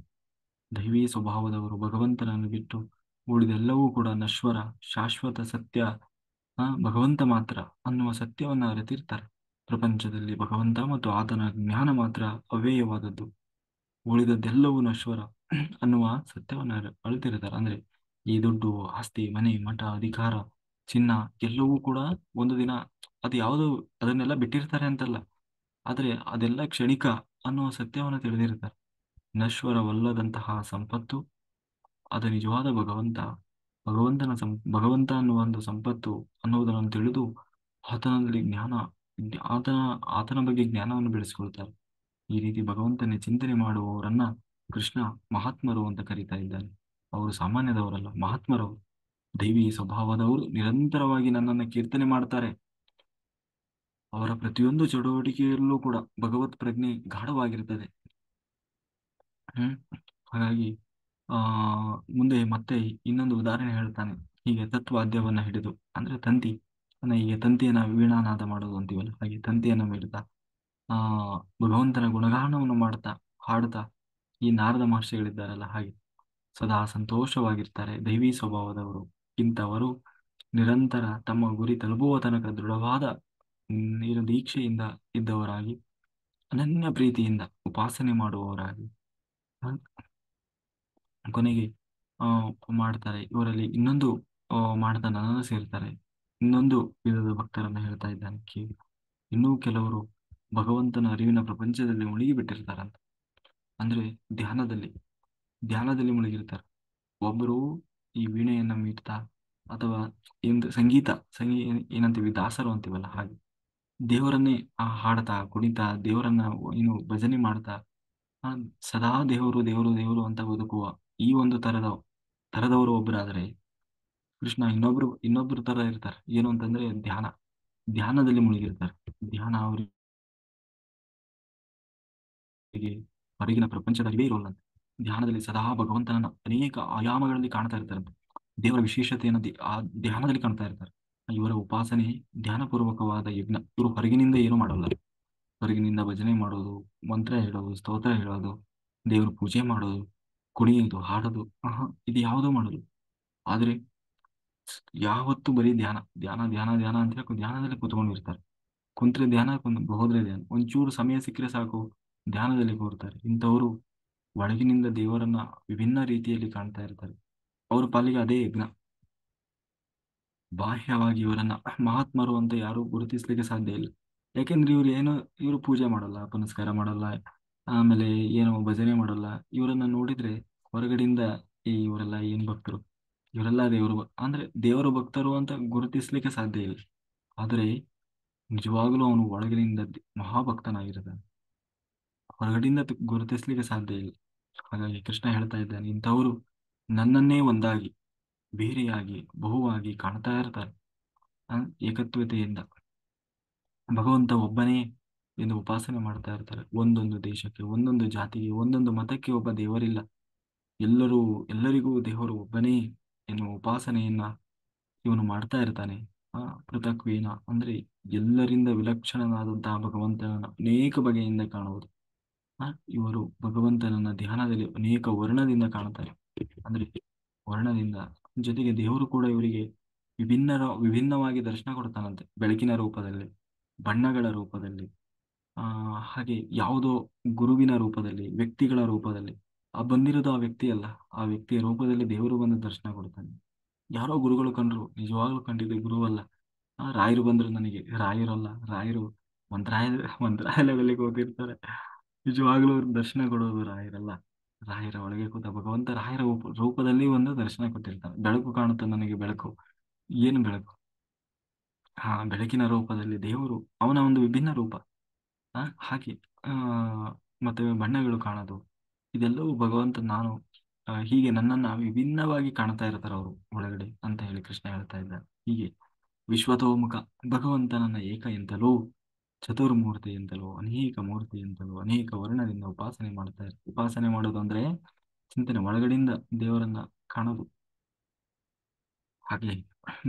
ದೈವಿ ಸ್ವಭಾವದವರು ಭಗವಂತನನ್ನು ಬಿಟ್ಟು ಉಳಿದೆಲ್ಲವೂ ಕೂಡ ನಶ್ವರ, ಶಾಶ್ವತ ಸತ್ಯ ಭಗವಂತ ಮಾತ್ರ ಅನ್ನುವ ಸತ್ಯವನ್ನ ಅರಿತಿರ್ತಾರೆ. ಪ್ರಪಂಚದಲ್ಲಿ ಭಗವಂತ ಮತ್ತು ಆತನ ಜ್ಞಾನ ಮಾತ್ರ ಅವ್ಯಯವಾದದ್ದು, ಉಳಿದದ್ದೆಲ್ಲವೂ ನಶ್ವರ ಅನ್ನುವ ಸತ್ಯವನ್ನ ಅರಿತಿರ್ತಾರೆ. ಅಂದ್ರೆ ಈ ದುಡ್ಡು ಆಸ್ತಿ ಮನೆ ಮಠ ಅಧಿಕಾರ ಚಿನ್ನ ಎಲ್ಲವೂ ಕೂಡ ಒಂದು ದಿನ ಅದು ಯಾವುದು ಅದನ್ನೆಲ್ಲ ಬಿಟ್ಟಿರ್ತಾರೆ ಅಂತಲ್ಲ, ಆದ್ರೆ ಅದೆಲ್ಲ ಕ್ಷಣಿಕ ಅನ್ನುವ ಸತ್ಯವನ್ನು ತಿಳಿದಿರ್ತಾರೆ. ನಶ್ವರವಲ್ಲದಂತಹ ಸಂಪತ್ತು ಅದು ನಿಜವಾದ ಭಗವಂತ, ಭಗವಂತ ಅನ್ನುವ ಒಂದು ಸಂಪತ್ತು ಅನ್ನುವುದನ್ನು ತಿಳಿದು ಆತನಲ್ಲಿ ಆತನ ಆತನ ಬಗ್ಗೆ ಜ್ಞಾನವನ್ನು ಬೆಳೆಸಿಕೊಳ್ತಾರೆ. ಈ ರೀತಿ ಭಗವಂತನೇ ಚಿಂತನೆ ಮಾಡುವವರನ್ನ ಕೃಷ್ಣ ಮಹಾತ್ಮರು ಅಂತ ಕರೀತಾ ಇದ್ದಾನೆ. ಅವರು ಸಾಮಾನ್ಯದವರಲ್ಲ, ಮಹಾತ್ಮರವರು, ದೈವಿ ಸ್ವಭಾವದವರು, ನಿರಂತರವಾಗಿ ನನ್ನನ್ನು ಕೀರ್ತನೆ ಮಾಡ್ತಾರೆ. ಅವರ ಪ್ರತಿಯೊಂದು ಚಟುವಟಿಕೆಯಲ್ಲೂ ಕೂಡ ಭಗವತ್ ಪ್ರಜ್ಞೆ ಗಾಢವಾಗಿರ್ತದೆ. ಹ್ಮ್ ಹಾಗಾಗಿ ಆ ಮುಂದೆ ಮತ್ತೆ ಇನ್ನೊಂದು ಉದಾಹರಣೆ ಹೇಳ್ತಾನೆ. ಹೀಗೆ ತತ್ವಾದ್ಯವನ್ನ ಹಿಡಿದು, ಅಂದ್ರೆ ತಂತಿ ಹೀಗೆ ತಂತಿಯನ್ನ ವೀಣಾನಾದ ಮಾಡೋದು ಅಂತೀವಲ್ಲ, ಹಾಗೆ ತಂತಿಯನ್ನ ಹಿಡಿದ ಆ ಭಗವಂತನ ಗುಣಗಾನವನ್ನು ಮಾಡ್ತಾ ಹಾಡ್ತಾ ಈ ನಾರದ ಮಹರ್ಷಿಗಳಿದ್ದಾರಲ್ಲ, ಹಾಗೆ ಸದಾ ಸಂತೋಷವಾಗಿರ್ತಾರೆ ದೈವಿ ಸ್ವಭಾವದವರು. ಇಂಥವರು ನಿರಂತರ ತಮ್ಮ ಗುರಿ ತಲುಪುವ ತನಕ ದೃಢವಾದ ನೀರು ದೀಕ್ಷೆಯಿಂದ ಇದ್ದವರಾಗಿ, ಅನನ್ಯ ಪ್ರೀತಿಯಿಂದ ಉಪಾಸನೆ ಮಾಡುವವರಾಗಿ ಆ, ಕೊನೆಗೆ ಆ ಮಾಡ್ತಾರೆ. ಇವರಲ್ಲಿ ಇನ್ನೊಂದು ಮಾಡ್ತಾ ನನ್ನನ್ನು ಸೇರ್ತಾರೆ. ಇನ್ನೊಂದು ವಿಧದ ಭಕ್ತರನ್ನ ಹೇಳ್ತಾ ಇದ್ದಾನೆ ಕೇಳಿ. ಇನ್ನೂ ಕೆಲವರು ಭಗವಂತನ ಅರಿವಿನ ಪ್ರಪಂಚದಲ್ಲಿ ಮುಳುಗಿ ಬಿಟ್ಟಿರ್ತಾರಂತ. ಅಂದ್ರೆ ಧ್ಯಾನದಲ್ಲಿ ಧ್ಯಾನದಲ್ಲಿ ಮುಳುಗಿರ್ತಾರೆ. ಒಬ್ಬರು ಈ ವೀಣೆಯನ್ನ ಮೀಟ್ತಾ, ಅಥವಾ ಎಂದು ಸಂಗೀತ ಏನಂತೀವಿ, ದಾಸರು ಅಂತೀವಲ್ಲ, ಹಾಗೆ ದೇವರನ್ನೇ ಹಾಡ್ತಾ ಕುಣಿತಾ ದೇವರನ್ನ ಏನು ಭಜನೆ ಮಾಡ್ತಾ ಆ, ಸದಾ ದೇವರು ದೇವರು ದೇವರು ಅಂತ ಬದುಕುವ ಈ ಒಂದು ತರದವರು ಒಬ್ಬರಾದ್ರೆ, ಕೃಷ್ಣ ಇನ್ನೊಬ್ರು ತರ ಇರ್ತಾರೆ. ಏನು ಅಂತಂದ್ರೆ ಧ್ಯಾನದಲ್ಲಿ ಮುಳುಗಿರ್ತಾರೆ. ಧ್ಯಾನ ಅವರಿಗೆ ಹೊರಗಿನ ಪ್ರಪಂಚದ ಅರಿವೇ ಇರೋಲ್ಲಂತೆ. ಧ್ಯಾನದಲ್ಲಿ ಸದಾ ಭಗವಂತನನ್ನ ಅನೇಕ ಆಯಾಮಗಳಲ್ಲಿ ಕಾಣ್ತಾ ಇರ್ತಾರಂತೆ. ದೇವರ ವಿಶೇಷತೆಯನ್ನು ಆ ಧ್ಯಾನದಲ್ಲಿ ಕಾಣ್ತಾ ಇರ್ತಾರೆ. ಇವರ ಉಪಾಸನೆ ಧ್ಯಾನಪೂರ್ವಕವಾದ ಯಜ್ಞ. ಇವರು ಹೊರಗಿನಿಂದ ಏನು ಮಾಡಲ್ಲ. ಹೊರಗಿನಿಂದ ಭಜನೆ ಮಾಡೋದು, ಮಂತ್ರ ಹೇಳೋದು, ಸ್ತೋತ್ರ ಹೇಳೋದು, ದೇವ್ರ ಪೂಜೆ ಮಾಡೋದು, ಕುಣಿಯೋದು, ಹಾಡೋದು, ಇದು ಯಾವುದೋ ಮಾಡಲು. ಆದ್ರೆ ಯಾವತ್ತೂ ಬರೀ ಧ್ಯಾನ ಧ್ಯಾನ ಧ್ಯಾನ ಧ್ಯಾನ ಅಂತ ಹೇಳಿ ಧ್ಯಾನದಲ್ಲಿ ಕೂತ್ಕೊಂಡಿರ್ತಾರೆ. ಕುಂತ್ರೆ ಧ್ಯಾನ, ಹೋದ್ರೆ ಧ್ಯಾನ. ಒಂಚೂರು ಸಮಯ ಸಿಕ್ಕರೆ ಸಾಕು ಧ್ಯಾನದಲ್ಲಿ ಕೂರ್ತಾರೆ. ಇಂಥವರು ಒಳಗಿನಿಂದ ದೇವರನ್ನ ವಿಭಿನ್ನ ರೀತಿಯಲ್ಲಿ ಕಾಣ್ತಾ ಇರ್ತಾರೆ. ಅವರ ಪಾಲಿಗೆ ಅದೇ ಯಜ್ಞ. ಬಾಹ್ಯವಾಗಿ ಇವರನ್ನ ಮಹಾತ್ಮರು ಅಂತ ಯಾರು ಗುರುತಿಸ್ಲಿಕ್ಕೆ ಸಾಧ್ಯ ಇಲ್ಲ. ಯಾಕೆಂದ್ರೆ ಇವರು ಪೂಜೆ ಮಾಡಲ್ಲ, ಪುನಸ್ಕಾರ ಮಾಡಲ್ಲ, ಆಮೇಲೆ ಏನು ಭಜನೆ ಮಾಡಲ್ಲ. ಇವರನ್ನ ನೋಡಿದ್ರೆ ಹೊರಗಡೆಯಿಂದ ಇವರೆಲ್ಲ ಏನ್ ಭಕ್ತರು, ಇವರೆಲ್ಲ ಅಂದ್ರೆ ದೇವರ ಭಕ್ತರು ಅಂತ ಗುರುತಿಸ್ಲಿಕ್ಕೆ ಸಾಧ್ಯ ಇಲ್ಲ. ಆದರೆ ನಿಜವಾಗ್ಲೂ ಅವನು ಒಳಗಿನಿಂದ ಮಹಾಭಕ್ತನಾಗಿರ್ತಾನೆ. ಹೊರಗಡೆಯಿಂದ ಗುರುತಿಸ್ಲಿಕ್ಕೆ ಸಾಧ್ಯ ಇಲ್ಲ. ಹಾಗಾಗಿ ಕೃಷ್ಣ ಹೇಳ್ತಾ ಇದ್ದಾನೆ, ಇಂಥವರು ನನ್ನನ್ನೇ ಒಂದಾಗಿ, ಬೇರೆಯಾಗಿ, ಬಹುವಾಗಿ ಕಾಣ್ತಾ ಇರ್ತಾರೆ. ಏಕತ್ವತೆಯಿಂದ ಭಗವಂತ ಒಬ್ಬನೇ ಎಂದು ಉಪಾಸನೆ ಮಾಡ್ತಾ ಇರ್ತಾರೆ. ಒಂದೊಂದು ದೇಶಕ್ಕೆ, ಒಂದೊಂದು ಜಾತಿಗೆ, ಒಂದೊಂದು ಮತಕ್ಕೆ ಒಬ್ಬ ದೇವರಿಲ್ಲ. ಎಲ್ಲರಿಗೂ ದೇವರು ಒಬ್ಬನೇ ಎನ್ನುವ ಉಪಾಸನೆಯನ್ನ ಇವನು ಮಾಡ್ತಾ ಇರ್ತಾನೆ. ಪೃಥಕ್ವೇನ ಅಂದ್ರೆ ಎಲ್ಲರಿಂದ ವಿಲಕ್ಷಣನಾದಂತಹ ಭಗವಂತನನ್ನ ಅನೇಕ ಬಗೆಯಿಂದ ಕಾಣುವುದು. ಆ, ಇವರು ಭಗವಂತನನ್ನ ಧ್ಯಾನದಲ್ಲಿ ಅನೇಕ ವರ್ಣದಿಂದ ಕಾಣ್ತಾರೆ. ಅಂದ್ರೆ ವರ್ಣದಿಂದ, ಜೊತೆಗೆ ದೇವರು ಕೂಡ ಇವರಿಗೆ ವಿಭಿನ್ನವಾಗಿ ದರ್ಶನ ಕೊಡ್ತಾನಂತೆ. ಬೆಳಕಿನ ರೂಪದಲ್ಲಿ, ಬಣ್ಣಗಳ ರೂಪದಲ್ಲಿ, ಆ ಹಾಗೆ ಯಾವುದೋ ಗುರುವಿನ ರೂಪದಲ್ಲಿ, ವ್ಯಕ್ತಿಗಳ ರೂಪದಲ್ಲಿ. ಬಂದಿರೋದು ಆ ವ್ಯಕ್ತಿ ಅಲ್ಲ, ಆ ವ್ಯಕ್ತಿಯ ರೂಪದಲ್ಲಿ ದೇವರು ಬಂದು ದರ್ಶನ ಕೊಡ್ತಾನೆ. ಯಾರೋ ಗುರುಗಳು ಕಂಡ್ರು, ನಿಜವಾಗ್ಲೂ ಕಂಡಿದ್ದು ಗುರುವಲ್ಲ. ರಾಯರು ಬಂದ್ರು, ನನಗೆ ರಾಯರಲ್ಲ, ರಾಯರು ಮಂತ್ರಾಲಯ ಮಂತ್ರಾಲಯದಲ್ಲಿ ಕೂತಿರ್ತಾರೆ. ನಿಜವಾಗ್ಲೂ ಅವ್ರು ದರ್ಶನ ಕೊಡೋದು ರಾಯರಲ್ಲ. ರಾಯರ ಒಳಗೆ ಕೂತ ಭಗವಂತ ರಾಯರ ರೂಪದಲ್ಲಿ ಒಂದು ದರ್ಶನ ಕೊಟ್ಟಿರ್ತಾನೆ. ಬೆಳಕು ಕಾಣುತ್ತೆ ನನಗೆ, ಬೆಳಕು. ಏನು ಬೆಳಕು? ಬೆಳಕಿನ ರೂಪದಲ್ಲಿ ದೇವರು, ಅವನ ಒಂದು ವಿಭಿನ್ನ ರೂಪ. ಹಾಗೆ ಆ ಮತ್ತೆ ಬಣ್ಣಗಳು ಕಾಣೋದು, ಇದೆಲ್ಲವೂ ಭಗವಂತ ನಾನು ಹೀಗೆ ನನ್ನನ್ನ ವಿಭಿನ್ನವಾಗಿ ಕಾಣ್ತಾ ಇರ್ತಾರೆ ಅವರು ಒಳಗಡೆ ಅಂತ ಹೇಳಿ ಕೃಷ್ಣ ಹೇಳ್ತಾ ಇದ್ದಾರೆ. ಹೀಗೆ ವಿಶ್ವತೋಮುಖ ಭಗವಂತನನ್ನ ಏಕ ಎಂತಲೂ, ಚತುರ್ಮೂರ್ತಿ ಎಂತಲೋ, ಅನೇಕ ಮೂರ್ತಿ ಎಂತಲೋ, ಅನೇಕ ವರ್ಣದಿಂದ ಉಪಾಸನೆ ಮಾಡ್ತಾ ಇರ್ತಾರೆ. ಉಪಾಸನೆ ಮಾಡೋದು ಅಂದ್ರೆ ಚಿಂತನೆ, ಒಳಗಡೆಯಿಂದ ದೇವರನ್ನ ಕಾಣೋದು. ಹಾಗೆ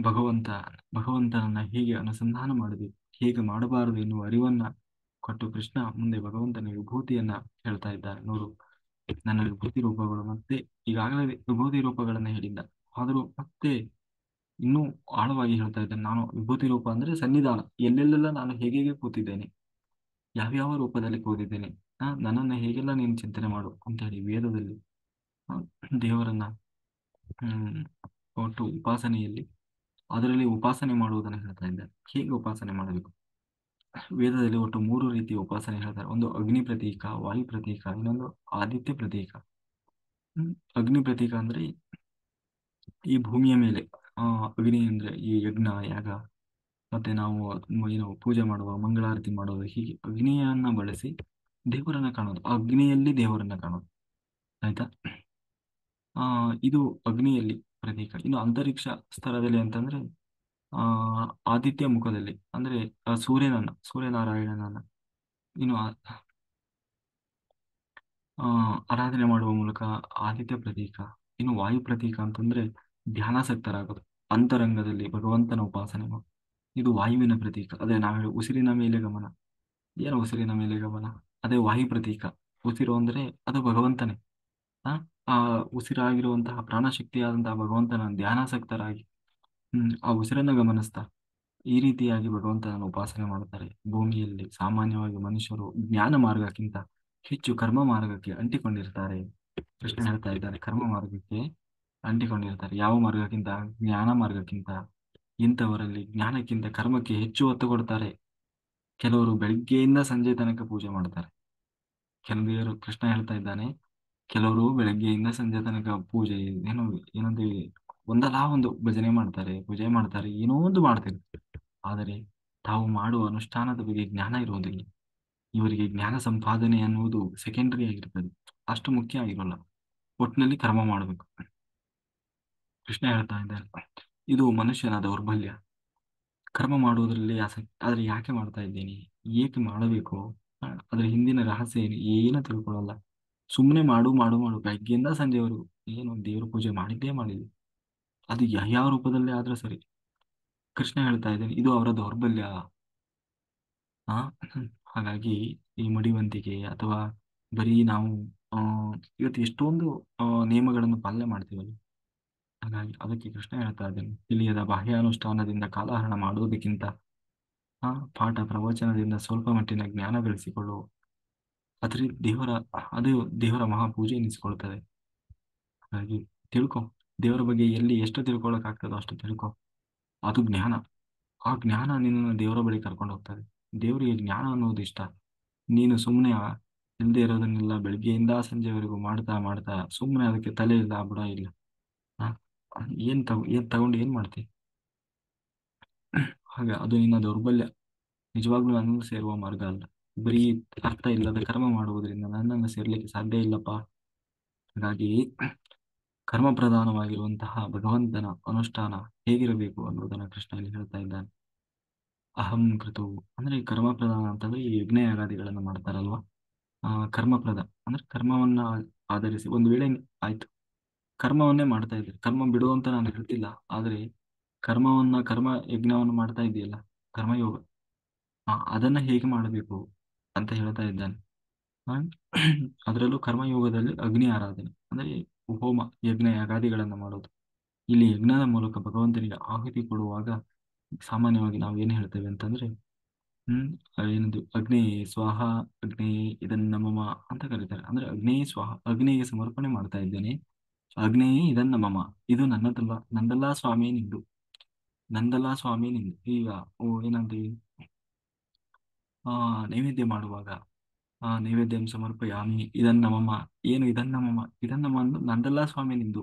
ಭಗವಂತ ಭಗವಂತನನ್ನ ಹೇಗೆ ಅನುಸಂಧಾನ ಮಾಡಬೇಕು, ಹೇಗೆ ಮಾಡಬಾರದು ಎನ್ನುವ ಅರಿವನ್ನ ಕೊಟ್ಟು ಕೃಷ್ಣ ಮುಂದೆ ಭಗವಂತನ ವಿಭೂತಿಯನ್ನ ಹೇಳ್ತಾ ಇದ್ದಾರೆ. ನೋಡು, ನನ್ನ ವಿಭೂತಿ ರೂಪಗಳು ಮತ್ತೆ, ಈಗಾಗಲೇ ವಿಭೂತಿ ರೂಪಗಳನ್ನ ಹೇಳಿದ್ದ, ಆದರೂ ಮತ್ತೆ ಇನ್ನೂ ಆಳವಾಗಿ ಹೇಳ್ತಾ ಇದ್ದೇನೆ. ನಾನು ವಿಭೂತಿ ರೂಪ ಅಂದ್ರೆ ಸನ್ನಿಧಾನ, ಎಲ್ಲೆಲ್ಲೆಲ್ಲ ನಾನು ಹೇಗೆ ಕೂತಿದ್ದೇನೆ, ಯಾವ್ಯಾವ ರೂಪದಲ್ಲಿ ಕೂತಿದ್ದೇನೆ, ನನ್ನನ್ನು ಹೇಗೆಲ್ಲ ನೀನು ಚಿಂತನೆ ಮಾಡು ಅಂತ ಹೇಳಿ ವೇದದಲ್ಲಿ ಆ, ದೇವರನ್ನ ಹ್ಮ್ ಒಟ್ಟು ಉಪಾಸನೆಯಲ್ಲಿ, ಅದರಲ್ಲಿ ಉಪಾಸನೆ ಮಾಡುವುದನ್ನು ಹೇಳ್ತಾ ಇದ್ದಾರೆ. ಹೇಗೆ ಉಪಾಸನೆ ಮಾಡಬೇಕು? ವೇದದಲ್ಲಿ ಒಟ್ಟು ಮೂರು ರೀತಿಯ ಉಪಾಸನೆ ಹೇಳ್ತಾರೆ. ಒಂದು ಅಗ್ನಿ ಪ್ರತೀಕ, ವಾಯು ಪ್ರತೀಕ, ಇನ್ನೊಂದು ಆದಿತ್ಯ ಪ್ರತೀಕ. ಅಗ್ನಿ ಪ್ರತೀಕ ಅಂದ್ರೆ ಈ ಭೂಮಿಯ ಮೇಲೆ ಅಗ್ನಿ ಅಂದ್ರೆ ಈ ಯಜ್ಞ ಯಾಗ, ಮತ್ತೆ ನಾವು ಏನು ಪೂಜೆ ಮಾಡುವ ಮಂಗಳಾರತಿ ಮಾಡೋದು, ಹೀಗೆ ಅಗ್ನಿಯನ್ನ ಬಳಸಿ ದೇವರನ್ನ ಕಾಣೋದು, ಆ ಅಗ್ನಿಯಲ್ಲಿ ದೇವರನ್ನ ಕಾಣೋದು. ಆಯ್ತಾ? ಇದು ಅಗ್ನಿಯಲ್ಲಿ ಪ್ರತೀಕ. ಇನ್ನು ಅಂತರಿಕ್ಷ ಸ್ತರದಲ್ಲಿ ಅಂತಂದ್ರೆ ಆ ಆದಿತ್ಯ ಮುಖದಲ್ಲಿ ಅಂದ್ರೆ ಸೂರ್ಯನಾರಾಯಣನನ್ನ ಇನ್ನು ಆರಾಧನೆ ಮಾಡುವ ಮೂಲಕ ಆದಿತ್ಯ ಪ್ರತೀಕ. ಇನ್ನು ವಾಯು ಪ್ರತೀಕ ಅಂತಂದ್ರೆ ಧ್ಯಾನಾಸಕ್ತರಾಗೋದು, ಅಂತರಂಗದಲ್ಲಿ ಭಗವಂತನ ಉಪಾಸನೆ ಮಾಡೋದು. ಇದು ವಾಯುವಿನ ಪ್ರತೀಕ. ಅದೇ ನಾವು ಹೇಳೋ ಉಸಿರಿನ ಮೇಲೆ ಗಮನ. ಏನು ಉಸಿರಿನ ಮೇಲೆ ಗಮನ? ಅದೇ ವಾಯು ಪ್ರತೀಕ. ಉಸಿರು ಅಂದ್ರೆ ಅದು ಭಗವಂತನೇ. ಆ ಆ ಉಸಿರಾಗಿರುವಂತಹ ಪ್ರಾಣಶಕ್ತಿಯಾದಂತಹ ಭಗವಂತನ ಧ್ಯಾನಾಸಕ್ತರಾಗಿ ಆ ಉಸಿರನ್ನ ಗಮನಿಸ್ತಾ ಈ ರೀತಿಯಾಗಿ ಭಗವಂತನ ಉಪಾಸನೆ ಮಾಡ್ತಾರೆ. ಭೂಮಿಯಲ್ಲಿ ಸಾಮಾನ್ಯವಾಗಿ ಮನುಷ್ಯರು ಜ್ಞಾನ ಮಾರ್ಗಕ್ಕಿಂತ ಹೆಚ್ಚು ಕರ್ಮ ಮಾರ್ಗಕ್ಕೆ ಅಂಟಿಕೊಂಡಿರ್ತಾರೆ. ಕೃಷ್ಣ ಹೇಳ್ತಾ ಇದ್ದಾರೆ, ಕರ್ಮ ಮಾರ್ಗಕ್ಕೆ ಅಂಟಿಕೊಂಡಿರ್ತಾರೆ. ಯಾವ ಮಾರ್ಗಕ್ಕಿಂತ? ಜ್ಞಾನ ಮಾರ್ಗಕ್ಕಿಂತ. ಇಂಥವರಲ್ಲಿ ಜ್ಞಾನಕ್ಕಿಂತ ಕರ್ಮಕ್ಕೆ ಹೆಚ್ಚು ಒತ್ತು ಕೊಡ್ತಾರೆ. ಕೆಲವರು ಬೆಳಿಗ್ಗೆಯಿಂದ ಸಂಜೆ ತನಕ ಪೂಜೆ ಮಾಡ್ತಾರೆ. ಕೆಲವರು, ಕೃಷ್ಣ ಹೇಳ್ತಾ ಇದ್ದಾನೆ, ಕೆಲವರು ಬೆಳಗ್ಗೆಯಿಂದ ಸಂಜೆ ತನಕ ಪೂಜೆ ಏನೋ ಏನೊಂದು ಒಂದಲ್ಲ ಒಂದು ಭಜನೆ ಮಾಡ್ತಾರೆ, ಪೂಜೆ ಮಾಡ್ತಾರೆ, ಏನೋ ಒಂದು ಮಾಡ್ತಾರೆ. ಆದರೆ ತಾವು ಮಾಡುವ ಅನುಷ್ಠಾನದ ಬಗ್ಗೆ ಜ್ಞಾನ ಇರುವುದಿಲ್ಲ. ಇವರಿಗೆ ಜ್ಞಾನ ಸಂಪಾದನೆ ಅನ್ನುವುದು ಸೆಕೆಂಡರಿ ಆಗಿರ್ತದೆ, ಅಷ್ಟು ಮುಖ್ಯ ಆಗಿರೋಲ್ಲ. ಒಟ್ಟಿನಲ್ಲಿ ಕರ್ಮ ಮಾಡಬೇಕು. ಕೃಷ್ಣ ಹೇಳ್ತಾ ಇದ್ದಾರೆ, ಇದು ಮನುಷ್ಯನ ದೌರ್ಬಲ್ಯ, ಕರ್ಮ ಮಾಡುವುದರಲ್ಲಿ ಆಸಕ್ತಿ. ಆದ್ರೆ ಯಾಕೆ ಮಾಡ್ತಾ ಇದ್ದೀನಿ, ಏಕೆ ಮಾಡಬೇಕು, ಅದ್ರ ಹಿಂದಿನ ರಹಸ್ಯ ಏನು ತಿಳ್ಕೊಳ್ಳಲ್ಲ. ಸುಮ್ಮನೆ ಮಾಡು ಮಾಡು ಮಾಡು ಬೆಳಗ್ಗೆಯಿಂದ ಸಂಜೆವರೆಗೂ ಏನು ದೇವ್ರ ಪೂಜೆ ಮಾಡಿದ್ದೇ ಮಾಡಿದ್ವಿ. ಅದು ಯಾವ ರೂಪದಲ್ಲೇ ಆದ್ರೂ ಸರಿ. ಕೃಷ್ಣ ಹೇಳ್ತಾ ಇದ್ದೇನೆ, ಇದು ಅವರ ದೌರ್ಬಲ್ಯ. ಆ ಹಾಗಾಗಿ ಈ ಮಡಿವಂತಿಕೆ ಅಥವಾ ಬರೀ ನಾವು ಆ ಇವತ್ತು ಎಷ್ಟೊಂದು ನಿಯಮಗಳನ್ನು ಪಾಲನೆ ಮಾಡ್ತೀವಲ್ಲ. ಹಾಗಾಗಿ ಅದಕ್ಕೆ ಕೃಷ್ಣ ಹೇಳ್ತಾ ಇದ್ದೇನೆ, ತಿಳಿಯದ ಬಾಹ್ಯಾನುಷ್ಠಾನದಿಂದ ಕಾಲಹರಣ ಮಾಡುವುದಕ್ಕಿಂತ ಪಾಠ ಪ್ರವಚನದಿಂದ ಸ್ವಲ್ಪ ಮಟ್ಟಿನ ಜ್ಞಾನ ಗಳಿಸಿಕೊಳ್ಳುವ ಅದ್ರ ಅದು ದೇವರ ಮಹಾಪೂಜೆ ಎನಿಸಿಕೊಳ್ತದೆ. ಹಾಗಾಗಿ ತಿಳ್ಕೊ, ದೇವರ ಬಗ್ಗೆ ಎಲ್ಲಿ ಎಷ್ಟು ತಿಳ್ಕೊಳಕ್ ಆಗ್ತದೋ ಅಷ್ಟು ತಿಳ್ಕೊ. ಅದು ಜ್ಞಾನ. ಆ ಜ್ಞಾನ ನಿನ್ನನ್ನು ದೇವರ ಬಳಿ ಕರ್ಕೊಂಡು ಹೋಗ್ತದೆ. ದೇವರಿಗೆ ಜ್ಞಾನ ಅನ್ನೋದು ಇಷ್ಟ. ನೀನು ಸುಮ್ಮನೆ ಇಲ್ಲದೆ ಇರೋದನ್ನೆಲ್ಲ ಬೆಳಿಗ್ಗೆಯಿಂದ ಸಂಜೆವರೆಗೂ ಮಾಡ್ತಾ ಮಾಡ್ತಾ ಸುಮ್ಮನೆ ಅದಕ್ಕೆ ತಲೆ ಇಲ್ಲ ಬುಡ ಇಲ್ಲ. ಆ, ಏನ್ ತಗೊಂಡು ಏನ್ ಮಾಡ್ತಿ? ಹಾಗೆ ಅದು ನಿನ್ನ ದೌರ್ಬಲ್ಯ. ನಿಜವಾಗ್ಲೂ ನನ್ನನ್ನು ಸೇರುವ ಮಾರ್ಗ ಅಲ್ಲ. ಬರೀ ಅರ್ಥ ಇಲ್ಲದ ಕರ್ಮ ಮಾಡುವುದರಿಂದ ನನ್ನನ್ನು ಸೇರ್ಲಿಕ್ಕೆ ಸಾಧ್ಯ ಇಲ್ಲಪ್ಪ. ಹಾಗಾಗಿ ಕರ್ಮ ಪ್ರಧಾನವಾಗಿರುವಂತಹ ಭಗವಂತನ ಅನುಷ್ಠಾನ ಹೇಗಿರಬೇಕು ಅನ್ನೋದನ್ನ ಕೃಷ್ಣ ಇಲ್ಲಿ ಹೇಳ್ತಾ ಇದ್ದಾನೆ. ಅಹಂ ಕೃತು ಅಂದ್ರೆ ಕರ್ಮ ಪ್ರಧಾನ ಅಂತಂದ್ರೆ ಈ ಯಜ್ಞ ಯಾಗಾದಿಗಳನ್ನು ಮಾಡ್ತಾರಲ್ವಾ. ಕರ್ಮಪ್ರದ ಅಂದ್ರೆ ಕರ್ಮವನ್ನ ಆಧರಿಸಿ ಒಂದು ವೇಳೆ ಆಯ್ತು, ಕರ್ಮವನ್ನೇ ಮಾಡ್ತಾ ಇದ್ದೀರಿ, ಕರ್ಮ ಬಿಡು ಅಂತ ನಾನು ಹೇಳ್ತಿಲ್ಲ. ಆದ್ರೆ ಕರ್ಮ ಯಜ್ಞವನ್ನು ಮಾಡ್ತಾ ಇದೆಯಲ್ಲ, ಕರ್ಮಯೋಗ, ಅದನ್ನ ಹೇಗೆ ಮಾಡಬೇಕು ಅಂತ ಹೇಳ್ತಾ ಇದ್ದಾನೆ. ಆ, ಅದರಲ್ಲೂ ಕರ್ಮಯೋಗದಲ್ಲಿ ಅಗ್ನಿ ಆರಾಧನೆ ಅಂದ್ರೆ ಹೋಮ ಯಜ್ಞ ಯಾಗಾದಿಗಳನ್ನ ಮಾಡೋದು. ಇಲ್ಲಿ ಯಜ್ಞದ ಮೂಲಕ ಭಗವಂತನಿಗೆ ಆಹುತಿ ಕೊಡುವಾಗ ಸಾಮಾನ್ಯವಾಗಿ ನಾವು ಏನ್ ಹೇಳ್ತೇವೆ ಅಂತಂದ್ರೆ ಹ್ಮ್ ಏನದು ಅಗ್ನಿ ಸ್ವಾಹ, ಅಗ್ನಿ ಇದನ್ನ ಮಮ ಅಂತ ಕರೀತಾರೆ. ಅಂದ್ರೆ ಅಗ್ನಿ ಸ್ವಾಹ, ಅಗ್ನಿಗೆ ಸಮರ್ಪಣೆ ಮಾಡ್ತಾ ಇದ್ದೇನೆ, ಅಗ್ನಿ ಇದನ್ನ ಮಮ, ಇದು ನಂದಲ್ಲ ಸ್ವಾಮಿ ನಿಂದು, ನಂದಲ್ಲ ಸ್ವಾಮಿ ನಿಂದು. ಈಗ ಏನಂತೀವಿ, ನೈವೇದ್ಯ ಮಾಡುವಾಗ ನೈವೇದ್ಯಂ ಸಮರ್ಪಯಾಮಿ ಇದನ್ನ ಮಮ, ಏನು ಇದನ್ನ ಮಮ, ಇದನ್ನ ನಂದಲ್ಲ ಸ್ವಾಮಿ ನಿಂದು,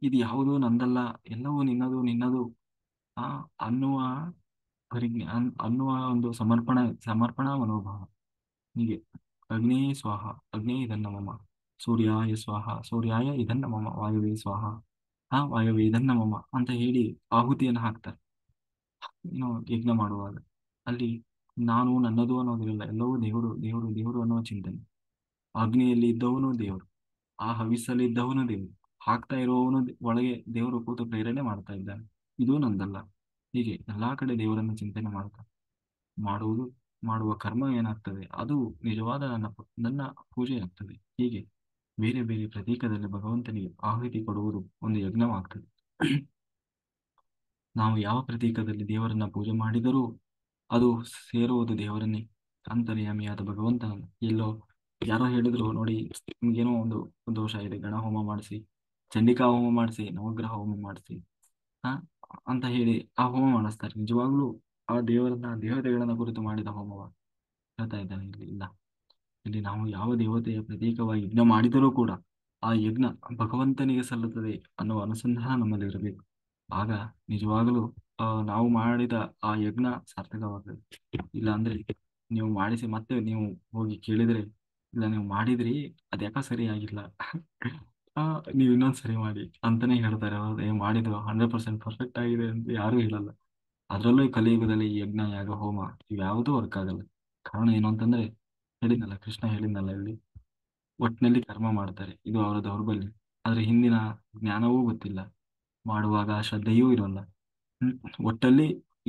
ಇದು ಯಾವುದೂ ನಂದಲ್ಲ, ಎಲ್ಲವೂ ನಿನ್ನದು ಆ ಅನ್ನುವ ಅನ್ನುವ ಒಂದು ಸಮರ್ಪಣಾ ಮನೋಭಾವ. ಹೀಗೆ ಅಗ್ನೇ ಸ್ವಾಹ, ಅಗ್ನೇ ಇದನ್ನ ಮಮ, ಸೂರ್ಯಾಯ ಸ್ವಾಹ, ಸೂರ್ಯಾಯ ಇದನ್ನ ಮಮ, ವಾಯುವೇ ಸ್ವಾಹ, ವಾಯುವೇ ಇದನ್ನ ಮಮ ಅಂತ ಹೇಳಿ ಆಹುತಿಯನ್ನು ಹಾಕ್ತಾರೆ. ಯಜ್ಞ ಮಾಡುವಾಗ ಅಲ್ಲಿ ನಾನು ನನ್ನದು ಅನ್ನೋದಿರಲ್ಲ, ಎಲ್ಲವೂ ದೇವರು ದೇವರು ದೇವರು ಅನ್ನುವ ಚಿಂತನೆ. ಅಗ್ನಿಯಲ್ಲಿ ಇದ್ದವನು ದೇವರು, ಆ ಹವಿಸ್ಸಲ್ಲಿ ಇದ್ದವನು ದೇವರು, ಹಾಕ್ತಾ ಇರುವವನು ಒಳಗೆ ದೇವರು ಕೂತು ಪ್ರೇರಣೆ ಮಾಡ್ತಾ ಇದ್ದಾನೆ, ಇದು ನಂದಲ್ಲ. ಹೀಗೆ ಎಲ್ಲಾ ಕಡೆ ದೇವರನ್ನು ಚಿಂತನೆ ಮಾಡ್ತಾ ಮಾಡುವುದು, ಮಾಡುವ ಕರ್ಮ ಏನಾಗ್ತದೆ ಅದು ನಿಜವಾದ ನನ್ನ ಪೂಜೆ ಆಗ್ತದೆ. ಹೀಗೆ ಬೇರೆ ಬೇರೆ ಪ್ರತೀಕದಲ್ಲಿ ಭಗವಂತನಿಗೆ ಆಹುತಿ ಕೊಡುವುದು ಒಂದು ಯಜ್ಞವಾಗ್ತದೆ. ನಾವು ಯಾವ ಪ್ರತೀಕದಲ್ಲಿ ದೇವರನ್ನ ಪೂಜೆ ಮಾಡಿದರೂ ಅದು ಸೇರುವುದು ದೇವರನ್ನೇ, ಅಂತರ್ಯಾಮಿಯಾದ ಭಗವಂತನನ್ನು. ಎಲ್ಲೋ ಯಾರೋ ಹೇಳಿದ್ರು ನೋಡಿ, ನಿಮ್ಗೇನೋ ಒಂದು ದೋಷ ಇದೆ, ಗಣ ಹೋಮ ಮಾಡಿಸಿ, ಚಂಡಿಕಾ ಹೋಮ ಮಾಡಿಸಿ, ನವಗ್ರಹ ಹೋಮ ಮಾಡಿಸಿ ಆ ಅಂತ ಹೇಳಿ ಆ ಹೋಮ ಮಾಡಿಸ್ತಾರೆ. ನಿಜವಾಗ್ಲೂ ಆ ದೇವತೆಗಳನ್ನ ಕುರಿತು ಮಾಡಿದ ಹೋಮವ ಹೇಳ್ತಾ ಇದ್ದಾನೆ ಇಲ್ಲಿ ಇಲ್ಲ. ಇಲ್ಲಿ ನಾವು ಯಾವ ದೇವತೆಯ ಪ್ರತೀಕವಾಗಿ ಯಜ್ಞ ಮಾಡಿದರೂ ಕೂಡ ಆ ಯಜ್ಞ ಭಗವಂತನಿಗೆ ಸಲ್ಲುತ್ತದೆ ಅನ್ನುವ ಅನುಸಂಧಾನ ನಮ್ಮಲ್ಲಿ ಇರಬೇಕು. ಆಗ ನಿಜವಾಗಲೂ ನಾವು ಮಾಡಿದ ಆ ಯಜ್ಞ ಸಾರ್ಥಕವಾಗ್ತದೆ. ಇಲ್ಲ ಅಂದ್ರೆ ನೀವು ಮಾಡಿಸಿ ಮತ್ತೆ ನೀವು ಹೋಗಿ ಕೇಳಿದ್ರೆ, ಇಲ್ಲ ನೀವು ಮಾಡಿದ್ರಿ ಅದ್ಯಾಕೋ ಸರಿ ಆಗಿಲ್ಲ ಆ, ನೀವು ಇನ್ನೊಂದ್ ಸರಿ ಮಾಡಿ ಅಂತಾನೆ ಹೇಳ್ತಾರೆ. ಹೌದು, ಮಾಡಿದ್ದು 100% ಪರ್ಫೆಕ್ಟ್ ಆಗಿದೆ ಅಂತ ಯಾರು ಹೇಳಲ್ಲ. ಅದರಲ್ಲೂ ಈ ಕಲಿಯುಗದಲ್ಲಿ ಈ ಯಜ್ಞ ಯಾಗ ಹೋಮ ಇವ್ಯಾವುದೂ ವರ್ಕ್ ಆಗಲ್ಲ. ಕಾರಣ ಏನು ಅಂತಂದ್ರೆ, ಹೇಳಿದ್ನಲ್ಲ, ಕೃಷ್ಣ ಹೇಳಿದ್ನಲ್ಲ ಇಲ್ಲಿ, ಒಟ್ಟಿನಲ್ಲಿ ಕರ್ಮ ಮಾಡ್ತಾರೆ, ಇದು ಅವರ ದೌರ್ಬಲ್ಯ. ಆದ್ರೆ ಹಿಂದಿನ ಜ್ಞಾನವೂ ಗೊತ್ತಿಲ್ಲ, ಮಾಡುವಾಗ ಶ್ರದ್ಧೆಯೂ ಇರೋಲ್ಲ. ಹ್ಮ್. ಒಟ್ಟಲ್ಲಿ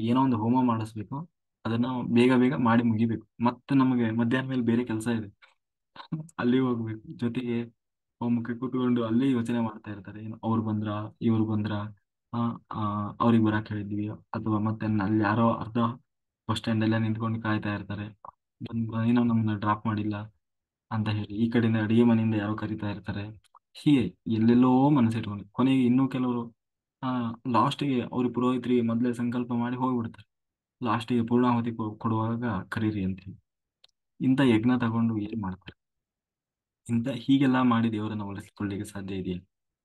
ಏನೋ ಒಂದು ಹೋಮ ಮಾಡಿಸ್ಬೇಕು, ಅದನ್ನ ಬೇಗ ಬೇಗ ಮಾಡಿ ಮುಗಿಬೇಕು. ಮತ್ತೆ ನಮಗೆ ಮಧ್ಯಾಹ್ನ ಮೇಲೆ ಬೇರೆ ಕೆಲಸ ಇದೆ, ಅಲ್ಲಿ ಹೋಗ್ಬೇಕು. ಜೊತೆಗೆ ಹೋಮಕ್ಕೆ ಕೂತ್ಕೊಂಡು ಅಲ್ಲೇ ಯೋಚನೆ ಮಾಡ್ತಾ ಇರ್ತಾರೆ, ಏನು ಅವ್ರು ಬಂದ್ರ, ಇವ್ರು ಬಂದ್ರ, ಆ ಆ, ಅವ್ರಿಗೆ ಬರಕ್ ಹೇಳಿದ್ವಿ, ಅಥವಾ ಮತ್ತೆ ಅಲ್ಲಿ ಯಾರೋ ಅರ್ಧ ಬಸ್ ಸ್ಟ್ಯಾಂಡ್ ಎಲ್ಲ ನಿಂತ್ಕೊಂಡು ಕಾಯ್ತಾ ಇರ್ತಾರೆ, ಏನೋ ನಮ್ಮನ್ನ ಡ್ರಾಪ್ ಮಾಡಿಲ್ಲ ಅಂತ ಹೇಳಿ. ಈ ಕಡೆಯಿಂದ ಅಡಿಗೆ ಮನೆಯಿಂದ ಯಾರೋ ಕರಿತಾ ಇರ್ತಾರೆ. ಹೀಗೆ ಎಲ್ಲೆಲ್ಲೋ ಮನಸ್ಸಿಟ್ಕೊಂಡು ಕೊನೆಗೆ ಇನ್ನೂ ಕೆಲವರು ಆ ಲಾಸ್ಟ್ಗೆ ಅವ್ರ ಪುರೋಹಿತರಿಗೆ ಮೊದಲೇ ಸಂಕಲ್ಪ ಮಾಡಿ ಹೋಗ್ಬಿಡ್ತಾರೆ. ಲಾಸ್ಟಿಗೆ ಪೂರ್ಣಾಹುತಿ ಕೊಡುವಾಗ ಕರೀರಿ ಅಂತ ಹೇಳಿ. ಇಂಥ ಯಜ್ಞ ತಗೊಂಡು ಏನ್ ಮಾಡ್ತಾರೆ? ಹೀಗೆಲ್ಲ ಮಾಡಿ ದೇವರನ್ನ ಒಲಿಸ್ಕೊಳ್ಳಿಕ್ಕೆ ಸಾಧ್ಯ ಇದೆಯಾ?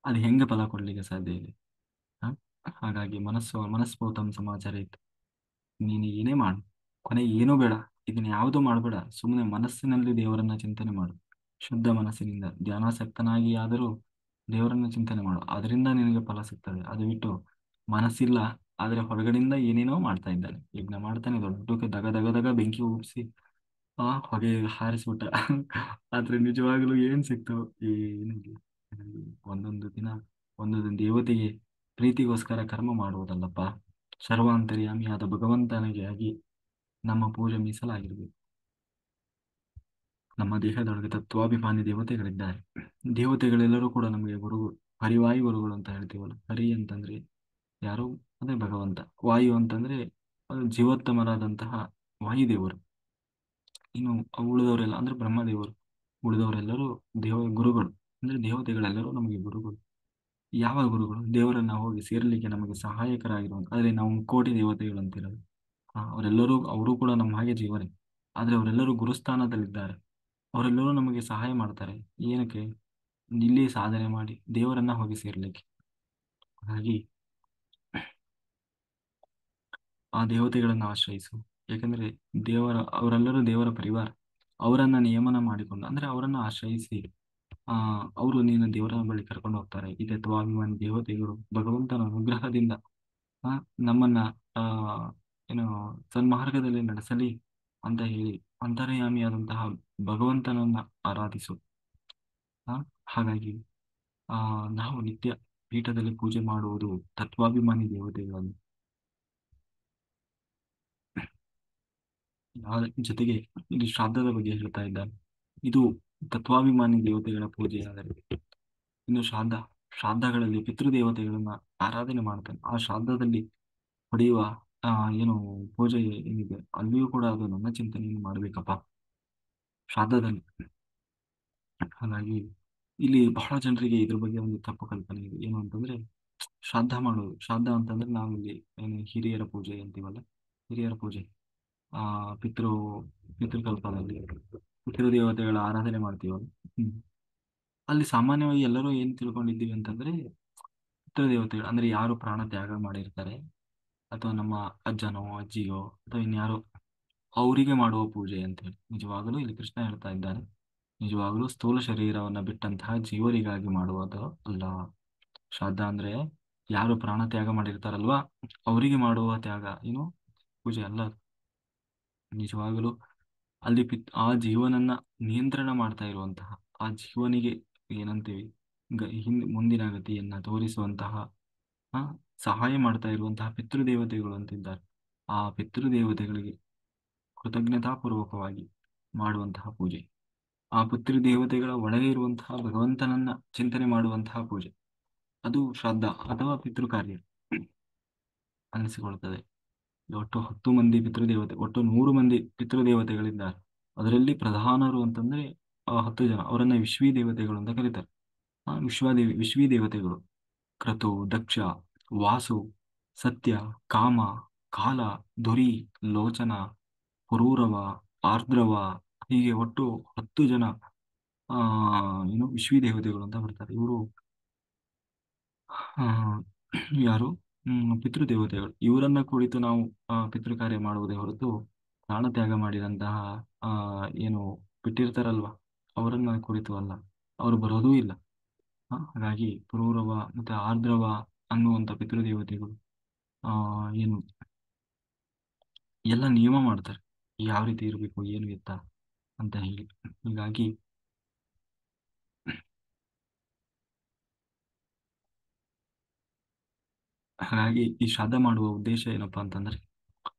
ಅದು ಹೆಂಗೆ ಫಲ ಕೊಡ್ಲಿಕ್ಕೆ ಸಾಧ್ಯ ಇದೆ? ಹ? ಹಾಗಾಗಿ ಮನಸ್ಫೋತಂ ಸಮಾಚಾರ ಇತ್ತು. ನೀನು ಏನೇ ಮಾಡು, ಕೊನೆಗೆ ಏನೂ ಬೇಡ, ಇದನ್ನ ಯಾವುದೂ ಮಾಡಬೇಡ, ಸುಮ್ಮನೆ ಮನಸ್ಸಿನಲ್ಲಿ ದೇವರನ್ನ ಚಿಂತನೆ ಮಾಡು. ಶುದ್ಧ ಮನಸ್ಸಿನಿಂದ ಧ್ಯಾನಾಸಕ್ತನಾಗಿ ಆದರೂ ದೇವರನ್ನ ಚಿಂತನೆ ಮಾಡು, ಅದರಿಂದ ನಿನಗೆ ಫಲ ಸಿಗ್ತದೆ. ಅದು ಬಿಟ್ಟು ಮನಸ್ಸಿಲ್ಲ ಆದ್ರೆ ಹೊರಗಡೆಯಿಂದ ಏನೇನೋ ಮಾಡ್ತಾ ಇದ್ದಾನೆ, ಯಜ್ಞ ಮಾಡ್ತಾನೆ, ದೊಡ್ಡಕ್ಕೆ ದಗ ದಗ ದಗ ಬೆಂಕಿ ಉಪ್ಸಿ ಹೊಗೆ ಹಾರಿಸ್ಬಿಟ್ಟ ಆದ್ರೆ ನಿಜವಾಗ್ಲೂ ಏನ್ ಸಿಕ್ತು? ಏನಿಲ್ಲ. ಒಂದೊಂದು ದಿನ ಒಂದೊಂದು ದೇವತೆಗೆ ಪ್ರೀತಿಗೋಸ್ಕರ ಕರ್ಮ ಮಾಡುವುದಲ್ಲಪ್ಪ. ಸರ್ವಾಂತರ್ಯಾಮಿಯಾದ ಭಗವಂತನಿಗೆ ಆಗಿ ನಮ್ಮ ಪೂಜೆ ಮೀಸಲಾಗಿರ್ಬೇಕು. ನಮ್ಮ ದೇಹದೊಳಗೆ ತತ್ವಾಭಿಮಾನಿ ದೇವತೆಗಳಿದ್ದಾರೆ. ದೇವತೆಗಳೆಲ್ಲರೂ ಕೂಡ ನಮಗೆ ಗುರುಗಳು, ಹರಿವಾಯು ಗುರುಗಳು ಅಂತ ಹೇಳ್ತೀವಲ್ಲ. ಹರಿ ಅಂತಂದ್ರೆ ಯಾರು? ಅದೇ ಭಗವಂತ. ವಾಯು ಅಂತಂದ್ರೆ ಅದು ಜೀವೋತ್ತಮರಾದಂತಹ ವಾಯುದೇವರು. ಇನ್ನು ಉಳಿದವರೆಲ್ಲ ಅಂದ್ರೆ ಬ್ರಹ್ಮದೇವರು. ಉಳಿದವರೆಲ್ಲರೂ ಗುರುಗಳು. ಅಂದ್ರೆ ದೇವತೆಗಳೆಲ್ಲರೂ ನಮಗೆ ಗುರುಗಳು. ಯಾವ ಗುರುಗಳು? ದೇವರನ್ನ ಹೋಗಿ ಸೇರ್ಲಿಕ್ಕೆ ನಮಗೆ ಸಹಾಯಕರಾಗಿರುವಂತ, ಆದ್ರೆ ನಾವು ಕೋಟಿ ದೇವತೆಗಳು ಅಂತಿರೋದು. ಅವರೆಲ್ಲರೂ, ಅವರು ಕೂಡ ನಮ್ಮ ಹಾಗೆ ಜೀವನೇ, ಆದ್ರೆ ಅವರೆಲ್ಲರೂ ಗುರುಸ್ಥಾನದಲ್ಲಿದ್ದಾರೆ. ಅವರೆಲ್ಲರೂ ನಮಗೆ ಸಹಾಯ ಮಾಡ್ತಾರೆ. ಏನಕ್ಕೆ? ಇಲ್ಲಿ ಸಾಧನೆ ಮಾಡಿ ದೇವರನ್ನ ಹೋಗಿ ಸೇರ್ಲಿಕ್ಕೆ. ಹಾಗಾಗಿ ಆ ದೇವತೆಗಳನ್ನು ಆಶ್ರಯಿಸು. ಯಾಕಂದ್ರೆ ಅವರೆಲ್ಲರೂ ದೇವರ ಪರಿವಾರ. ಅವರನ್ನ ನಿಯಮನ ಮಾಡಿಕೊಂಡು, ಅಂದ್ರೆ ಅವರನ್ನ ಆಶ್ರಯಿಸಿ ಆ ಅವರು ನೀನು ದೇವರ ಬಳಿ ಕರ್ಕೊಂಡು ಹೋಗ್ತಾರೆ. ಈ ತತ್ವಾಭಿಮಾನಿ ದೇವತೆಗಳು ಭಗವಂತನ ಅನುಗ್ರಹದಿಂದ ಆ ನಮ್ಮನ್ನ ಆ ಏನು ಸನ್ಮಾರ್ಗದಲ್ಲಿ ನಡೆಸಲಿ ಅಂತ ಹೇಳಿ ಅಂತರ್ಯಾಮಿಯಾದಂತಹ ಭಗವಂತನನ್ನ ಆರಾಧಿಸು. ಆ ಹಾಗಾಗಿ ಆ ನಾವು ನಿತ್ಯ ಪೀಠದಲ್ಲಿ ಪೂಜೆ ಮಾಡುವುದು ತತ್ವಾಭಿಮಾನಿ ದೇವತೆಗಳನ್ನು. ಜೊತೆಗೆ ಇಲ್ಲಿ ಶ್ರಾದ್ದದ ಬಗ್ಗೆ ಹೇಳ್ತಾ ಇದ್ದಾರೆ. ಇದು ತತ್ವಾಭಿಮಾನಿ ದೇವತೆಗಳ ಪೂಜೆಯಾದರೆ, ಇನ್ನು ಶ್ರಾದ್ದಗಳಲ್ಲಿ ಪಿತೃದೇವತೆಗಳನ್ನ ಆರಾಧನೆ ಮಾಡ್ತಾನೆ. ಆ ಶ್ರಾದ್ದದಲ್ಲಿ ಹೊಡೆಯುವ ಆ ಏನು ಪೂಜೆ ಏನಿದೆ, ಅಲ್ಲಿಯೂ ಕೂಡ ಅದು ನನ್ನ ಚಿಂತನೆಯನ್ನು ಮಾಡ್ಬೇಕಪ್ಪ ಶ್ರಾದ್ದದಲ್ಲಿ. ಹಾಗಾಗಿ ಇಲ್ಲಿ ಬಹಳ ಜನರಿಗೆ ಇದ್ರ ಬಗ್ಗೆ ಒಂದು ತಪ್ಪು ಕಲ್ಪನೆ ಇದೆ. ಏನು ಅಂತಂದ್ರೆ, ಶ್ರಾದ್ದ ಅಂತಂದ್ರೆ ನಾವಿಲ್ಲಿ ಏನು ಹಿರಿಯರ ಪೂಜೆ ಅಂತೀವಲ್ಲ, ಹಿರಿಯರ ಪೂಜೆ, ಆ ಪಿತೃ ಪಿತೃಕಲ್ಪದಲ್ಲಿ ಪಿತೃದೇವತೆಗಳ ಆರಾಧನೆ ಮಾಡ್ತೀವಲ್ಲ. ಹ್ಮ್ ಅಲ್ಲಿ ಸಾಮಾನ್ಯವಾಗಿ ಎಲ್ಲರೂ ಏನ್ ತಿಳ್ಕೊಂಡಿದ್ದೀವಿ ಅಂತಂದ್ರೆ, ಪಿತೃದೇವತೆಗಳು ಅಂದ್ರೆ ಯಾರು ಪ್ರಾಣ ತ್ಯಾಗ ಮಾಡಿರ್ತಾರೆ, ಅಥವಾ ನಮ್ಮ ಅಜ್ಜನೋ ಅಜ್ಜಿಯೋ ಅಥವಾ ಇನ್ಯಾರೋ, ಅವರಿಗೆ ಮಾಡುವ ಪೂಜೆ ಅಂತ ಹೇಳಿ. ನಿಜವಾಗಲೂ ಇಲ್ಲಿ ಕೃಷ್ಣ ಹೇಳ್ತಾ ಇದ್ದಾನೆ, ನಿಜವಾಗಲೂ ಸ್ಥೂಲ ಶರೀರವನ್ನ ಬಿಟ್ಟಂತಹ ಜೀವರಿಗಾಗಿ ಮಾಡುವುದು ಅಲ್ಲ. ಶ್ರಾದ್ದ ಅಂದ್ರೆ ಯಾರು ಪ್ರಾಣ ತ್ಯಾಗ ಮಾಡಿರ್ತಾರಲ್ವಾ, ಅವರಿಗೆ ಮಾಡುವ ತ್ಯಾಗ, ಏನು ಪೂಜೆ ಅಲ್ಲ ಅದು. ನಿಜವಾಗಲೂ ಅಲ್ಲಿ ಆ ಜೀವನನ್ನ ನಿಯಂತ್ರಣ ಮಾಡ್ತಾ ಇರುವಂತಹ, ಆ ಜೀವನಿಗೆ ಏನಂತೀವಿ, ಮುಂದಿನ ಗತಿಯನ್ನ ತೋರಿಸುವಂತಹ ಆ, ಸಹಾಯ ಮಾಡ್ತಾ ಇರುವಂತಹ ಪಿತೃದೇವತೆಗಳು ಅಂತಿದ್ದಾರೆ. ಆ ಪಿತೃದೇವತೆಗಳಿಗೆ ಕೃತಜ್ಞತಾಪೂರ್ವಕವಾಗಿ ಮಾಡುವಂತಹ ಪೂಜೆ, ಆ ಪಿತೃದೇವತೆಗಳ ಒಳಗೆ ಇರುವಂತಹ ಭಗವಂತನನ್ನ ಚಿಂತನೆ ಮಾಡುವಂತಹ ಪೂಜೆ, ಅದು ಶ್ರಾದ್ದ ಅಥವಾ ಪಿತೃಕಾರ್ಯ ಅನಿಸಿಕೊಳ್ಳುತ್ತದೆ. ಒಟ್ಟು 10 ಮಂದಿ ಪಿತೃದೇವತೆ, ಒಟ್ಟು 100 ಮಂದಿ ಪಿತೃದೇವತೆಗಳಿದ್ದಾರೆ. ಅದರಲ್ಲಿ ಪ್ರಧಾನರು ಅಂತಂದ್ರೆ 10 ಜನ, ಅವರನ್ನ ವಿಶ್ವೀ ದೇವತೆಗಳು ಅಂತ ಕರೀತಾರೆ. ವಿಶ್ವೀ ದೇವತೆಗಳು ಕ್ರತು, ದಕ್ಷ, ವಾಸು, ಸತ್ಯ, ಕಾಮ, ಕಾಲ, ಧುರಿ, ಲೋಚನ, ಪುರೂರವ, ಆರ್ದ್ರವ, ಹೀಗೆ ಒಟ್ಟು 10 ಜನ ಆ ಏನು ವಿಶ್ವೀ ದೇವತೆಗಳು ಅಂತ ಬರ್ತಾರೆ ಇವರು. ಆ, ಯಾರು ಪಿತೃದೇವತೆಗಳು ಇವರನ್ನ ಕುರಿತು ನಾವು ಪಿತೃ ಕಾರ್ಯ ಮಾಡುವುದೇ ಹೊರತು ಪ್ರಾಣತ್ಯಾಗ ಮಾಡಿದಂತಹ ಆ ಏನು ಬಿಟ್ಟಿರ್ತಾರಲ್ವಾ ಅವರನ್ನ ಕುರಿತು ಅಲ್ಲ. ಅವರು ಬರೋದೂ ಇಲ್ಲ. ಹಾಗಾಗಿ ಪುರೂರವ ಮತ್ತೆ ಆರ್ದ್ರವ ಅನ್ನುವಂಥ ಪಿತೃದೇವತೆಗಳು ಆ ಏನು ಎಲ್ಲ ನಿಯಮ ಮಾಡ್ತಾರೆ, ಯಾವ ರೀತಿ ಇರಬೇಕು ಏನು ಎತ್ತ ಅಂತ ಹೇಳಿ. ಹೀಗಾಗಿ ಈ ಶ್ರಾದ್ದ ಮಾಡುವ ಉದ್ದೇಶ ಏನಪ್ಪಾ ಅಂತಂದ್ರೆ,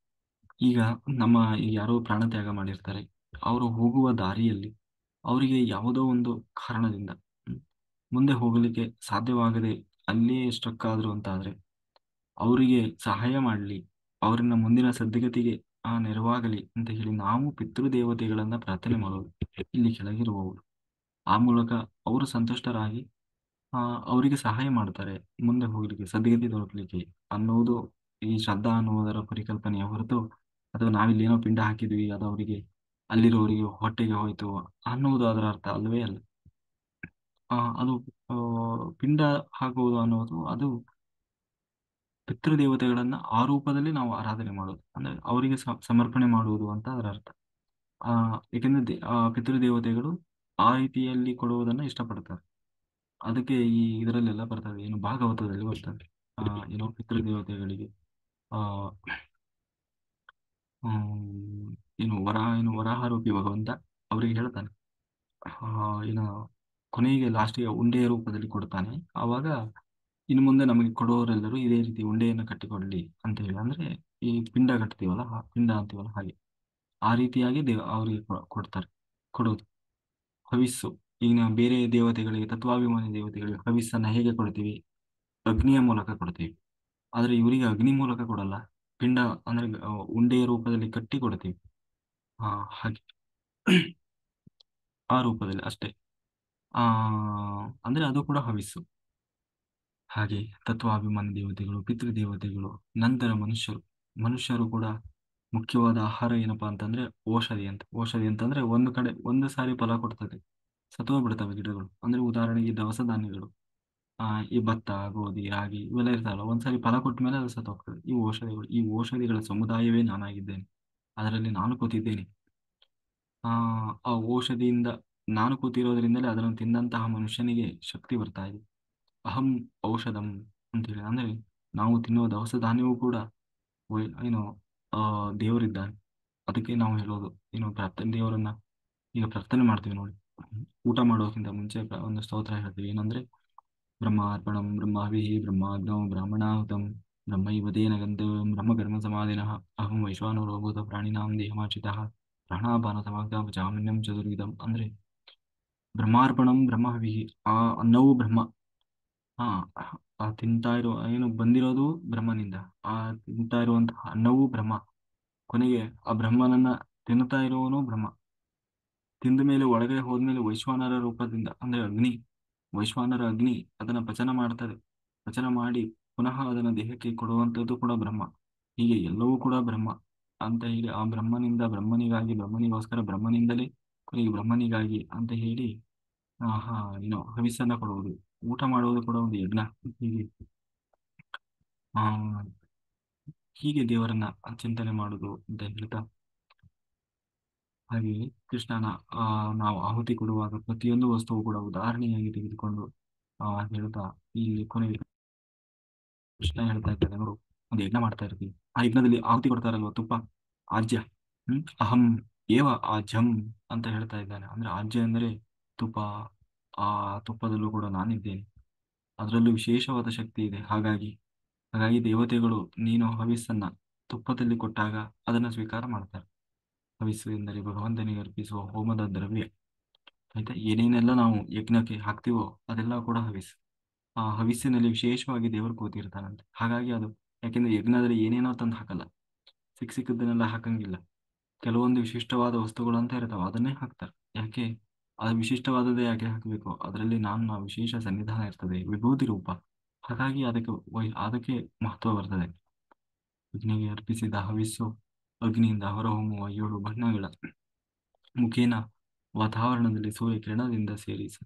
ಈಗ ನಮ್ಮ ಈಗ ಯಾರೋ ಪ್ರಾಣತ್ಯಾಗ ಮಾಡಿರ್ತಾರೆ, ಅವರು ಹೋಗುವ ದಾರಿಯಲ್ಲಿ ಅವರಿಗೆ ಯಾವುದೋ ಒಂದು ಕಾರಣದಿಂದ ಹ್ಮ್, ಮುಂದೆ ಹೋಗಲಿಕ್ಕೆ ಸಾಧ್ಯವಾಗದೆ ಅಲ್ಲೇ ಸ್ಟ್ರಕ್ ಆದ್ರು ಅಂತ ಆದ್ರೆ ಅವರಿಗೆ ಸಹಾಯ ಮಾಡಲಿ, ಅವರನ್ನ ಮುಂದಿನ ಸದ್ಗತಿಗೆ ನೆರವಾಗಲಿ ಅಂತ ಹೇಳಿ ನಾವು ಪಿತೃದೇವತೆಗಳನ್ನ ಪ್ರಾರ್ಥನೆ ಮಾಡೋದು ಇಲ್ಲಿ ಕೆಳಗಿರುವವರು. ಆ ಮೂಲಕ ಅವರು ಸಂತುಷ್ಟರಾಗಿ ಆ ಅವರಿಗೆ ಸಹಾಯ ಮಾಡ್ತಾರೆ ಮುಂದೆ ಹೋಗ್ಲಿಕ್ಕೆ ಸದ್ಗತಿ ದೊರಕಲಿಕ್ಕೆ ಅನ್ನೋದು ಈ ಶ್ರದ್ಧಾ ಅನ್ನುವುದರ ಪರಿಕಲ್ಪನೆಯ ಹೊರತು ಅಥವಾ ನಾವಿಲ್ಲಿ ಏನೋ ಪಿಂಡ ಹಾಕಿದ್ವಿ ಅದು ಅವರಿಗೆ ಅಲ್ಲಿರೋರಿಗೆ ಹೊಟ್ಟೆಗೆ ಹೋಯ್ತು ಅನ್ನುವುದು ಅದರ ಅರ್ಥ ಅಲ್ಲವೇ ಅಲ್ಲ. ಅದು ಆ, ಪಿಂಡ ಹಾಕುವುದು ಅನ್ನೋದು ಅದು ಪಿತೃದೇವತೆಗಳನ್ನ ಆ ರೂಪದಲ್ಲಿ ನಾವು ಆರಾಧನೆ ಮಾಡೋದು ಅಂದ್ರೆ ಅವರಿಗೆ ಸಮರ್ಪಣೆ ಮಾಡುವುದು ಅಂತ ಅದರ ಅರ್ಥ. ಆ ಏಕೆಂದ್ರೆ ಪಿತೃದೇವತೆಗಳು ಆ ರೀತಿಯಲ್ಲಿ ಕೊಡುವುದನ್ನ ಇಷ್ಟಪಡ್ತಾರೆ. ಅದಕ್ಕೆ ಈ ಇದರಲ್ಲೆಲ್ಲ ಬರ್ತದೆ, ಏನು ಭಾಗವತದಲ್ಲಿ ಬರ್ತದೆ. ಆ ಏನು ಪಿತೃದೇವತೆಗಳಿಗೆ ಆ ಹ್ಮ್, ಏನು ವರಾಹಾರೂಪಿ ಭಗವಂತ ಅವರಿಗೆ ಹೇಳ್ತಾನೆ. ಏನು ಕೊನೆಗೆ ಲಾಸ್ಟಿಗೆ ಉಂಡೆಯ ರೂಪದಲ್ಲಿ ಕೊಡ್ತಾನೆ. ಆವಾಗ ಇನ್ನು ಮುಂದೆ ನಮಗೆ ಕೊಡುವವರೆಲ್ಲರೂ ಇದೇ ರೀತಿ ಉಂಡೆಯನ್ನು ಕಟ್ಟಿಕೊಳ್ಳಿ ಅಂತ ಹೇಳಿ, ಅಂದ್ರೆ ಈ ಪಿಂಡ ಕಟ್ತೀವಲ್ಲ ಪಿಂಡ ಅಂತೀವಲ್ಲ ಹಾಗೆ ಆ ರೀತಿಯಾಗಿ ಅವರಿಗೆ ಕೊಡ್ತಾರೆ. ಕೊಡೋದು ಹವಿಸ್ಸು. ಈಗ ನಾವು ಬೇರೆ ದೇವತೆಗಳಿಗೆ ತತ್ವಾಭಿಮಾನಿ ದೇವತೆಗಳಿಗೆ ಹವಿಸ್ಸನ್ನ ಹೇಗೆ ಕೊಡ್ತೀವಿ? ಅಗ್ನಿಯ ಮೂಲಕ ಕೊಡ್ತೀವಿ. ಆದ್ರೆ ಇವರಿಗೆ ಅಗ್ನಿ ಮೂಲಕ ಕೊಡಲ್ಲ, ಪಿಂಡ ಅಂದ್ರೆ ಉಂಡೆಯ ರೂಪದಲ್ಲಿ ಕಟ್ಟಿ ಕೊಡ್ತೀವಿ. ಹಾಗೆ ಆ ರೂಪದಲ್ಲಿ ಅಷ್ಟೇ. ಆ ಅಂದ್ರೆ ಅದು ಕೂಡ ಹವಿಸ್ಸು. ಹಾಗೆ ತತ್ವಾಭಿಮಾನಿ ದೇವತೆಗಳು, ಪಿತೃದೇವತೆಗಳು, ನಂತರ ಮನುಷ್ಯರು ಕೂಡ ಮುಖ್ಯವಾದ ಆಹಾರ ಏನಪ್ಪಾ ಅಂತಂದ್ರೆ ಔಷಧಿ ಅಂತ. ಔಷಧಿ ಅಂತಂದ್ರೆ ಒಂದು ಕಡೆ ಒಂದು ಸಾರಿ ಫಲ ಕೊಡ್ತದೆ, ಸತ್ವ ಬಿಡ್ತವೆ ಗಿಡಗಳು. ಅಂದ್ರೆ ಉದಾಹರಣೆಗೆ ದವಸ ಧಾನ್ಯಗಳು, ಈ ಭತ್ತ, ಗೋಧಿ, ರಾಗಿ ಇವೆಲ್ಲ ಇರ್ತಾವಲ್ಲ, ಒಂದ್ಸರಿ ಫಲ ಕೊಟ್ಟ ಮೇಲೆ ಅದು ಸತ್ತು ಹೋಗ್ತದೆ. ಈ ಔಷಧಿಗಳು, ಈ ಔಷಧಿಗಳ ಸಮುದಾಯವೇ ನಾನಾಗಿದ್ದೇನೆ, ಅದರಲ್ಲಿ ನಾನು ಕೂತಿದ್ದೇನೆ. ಆ ಆ ಔಷಧಿಯಿಂದ ನಾನು ಕೂತಿರೋದ್ರಿಂದಲೇ ಅದನ್ನು ತಿಂದಂತಹ ಮನುಷ್ಯನಿಗೆ ಶಕ್ತಿ ಬರ್ತಾ ಇದೆ. ಅಹಂ ಔಷಧಂ ಅಂತ ಹೇಳಿ, ಅಂದ್ರೆ ನಾವು ತಿನ್ನುವ ದವಸ ಧಾನ್ಯವೂ ಕೂಡ ಏನು ದೇವರಿದ್ದಾನೆ. ಅದಕ್ಕೆ ನಾವು ಹೇಳೋದು ಏನು ಪ್ರಾರ್ಥನೆ ದೇವರನ್ನ ಈಗ ಪ್ರಾರ್ಥನೆ ಮಾಡ್ತೀವಿ ನೋಡಿ. ಊಟ ಮಾಡೋಕ್ಕಿಂತ ಮುಂಚೆ ಒಂದು ಸ್ತೋತ್ರ ಹೇಳ್ತೀವಿ, ಏನಂದ್ರೆ ಬ್ರಹ್ಮಾರ್ಪಣಂ ಬ್ರಹ್ಮಾವಿಃ ಬ್ರಹ್ಮಾಗ್ನೌ ಬ್ರಾಹ್ಮಣಾಹುತಂ ಬ್ರಹ್ಮೈವತೇನ ಗಂಧರ್ವಂ ಬ್ರಹ್ಮಕರ್ಮ ಸಮಾಧಿನಃ ಅಹಂ ವೈಶ್ವಾನರೋ ಭೂತ ಪ್ರಾಣಿನಾಂ ದೇಹಮಾಶ್ರಿತಃ ಪ್ರಾಣಾಪಾನ ಸಮಾಪ್ತ ಪಚಾಮ್ಯನ್ನಂ ಚತುರ್ವಿಧಂ. ಅಂದ್ರೆ ಬ್ರಹ್ಮಾರ್ಪಣಂ ಬ್ರಹ್ಮವಿಹಿ, ಆ ಅನ್ನವೂ ಬ್ರಹ್ಮ. ಹಾ ಆ ತಿಂತಾ ಇರೋ ಏನು ಬಂದಿರೋದು ಬ್ರಹ್ಮನಿಂದ, ಆ ತಿಂತಾ ಇರುವಂತಹ ಅನ್ನವೂ ಬ್ರಹ್ಮ. ಕೊನೆಗೆ ಆ ಬ್ರಹ್ಮನನ್ನ ತಿನ್ನುತ್ತಾ ಇರುವವನು ಬ್ರಹ್ಮ. ತಿಂದ ಮೇಲೆ ಒಳಗಡೆ ಹೋದ್ಮೇಲೆ ವೈಶ್ವಾನರ ರೂಪದಿಂದ ಅಂದ್ರೆ ಅಗ್ನಿ, ವೈಶ್ವಾನರ ಅಗ್ನಿ ಅದನ್ನ ಪಚನ ಮಾಡ್ತದೆ. ಪಚನ ಮಾಡಿ ಪುನಃ ಅದನ್ನ ದೇಹಕ್ಕೆ ಕೊಡುವಂಥದ್ದು ಕೂಡ ಬ್ರಹ್ಮ. ಹೀಗೆ ಎಲ್ಲವೂ ಕೂಡ ಬ್ರಹ್ಮ ಅಂತ ಹೇಳಿ ಆ ಬ್ರಹ್ಮನಿಂದ ಬ್ರಹ್ಮನಿಗಾಗಿ, ಬ್ರಹ್ಮನಿಗೋಸ್ಕರ ಬ್ರಹ್ಮನಿಂದಲೇ ಕೊನೆಗೆ ಬ್ರಹ್ಮನಿಗಾಗಿ ಅಂತ ಹೇಳಿ ಏನು ಹವಿಸ್ಸನ್ನ ಕೊಡುವುದು, ಊಟ ಮಾಡುವುದು ಕೂಡ ಒಂದು ಯಜ್ಞ. ಹೀಗೆ ಆ ಹೀಗೆ ದೇವರನ್ನ ಚಿಂತನೆ ಮಾಡುವುದು ಅಂತ ಹೇಳ್ತಾ, ಹಾಗೆಯೇ ಕೃಷ್ಣನ ನಾವು ಆಹುತಿ ಕೊಡುವಾಗ ಪ್ರತಿಯೊಂದು ವಸ್ತುವು ಕೂಡ ಉದಾಹರಣೆಯಾಗಿ ತೆಗೆದುಕೊಂಡು ಹೇಳ್ತಾ ಇಲ್ಲಿ ಕೊನೆಗೆ ಕೃಷ್ಣ ಹೇಳ್ತಾ ಇದ್ದಾರೆ, ನೋಡು ಒಂದು ಯಜ್ಞ ಮಾಡ್ತಾ ಇರ್ತೀವಿ, ಆ ಯಜ್ಞದಲ್ಲಿ ಆಹುತಿ ಕೊಡ್ತಾರಲ್ವ ತುಪ್ಪ, ಆಜ್ಯ. ಅಹಂ ಏವ ಆಜ್ಯಂ ಅಂತ ಹೇಳ್ತಾ ಇದ್ದಾನೆ. ಅಂದ್ರೆ ಆಜ್ಯ ಅಂದರೆ ತುಪ್ಪ. ಆ ತುಪ್ಪದಲ್ಲೂ ಕೂಡ ನಾನಿದ್ದೇನೆ, ಅದರಲ್ಲೂ ವಿಶೇಷವಾದ ಶಕ್ತಿ ಇದೆ. ಹಾಗಾಗಿ ದೇವತೆಗಳು ನೀನು ಹವಿಸ್ಸನ್ನ ತುಪ್ಪದಲ್ಲಿ ಕೊಟ್ಟಾಗ ಅದನ್ನು ಸ್ವೀಕಾರ ಮಾಡ್ತಾರೆ. ಹವಿಸ್ಸು ಎಂದರೆ ಭಗವಂತನಿಗೆ ಅರ್ಪಿಸುವ ಹೋಮದ ದ್ರವ್ಯ. ಆಯ್ತಾ, ಏನೇನೆಲ್ಲ ನಾವು ಯಜ್ಞಕ್ಕೆ ಹಾಕ್ತಿವೋ ಅದೆಲ್ಲ ಕೂಡ ಹವಿಸ್ಸು. ಆ ಹವಿಸ್ಸಿನಲ್ಲಿ ವಿಶೇಷವಾಗಿ ದೇವರು ಕೂತಿರ್ತಾನಂತೆ. ಹಾಗಾಗಿ ಅದು, ಯಾಕೆಂದ್ರೆ ಯಜ್ಞದಲ್ಲಿ ಏನೇನೋ ತಂದು ಹಾಕಲ್ಲ, ಸಿಕ್ಕದನ್ನೆಲ್ಲ ಹಾಕಂಗಿಲ್ಲ. ಕೆಲವೊಂದು ವಿಶಿಷ್ಟವಾದ ವಸ್ತುಗಳು ಅಂತ ಇರ್ತಾವ, ಅದನ್ನೇ ಹಾಕ್ತಾರೆ. ಯಾಕೆ? ಅದು ವಿಶಿಷ್ಟವಾದದ್ದೇ ಯಾಕೆ ಹಾಕಬೇಕು? ಅದರಲ್ಲಿ ನನ್ನ ವಿಶೇಷ ಸನ್ನಿಧಾನ ಇರ್ತದೆ, ವಿಭೂತಿ ರೂಪ. ಹಾಗಾಗಿ ಅದಕ್ಕೆ ಮಹತ್ವ ಬರ್ತದೆ. ಅಗ್ನಿಗೆ ಅರ್ಪಿಸಿದ ಹವಿಸ್ಸು ಅಗ್ನಿಯಿಂದ ಹೊರಹೊಮ್ಮುವ 7 ಬಣ್ಣಗಳ ಮುಖೇನ ವಾತಾವರಣದಲ್ಲಿ ಸೂರ್ಯ ಕಿರಣದಿಂದ ಸೇರಿಸಿ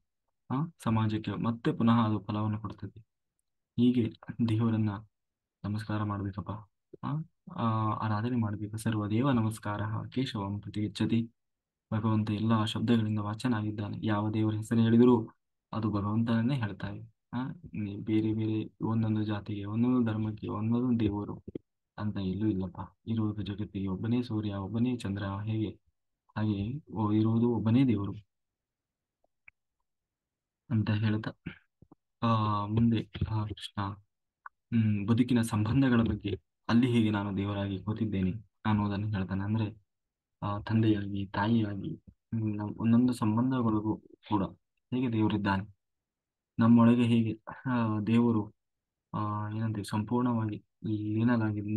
ಸಮಾಜಕ್ಕೆ ಮತ್ತೆ ಪುನಃ ಅದು ಫಲವನ್ನು ಕೊಡ್ತದೆ. ಹೀಗೆ ದೇವರನ್ನ ನಮಸ್ಕಾರ ಮಾಡ್ಬೇಕಪ್ಪ. ಆ ಆ, ಆರಾಧನೆ ಮಾಡ್ಬೇಕು. ಸರ್ವದೇವ ನಮಸ್ಕಾರ ಕೇಶವಂ ಪ್ರತಿ ಗಚ್ಚತಿ. ಭಗವಂತ ಎಲ್ಲ ಶಬ್ದಗಳಿಂದ ವಾಚನಾಗಿದ್ದಾನೆ. ಯಾವ ದೇವರ ಹೆಸರು ಹೇಳಿದರೂ ಅದು ಭಗವಂತನನ್ನೇ ಹೇಳ್ತಾರೆ. ಆ ಬೇರೆ ಬೇರೆ ಒಂದೊಂದು ಜಾತಿಗೆ, ಒಂದೊಂದು ಧರ್ಮಕ್ಕೆ ಒಂದೊಂದು ದೇವರು ಅಂತ ಎಲ್ಲೂ ಇಲ್ಲಪ್ಪ. ಇರುವುದು ಜಗತ್ತಿಗೆ ಒಬ್ಬನೇ ಸೂರ್ಯ, ಒಬ್ಬನೇ ಚಂದ್ರ, ಹೇಗೆ ಹಾಗೆ ಇರುವುದು ಒಬ್ಬನೇ ದೇವರು ಅಂತ ಹೇಳ್ತಾ ಆ ಮುಂದೆ ಕೃಷ್ಣ ಬದುಕಿನ ಸಂಬಂಧಗಳ ಬಗ್ಗೆ ಅಲ್ಲಿ ಹೇಗೆ ನಾನು ದೇವರಾಗಿ ಕೂತಿದ್ದೇನೆ ಅನ್ನೋದನ್ನು ಹೇಳ್ತಾನೆ. ಅಂದ್ರೆ ತಂದೆಯಾಗಿ, ತಾಯಿಯಾಗಿ, ಒಂದೊಂದು ಸಂಬಂಧಗಳಿಗೂ ಕೂಡ ಹೇಗೆ ದೇವರಿದ್ದಾನೆ, ನಮ್ಮೊಳಗೆ ಹೇಗೆ ದೇವರು ಏನಂತೀವಿ ಸಂಪೂರ್ಣವಾಗಿ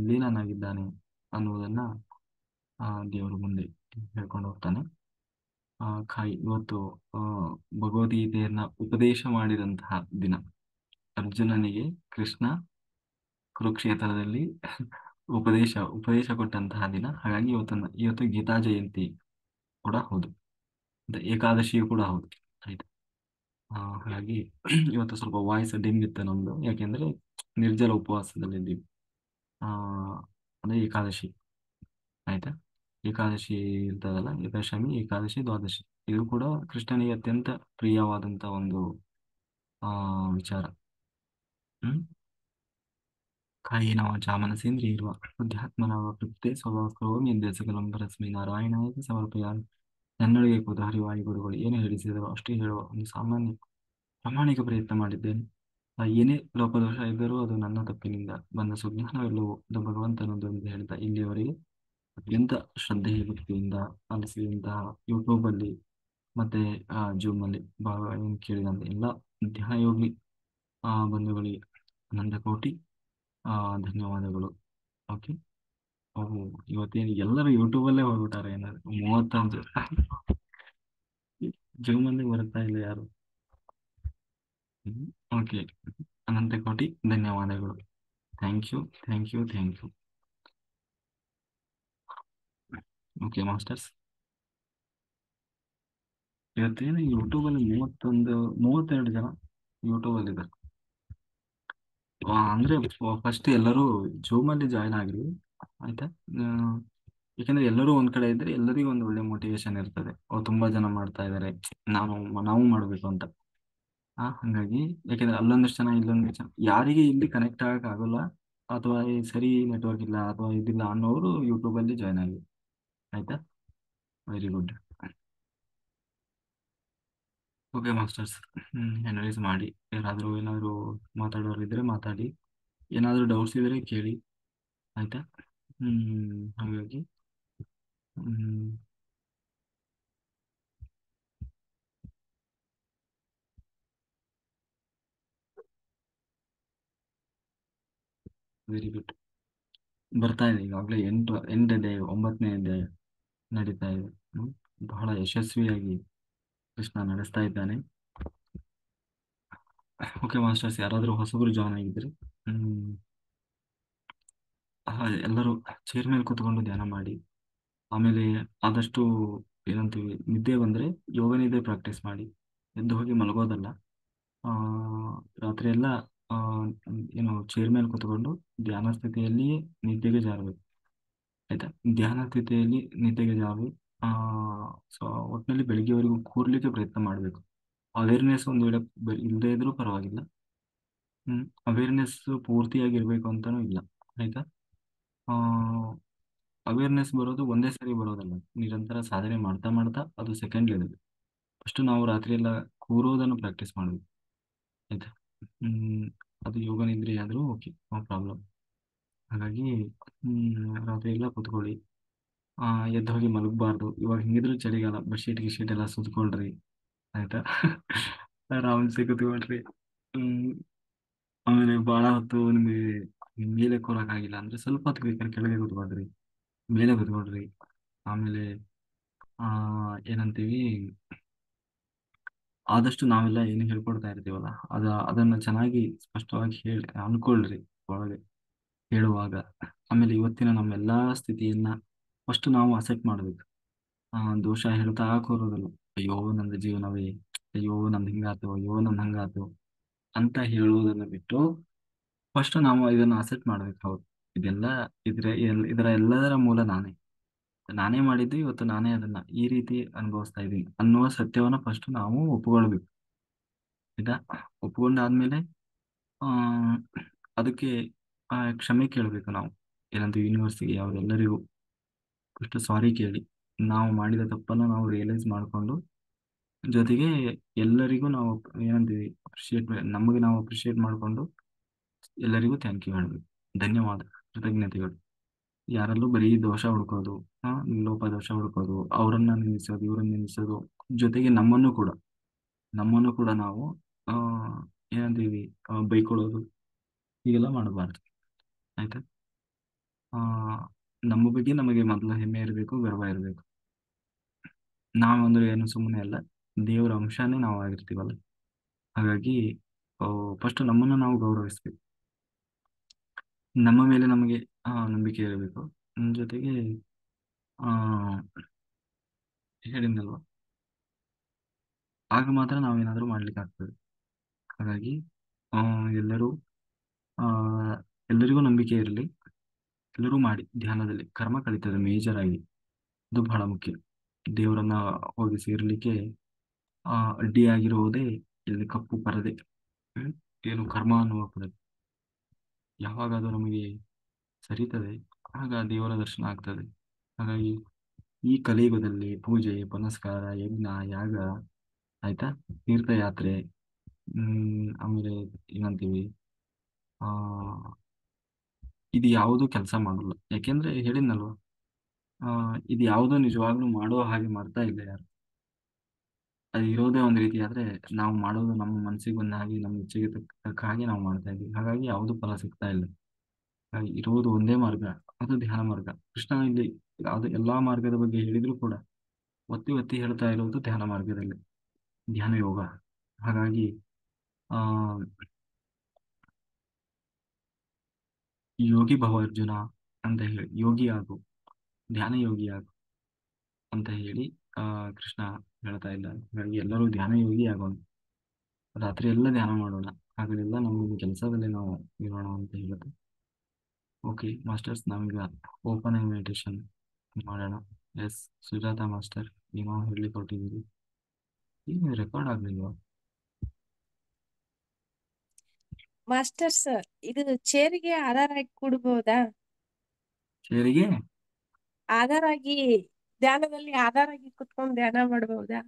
ಲೀನನಾಗಿದ್ದಾನೆ ಅನ್ನುವುದನ್ನ ದೇವರು ಮುಂದೆ ಹೇಳ್ಕೊಂಡು ಹೋಗ್ತಾನೆ. ಇವತ್ತು ಆ ಭಗವದ್ಗೀತೆಯನ್ನ ಉಪದೇಶ ಮಾಡಿದಂತಹ ದಿನ. ಅರ್ಜುನನಿಗೆ ಕೃಷ್ಣ ಕುರುಕ್ಷೇತ್ರದಲ್ಲಿ ಉಪದೇಶ ಕೊಟ್ಟಂತಹ ದಿನ. ಹಾಗಾಗಿ ಇವತ್ತು ಗೀತಾ ಜಯಂತಿ ಕೂಡ ಹೌದು, ಮತ್ತೆ ಏಕಾದಶಿಯು ಕೂಡ ಹೌದು. ಆಯ್ತು. ಹಾಗಾಗಿ ಇವತ್ತು ಸ್ವಲ್ಪ ವಾಯ್ಸ್ ಡಿಮ್ ಇತ್ತು ನಮ್ದು, ಯಾಕೆಂದ್ರೆ ನಿರ್ಜಲ ಉಪವಾಸದಲ್ಲಿದ್ದೀವಿ. ಆ ಅಂದ್ರೆ ಏಕಾದಶಿ. ಆಯ್ತಾ. ಏಕಾದಶಿ ಇರ್ತದಲ್ಲ, ದಶಮಿ, ಏಕಾದಶಿ, ದ್ವಾದಶಿ, ಇದು ಕೂಡ ಕೃಷ್ಣನಿಗೆ ಅತ್ಯಂತ ಪ್ರಿಯವಾದಂತ ಒಂದು ವಿಚಾರ. ಹ್ಮ್ ಕಾಯೇನ ವಾಚಾ ಮನಸೇಂದ್ರಿಯರ್ವಾ ಬುದ್ಧ್ಯಾತ್ಮನಾ ಪ್ರಕೃತೆ ಸ್ವಭಾವ ಕರೋಮಿ ಎಂದೆಸಗಲಂ ಪರಸ್ಮೈ ನಾರಾಯಣಾಯ ಸಮರ್ಪಯಾಮಿ. ನನ್ನೊಳಗೆ ಕೂತ ಹರಿವಾಯು ಗುರುಗಳು ಏನು ಹೇಳಿಸಿದರೋ ಅಷ್ಟೇ ಹೇಳುವ ಒಂದು ಸಾಮಾನ್ಯ ಪ್ರಾಮಾಣಿಕ ಪ್ರಯತ್ನ ಮಾಡಿದ್ದೇನೆ. ಏನೇ ಲೋಪದೋಷ ಇದ್ದರೂ ಅದು ನನ್ನ ತಪ್ಪಿನಿಂದ ಬಂದ ಸುಜ್ಞಾನವೆಲ್ಲವೂ ಅದು ಭಗವಂತನದು ಎಂದು ಹೇಳ್ತಾ ಇಲ್ಲಿಯವರೆಗೆ ಅತ್ಯಂತ ಶ್ರದ್ಧೆ ಭಕ್ತಿಯಿಂದ ಆಲಿಸಿದಂತಹ ಯೂಟ್ಯೂಬ್ ಅಲ್ಲಿ ಮತ್ತೆ ಜೂಮ್ ಅಲ್ಲಿ ಏನು ಕೇಳಿದಂತೆ ಎಲ್ಲ ಧ್ಯಾನಯೋಗಿ ಬಂಧುಗಳಿಗೆ ಅನಂತ ಕೋಟಿ ಧನ್ಯವಾದಗಳು. ಓಕೆ. ಓಹೋ, ಇವತ್ತೇನು ಎಲ್ಲರೂ ಯೂಟ್ಯೂಬಲ್ಲೇ ಹೋಗ್ಬಿಟ್ಟಾರೆ. ಏನಾದ್ರು 30 ಜೂಮ್ ಅಲ್ಲಿ ಬರ್ತಾ ಇಲ್ಲ ಯಾರು. ಓಕೆ. ಅನಂತ ಕೋಟಿ ಧನ್ಯವಾದಗಳು. Thank you, thank you, thank you. Okay masters, ಇವತ್ತೇನು ಯೂಟ್ಯೂಬಲ್ಲಿ 32 ಜನ ಯೂಟ್ಯೂಬಲ್ಲಿ ಇದ್ದಾರೆ. ಅಂದ್ರೆ ಫಸ್ಟ್ ಎಲ್ಲರೂ ಜೂಮ್ ಅಲ್ಲಿ ಜಾಯ್ನ್ ಆಗ್ರಿ. ಆಯ್ತಾ. ಆ, ಯಾಕಂದ್ರೆ ಎಲ್ಲರೂ ಒಂದ್ ಕಡೆ ಇದ್ರೆ ಎಲ್ಲರಿಗೂ ಒಂದು ಒಳ್ಳೆ ಮೋಟಿವೇಶನ್ ಇರ್ತದೆ. ತುಂಬಾ ಜನ ಮಾಡ್ತಾ ಇದಾರೆ, ನಾನು ನಾವು ಮಾಡ್ಬೇಕು ಅಂತ. ಹಂಗಾಗಿ ಯಾಕಂದ್ರೆ ಅಲ್ಲೊಂದಿಷ್ಟು ಜನ ಇಲ್ಲೊಂದಿಷ್ಟು ಜನ ಯಾರಿಗೆ ಇಲ್ಲಿ ಕನೆಕ್ಟ್ ಆಗಕ್ ಆಗಲ್ಲ ಅಥವಾ ಈ ಸರಿ ನೆಟ್ವರ್ಕ್ ಇಲ್ಲ ಅಥವಾ ಇದಿಲ್ಲ ಅನ್ನೋರು ಯೂಟ್ಯೂಬ್ ಅಲ್ಲಿ ಜಾಯ್ನ್ ಆಗಿ. ಆಯ್ತಾ. Very good. Okay masters, analyse ಮಾಡಿ. ಏನಾದರೂ ಮಾತಾಡೋರು ಇದ್ರೆ ಮಾತಾಡಿ, ಏನಾದರೂ ಡೌಟ್ಸ್ ಇದ್ರೆ ಕೇಳಿ. ಆಯ್ತಾ. ಹಾಗಾಗಿ ವೆರಿ ಗುಡ್. ಬರ್ತಾ ಇದೆ ಈಗಾಗಲೇ 8 ಅಧ್ಯಾಯ, 9ನೇ ಅಧ್ಯಾಯ ನಡೀತಾ ಇದೆ. ಬಹಳ ಯಶಸ್ವಿಯಾಗಿ ಕೃಷ್ಣ ನಡೆಸ್ತಾ ಇದ್ದಾನೆ. ಓಕೆ ಮಾಸ್ಟರ್ಸ್, ಯಾರಾದರೂ ಹೊಸಬರು ಜಾಯ್ನ್ ಆಗಿದ್ರೆ ಎಲ್ಲರೂ ಚೇರ್ ಮೇಲೆ ಕೂತ್ಕೊಂಡು ಧ್ಯಾನ ಮಾಡಿ. ಆಮೇಲೆ ಆದಷ್ಟು ಏನಂತೀವಿ, ನಿದ್ದೆ ಬಂದ್ರೆ ಯೋಗ ನಿದ್ದೆ ಪ್ರಾಕ್ಟೀಸ್ ಮಾಡಿ. ಎದ್ದು ಹೋಗಿ ಮಲಗೋದಲ್ಲ. ಆ ರಾತ್ರಿ ಎಲ್ಲ ಆ ಏನು ಚೇರ್ ಮೇಲೆ ಕೂತ್ಕೊಂಡು ಧ್ಯಾನ ಸ್ಥಿತಿಯಲ್ಲಿಯೇ ನಿದ್ದೆಗೆ ಜಾರಬೇಕು. ಆಯ್ತಾ. ಧ್ಯಾನ ಸ್ಥಿತಿಯಲ್ಲಿ ನಿದ್ದೆಗೆ ಜಾರಿ ಆ ಸೊ ಒಟ್ಟಿನಲ್ಲಿ ಬೆಳಿಗ್ಗೆವರೆಗೂ ಕೂರ್ಲಿಕ್ಕೆ ಪ್ರಯತ್ನ ಮಾಡಬೇಕು. ಅವೇರ್ನೆಸ್ ಒಂದು ವೇಳೆ ಇಲ್ಲದೆ ಇದ್ರೂ ಪರವಾಗಿಲ್ಲ. ಅವೇರ್ನೆಸ್ ಪೂರ್ತಿಯಾಗಿರ್ಬೇಕು ಅಂತಾನೂ ಇಲ್ಲ. ಆಯ್ತಾ. ಆ ಅವೇರ್ನೆಸ್ ಬರೋದು ಒಂದೇ ಸರಿ ಬರೋದಲ್ಲ, ನಿರಂತರ ಸಾಧನೆ ಮಾಡ್ತಾ ಮಾಡ್ತಾ ಅದು ಸೆಕೆಂಡ್ ಲೆವೆಲ್. ಫಸ್ಟ್ ನಾವು ರಾತ್ರಿ ಎಲ್ಲ ಕೂರೋದನ್ನು ಪ್ರಾಕ್ಟೀಸ್ ಮಾಡಬೇಕು. ಆಯ್ತಾ. ಅದು ಯೋಗ ನಿದ್ರೆ ಆದ್ರೂ ಓಕೆ, ನೋ ಪ್ರಾಬ್ಲಮ್. ಹಾಗಾಗಿ ರಾತ್ರಿ ಎಲ್ಲ ಕೂತ್ಕೊಳ್ಳಿ. ಎದ್ದು ಹೋಗಿ ಮಲಗಬಾರ್ದು. ಇವಾಗ ಹಿಂಗಿದ್ರು ಚಳಿಗಾಲ, ಬೆಡ್ಶೀಟ್ ಗಿಶೀಟ್ ಎಲ್ಲ ಸುತ್ಕೊಳ್ರಿ. ಆಯ್ತಾ. ಆರಾಮ್ಸೆ ಕೂತ್ಕೊಳ್ರಿ. ಹ್ಮ್ ಆಮೇಲೆ ಬಹಳ ಹೊತ್ತು ನಿಮಗೆ ಮೇಲೆ ಕೂರಕ್ಕಾಗಿಲ್ಲ ಅಂದ್ರೆ ಸ್ವಲ್ಪ ಹೊತ್ತು ಬೇಕಾದ್ರೆ ಕೆಳಗೆ ಕೂತ್ಕೊಳ್ರಿ, ಮೇಲೆ ಕೂತ್ಕೊಳ್ರಿ. ಆಮೇಲೆ ಆ ಏನಂತೀವಿ, ಆದಷ್ಟು ನಾವೆಲ್ಲ ಏನು ಹೇಳ್ಕೊಡ್ತಾ ಇರ್ತೀವಲ್ಲ ಅದನ್ನ ಚೆನ್ನಾಗಿ ಸ್ಪಷ್ಟವಾಗಿ ಅನ್ಕೊಳ್ರಿ ಒಳಗೆ ಹೇಳುವಾಗ. ಆಮೇಲೆ ಇವತ್ತಿನ ನಮ್ಮ ಎಲ್ಲಾ ಸ್ಥಿತಿಯನ್ನ ಫಸ್ಟ್ ನಾವು ಅಸೆಪ್ಟ್ ಮಾಡ್ಬೇಕು. ದೋಷ ಹೇಳ್ತಾ ಕೂರೋದಲ್ಲ. ಅಯ್ಯೋ ನಂದು ಜೀವನವೇ, ಅಯ್ಯೋ ನಂದು ಹಿಂಗಾತು, ಅಯ್ಯೋ ನಂದು ಹಂಗಾತು ಅಂತ ಹೇಳುವುದನ್ನು ಬಿಟ್ಟು ಫಸ್ಟ್ ನಾವು ಇದನ್ನ ಅಸೆಪ್ಟ್ ಮಾಡ್ಬೇಕು. ಹೌದು, ಇದೆಲ್ಲ ಇದರ ಎಲ್ಲದರ ಮೂಲ ನಾನೇ. ನಾನೇ ಮಾಡಿದ್ದು, ಇವತ್ತು ನಾನೇ ಅದನ್ನ ಈ ರೀತಿ ಅನುಭವಿಸ್ತಾ ಇದ್ದೀನಿ ಅನ್ನುವ ಸತ್ಯವನ್ನ ಫಸ್ಟ್ ನಾವು ಒಪ್ಕೊಳ್ಬೇಕು. ಆಯ್ತಾ? ಒಪ್ಕೊಂಡಾದ್ಮೇಲೆ ಆ ಅದಕ್ಕೆ ಕ್ಷಮೆ ಕೇಳಬೇಕು ನಾವು. ಏನಂತ ಯೂನಿವರ್ಸಿಗೆ ಅವರೆಲ್ಲರಿಗೂ ಫಸ್ಟ್ ಸಾರಿ ಕೇಳಿ, ನಾವು ಮಾಡಿದ ತಪ್ಪನ್ನು ನಾವು ರಿಯಲೈಸ್ ಮಾಡಿಕೊಂಡು, ಜೊತೆಗೆ ಎಲ್ಲರಿಗೂ ನಾವು ಏನಂತೀವಿ ಅಪ್ರಿಷಿಯೇಟ್, ನಮಗೆ ನಾವು ಅಪ್ರಿಷಿಯೇಟ್ ಮಾಡಿಕೊಂಡು ಎಲ್ಲರಿಗೂ ಥ್ಯಾಂಕ್ ಯು ಹೇಳಬೇಕು. ಧನ್ಯವಾದ, ಕೃತಜ್ಞತೆಗಳು. ಯಾರಲ್ಲೂ ಬರೀ ದೋಷ ಹುಡ್ಕೋದು, ಲೋಪ ದೋಷ ಹುಡ್ಕೋದು, ಅವರನ್ನ ನಿಲ್ಲಿಸೋದು, ಇವರನ್ನ ನಿಲ್ಲಿಸೋದು, ಜೊತೆಗೆ ನಮ್ಮನ್ನು ಕೂಡ ನಾವು ಆ ಏನಂತೀವಿ ಬೈಕೊಳ್ಳೋದು, ಹೀಗೆಲ್ಲ ಮಾಡಬಾರ್ದು. ಆಯ್ತಾ? ಆ ನಮ್ಮ ಬಗ್ಗೆ ನಮಗೆ ಮೊದಲು ಹೆಮ್ಮೆ ಇರಬೇಕು, ಗರ್ವ ಇರಬೇಕು. ನಾವಂದ್ರೆ ಏನು ಸುಮ್ಮನೆ ಅಲ್ಲ, ದೇವರ ಅಂಶನೇ ನಾವು ಆಗಿರ್ತೀವಲ್ಲ. ಹಾಗಾಗಿ ಫಸ್ಟ್ ನಮ್ಮನ್ನು ನಾವು ಗೌರವಿಸ್ಬೇಕು. ನಮ್ಮ ಮೇಲೆ ನಮಗೆ ನಂಬಿಕೆ ಇರಬೇಕು. ಜೊತೆಗೆ ಆ ಹೇಳಿದ್ನಲ್ವ, ಆಗ ಮಾತ್ರ ನಾವೇನಾದ್ರೂ ಮಾಡ್ಲಿಕ್ಕೆ ಆಗ್ತದೆ. ಹಾಗಾಗಿ ಆ, ಎಲ್ಲರೂ ಆ ಎಲ್ಲರಿಗೂ ನಂಬಿಕೆ ಇರಲಿ. ಎಲ್ಲರೂ ಮಾಡಿ, ಧ್ಯಾನದಲ್ಲಿ ಕರ್ಮ ಕಳೀತದೆ ಮೇಜರ್ ಆಗಿ. ಇದು ಬಹಳ ಮುಖ್ಯ. ದೇವರನ್ನ ಹೋಗಿ ಸೇರ್ಲಿಕ್ಕೆ ಅಡ್ಡಿಯಾಗಿರುವುದೇ ಇಲ್ಲಿ ಕಪ್ಪು ಪರದೆ. ಹ್ಮ್? ಏನು ಕರ್ಮ ಅನ್ನುವ ಪರದೆ. ಯಾವಾಗ ಅದು ನಮಗೆ ಸರಿತದೆ, ಆಗ ದೇವರ ದರ್ಶನ ಆಗ್ತದೆ. ಹಾಗಾಗಿ ಈ ಕಲಿಯುಗದಲ್ಲಿ ಪೂಜೆ ಪುನಸ್ಕಾರ, ಯಜ್ಞ, ಯಾಗ, ಆಯ್ತಾ, ತೀರ್ಥಯಾತ್ರೆ, ಆಮೇಲೆ ಏನಂತೀವಿ ಆ ಇದು ಯಾವುದು ಕೆಲಸ ಮಾಡಲ್ಲ. ಯಾಕೆಂದ್ರೆ ಹೇಳಿದ್ನಲ್ವ, ಆ ಇದು ಯಾವುದೋ ನಿಜವಾಗ್ಲೂ ಮಾಡುವ ಹಾಗೆ ಮಾಡ್ತಾ ಇಲ್ಲ ಯಾರು. ಅದು ಇರೋದೇ ಒಂದು ರೀತಿ ಆದ್ರೆ, ನಾವು ಮಾಡೋದು ನಮ್ಮ ಮನಸ್ಸಿಗೆ ಬಂದ ಹಾಗೆ, ನಮ್ಮ ಇಚ್ಛೆಗೆ ತಕ್ಕ ಹಾಗೆ ನಾವು ಮಾಡ್ತಾ ಇದ್ದೀವಿ. ಹಾಗಾಗಿ ಯಾವುದು ಫಲ ಸಿಗ್ತಾ ಇಲ್ಲ. ಹಾಗಾಗಿ ಇರುವುದು ಒಂದೇ ಮಾರ್ಗ, ಅದು ಧ್ಯಾನ ಮಾರ್ಗ. ಕೃಷ್ಣ ಇಲ್ಲಿ ಅದು ಎಲ್ಲಾ ಮಾರ್ಗದ ಬಗ್ಗೆ ಹೇಳಿದ್ರು ಕೂಡ ಒತ್ತಿ ಒತ್ತಿ ಹೇಳ್ತಾ ಇರುವುದು ಧ್ಯಾನ ಮಾರ್ಗದಲ್ಲಿ, ಧ್ಯಾನ ಯೋಗ. ಹಾಗಾಗಿ ಆ ಯೋಗಿ ಭವ ಅರ್ಜುನ ಅಂತ ಹೇಳಿ, ಯೋಗಿ ಆಗು, ಧ್ಯಾನ ಯೋಗಿ ಆಗು ಅಂತ ಹೇಳಿ ಆ ಕೃಷ್ಣ ಹೇಳ್ತಾ ಇಲ್ಲ. ಹಾಗಾಗಿ ಎಲ್ಲರೂ ಧ್ಯಾನ ಯೋಗಿ ಆಗೋಣ, ರಾತ್ರಿ ಎಲ್ಲ ಧ್ಯಾನ ಮಾಡೋಣ, ಹಾಗಲೆಲ್ಲ ನಮ್ಮ ಕೆಲಸದಲ್ಲಿ ನಾವು ಇರೋಣ ಅಂತ ಹೇಳುತ್ತೆ. ಓಕೆ ಮಾಸ್ಟರ್ಸ್, ನಾವೀಗ ಓಪನ್ ಐ ಮೆಡಿಟೇಷನ್ ಮಾಡೋಣ. ಎಸ್, ಸುಜಾತ ಮಾಸ್ಟರ್, ಏನೋ ಹೇಳಲಿಕ್ಕೆ ಹೊರಟಿದ್ದೀರಿ. ಈಗ ರೆಕಾರ್ಡ್ ಆಗ್ಲಿಲ್ವಾ? ಮಾಸ್ಟರ್ ಸರ್, ಇದು ಚೇರಿಗೆ ಆಧಾರ ಆಗಿ ಕೂಡ್ಬೋದಾ? ಚೇರಿಗೆ ಆಧಾರ ಆಗಿ, ಧ್ಯಾನದಲ್ಲಿ ಆಧಾರ ಆಗಿ ಕುತ್ಕೊಂಡು ಧ್ಯಾನ ಮಾಡ್ಬೋದಾ?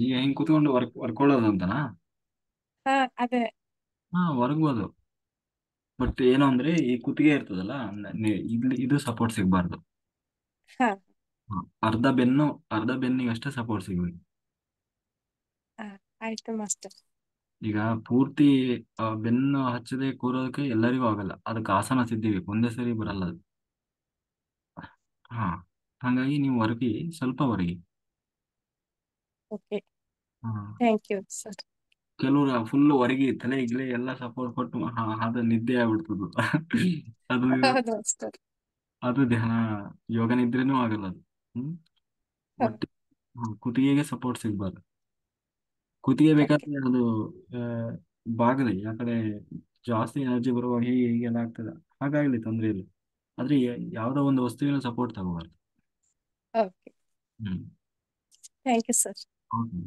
ಈಗ ಹಿಂಗ್ ಕುತ್ಕೊಂಡು ವರ್ಕೊಳ್ಳೋದಂತನಾ? ಹಾ, ಅದೇ. ವರ್ಗ್ಬೋದು. ಬಟ್ ಏನು ಅಂದ್ರೆ ಈ ಕುತ್ತಿಗೆ ಇರ್ತದಲ್ಲ, ಇದು ಸಪೋರ್ಟ್ ಸಿಗ್ಬಾರ್ದು. ಹಾ. ಹ, ಅರ್ಧ ಬೆನ್ನಿಗೆ ಅಷ್ಟೇ ಸಪೋರ್ಟ್ ಸಿಗ್ಬೇಕು. ಹಾ, ಆಯ್ತು ಮಾಸ್ಟರ್. ಈಗ ಪೂರ್ತಿ ಬೆನ್ನು ಹಚ್ಚದೆ ಕೂರೋದಕ್ಕೆ ಎಲ್ಲರಿಗೂ ಆಗಲ್ಲ. ಅದಕ್ಕೆ ಆಸನ ಸಿದ್ಧಿಬೇಕು, ಒಂದೇ ಸರಿ ಬರಲ್ಲ ಅದು. ಹಾ, ಹಾಗಾಗಿ ನೀವು ಹೊರಗಿ, ಸ್ವಲ್ಪ ಹೊರಗಿ. ಓಕೆ, ಹಾ, ಥ್ಯಾಂಕ್ ಯು ಸರ್. ಕೆಲವರು ಫುಲ್ ಹೊರಗಿ ತಲೆ ಗಿಲೆ ಎಲ್ಲ ಸಪೋರ್ಟ್ ಕೊಟ್ಟು ಅದು ನಿದ್ದೆ ಆಗ್ಬಿಡ್ತದ್ದು. ಅದು ಹೌದು ಮಾಸ್ಟರ್. ಅದು ಧ್ಯಾನ ಯೋಗ ನಿದ್ರೆನೂ ಆಗಲ್ಲ ಅದು. ಹ್ಮ್ ಹಾ, ಒಟ್ಟು ಕುತ್ತಿಗೆಗೆ ಸಪೋರ್ಟ್ ಸಿಗ್ಬಾರ್ದು. ಕುತ್ತಿಗೆ ಓಕೆ. ಬೇಕಾದ್ರೆ ಅದು ಆ, ಬಾಗಲಿ ಆ ಕಡೆ ಜಾಸ್ತಿ ಎನರ್ಜಿ ಬರುವಾಗ ಹೀಗೆ ಹೀಗೆಲ್ಲ ಆಗ್ತದೆ, ಹಾಗಾಗ್ಲಿ ತೊಂದ್ರೆ ಇಲ್ಲ. ಆದ್ರೆ ಯಾವ್ದೋ ಒಂದು ವಸ್ತುವಿನ ಸಪೋರ್ಟ್ ತಗೋಬಾರ್ದು. Okay, hmm thank you sir. ಹೌದು.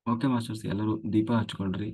ಓಕೆ ಮಾಸ್ಟರ್ಸ್, ಎಲ್ಲರೂ ದೀಪ ಹಚ್ಕೊಳ್ರಿ.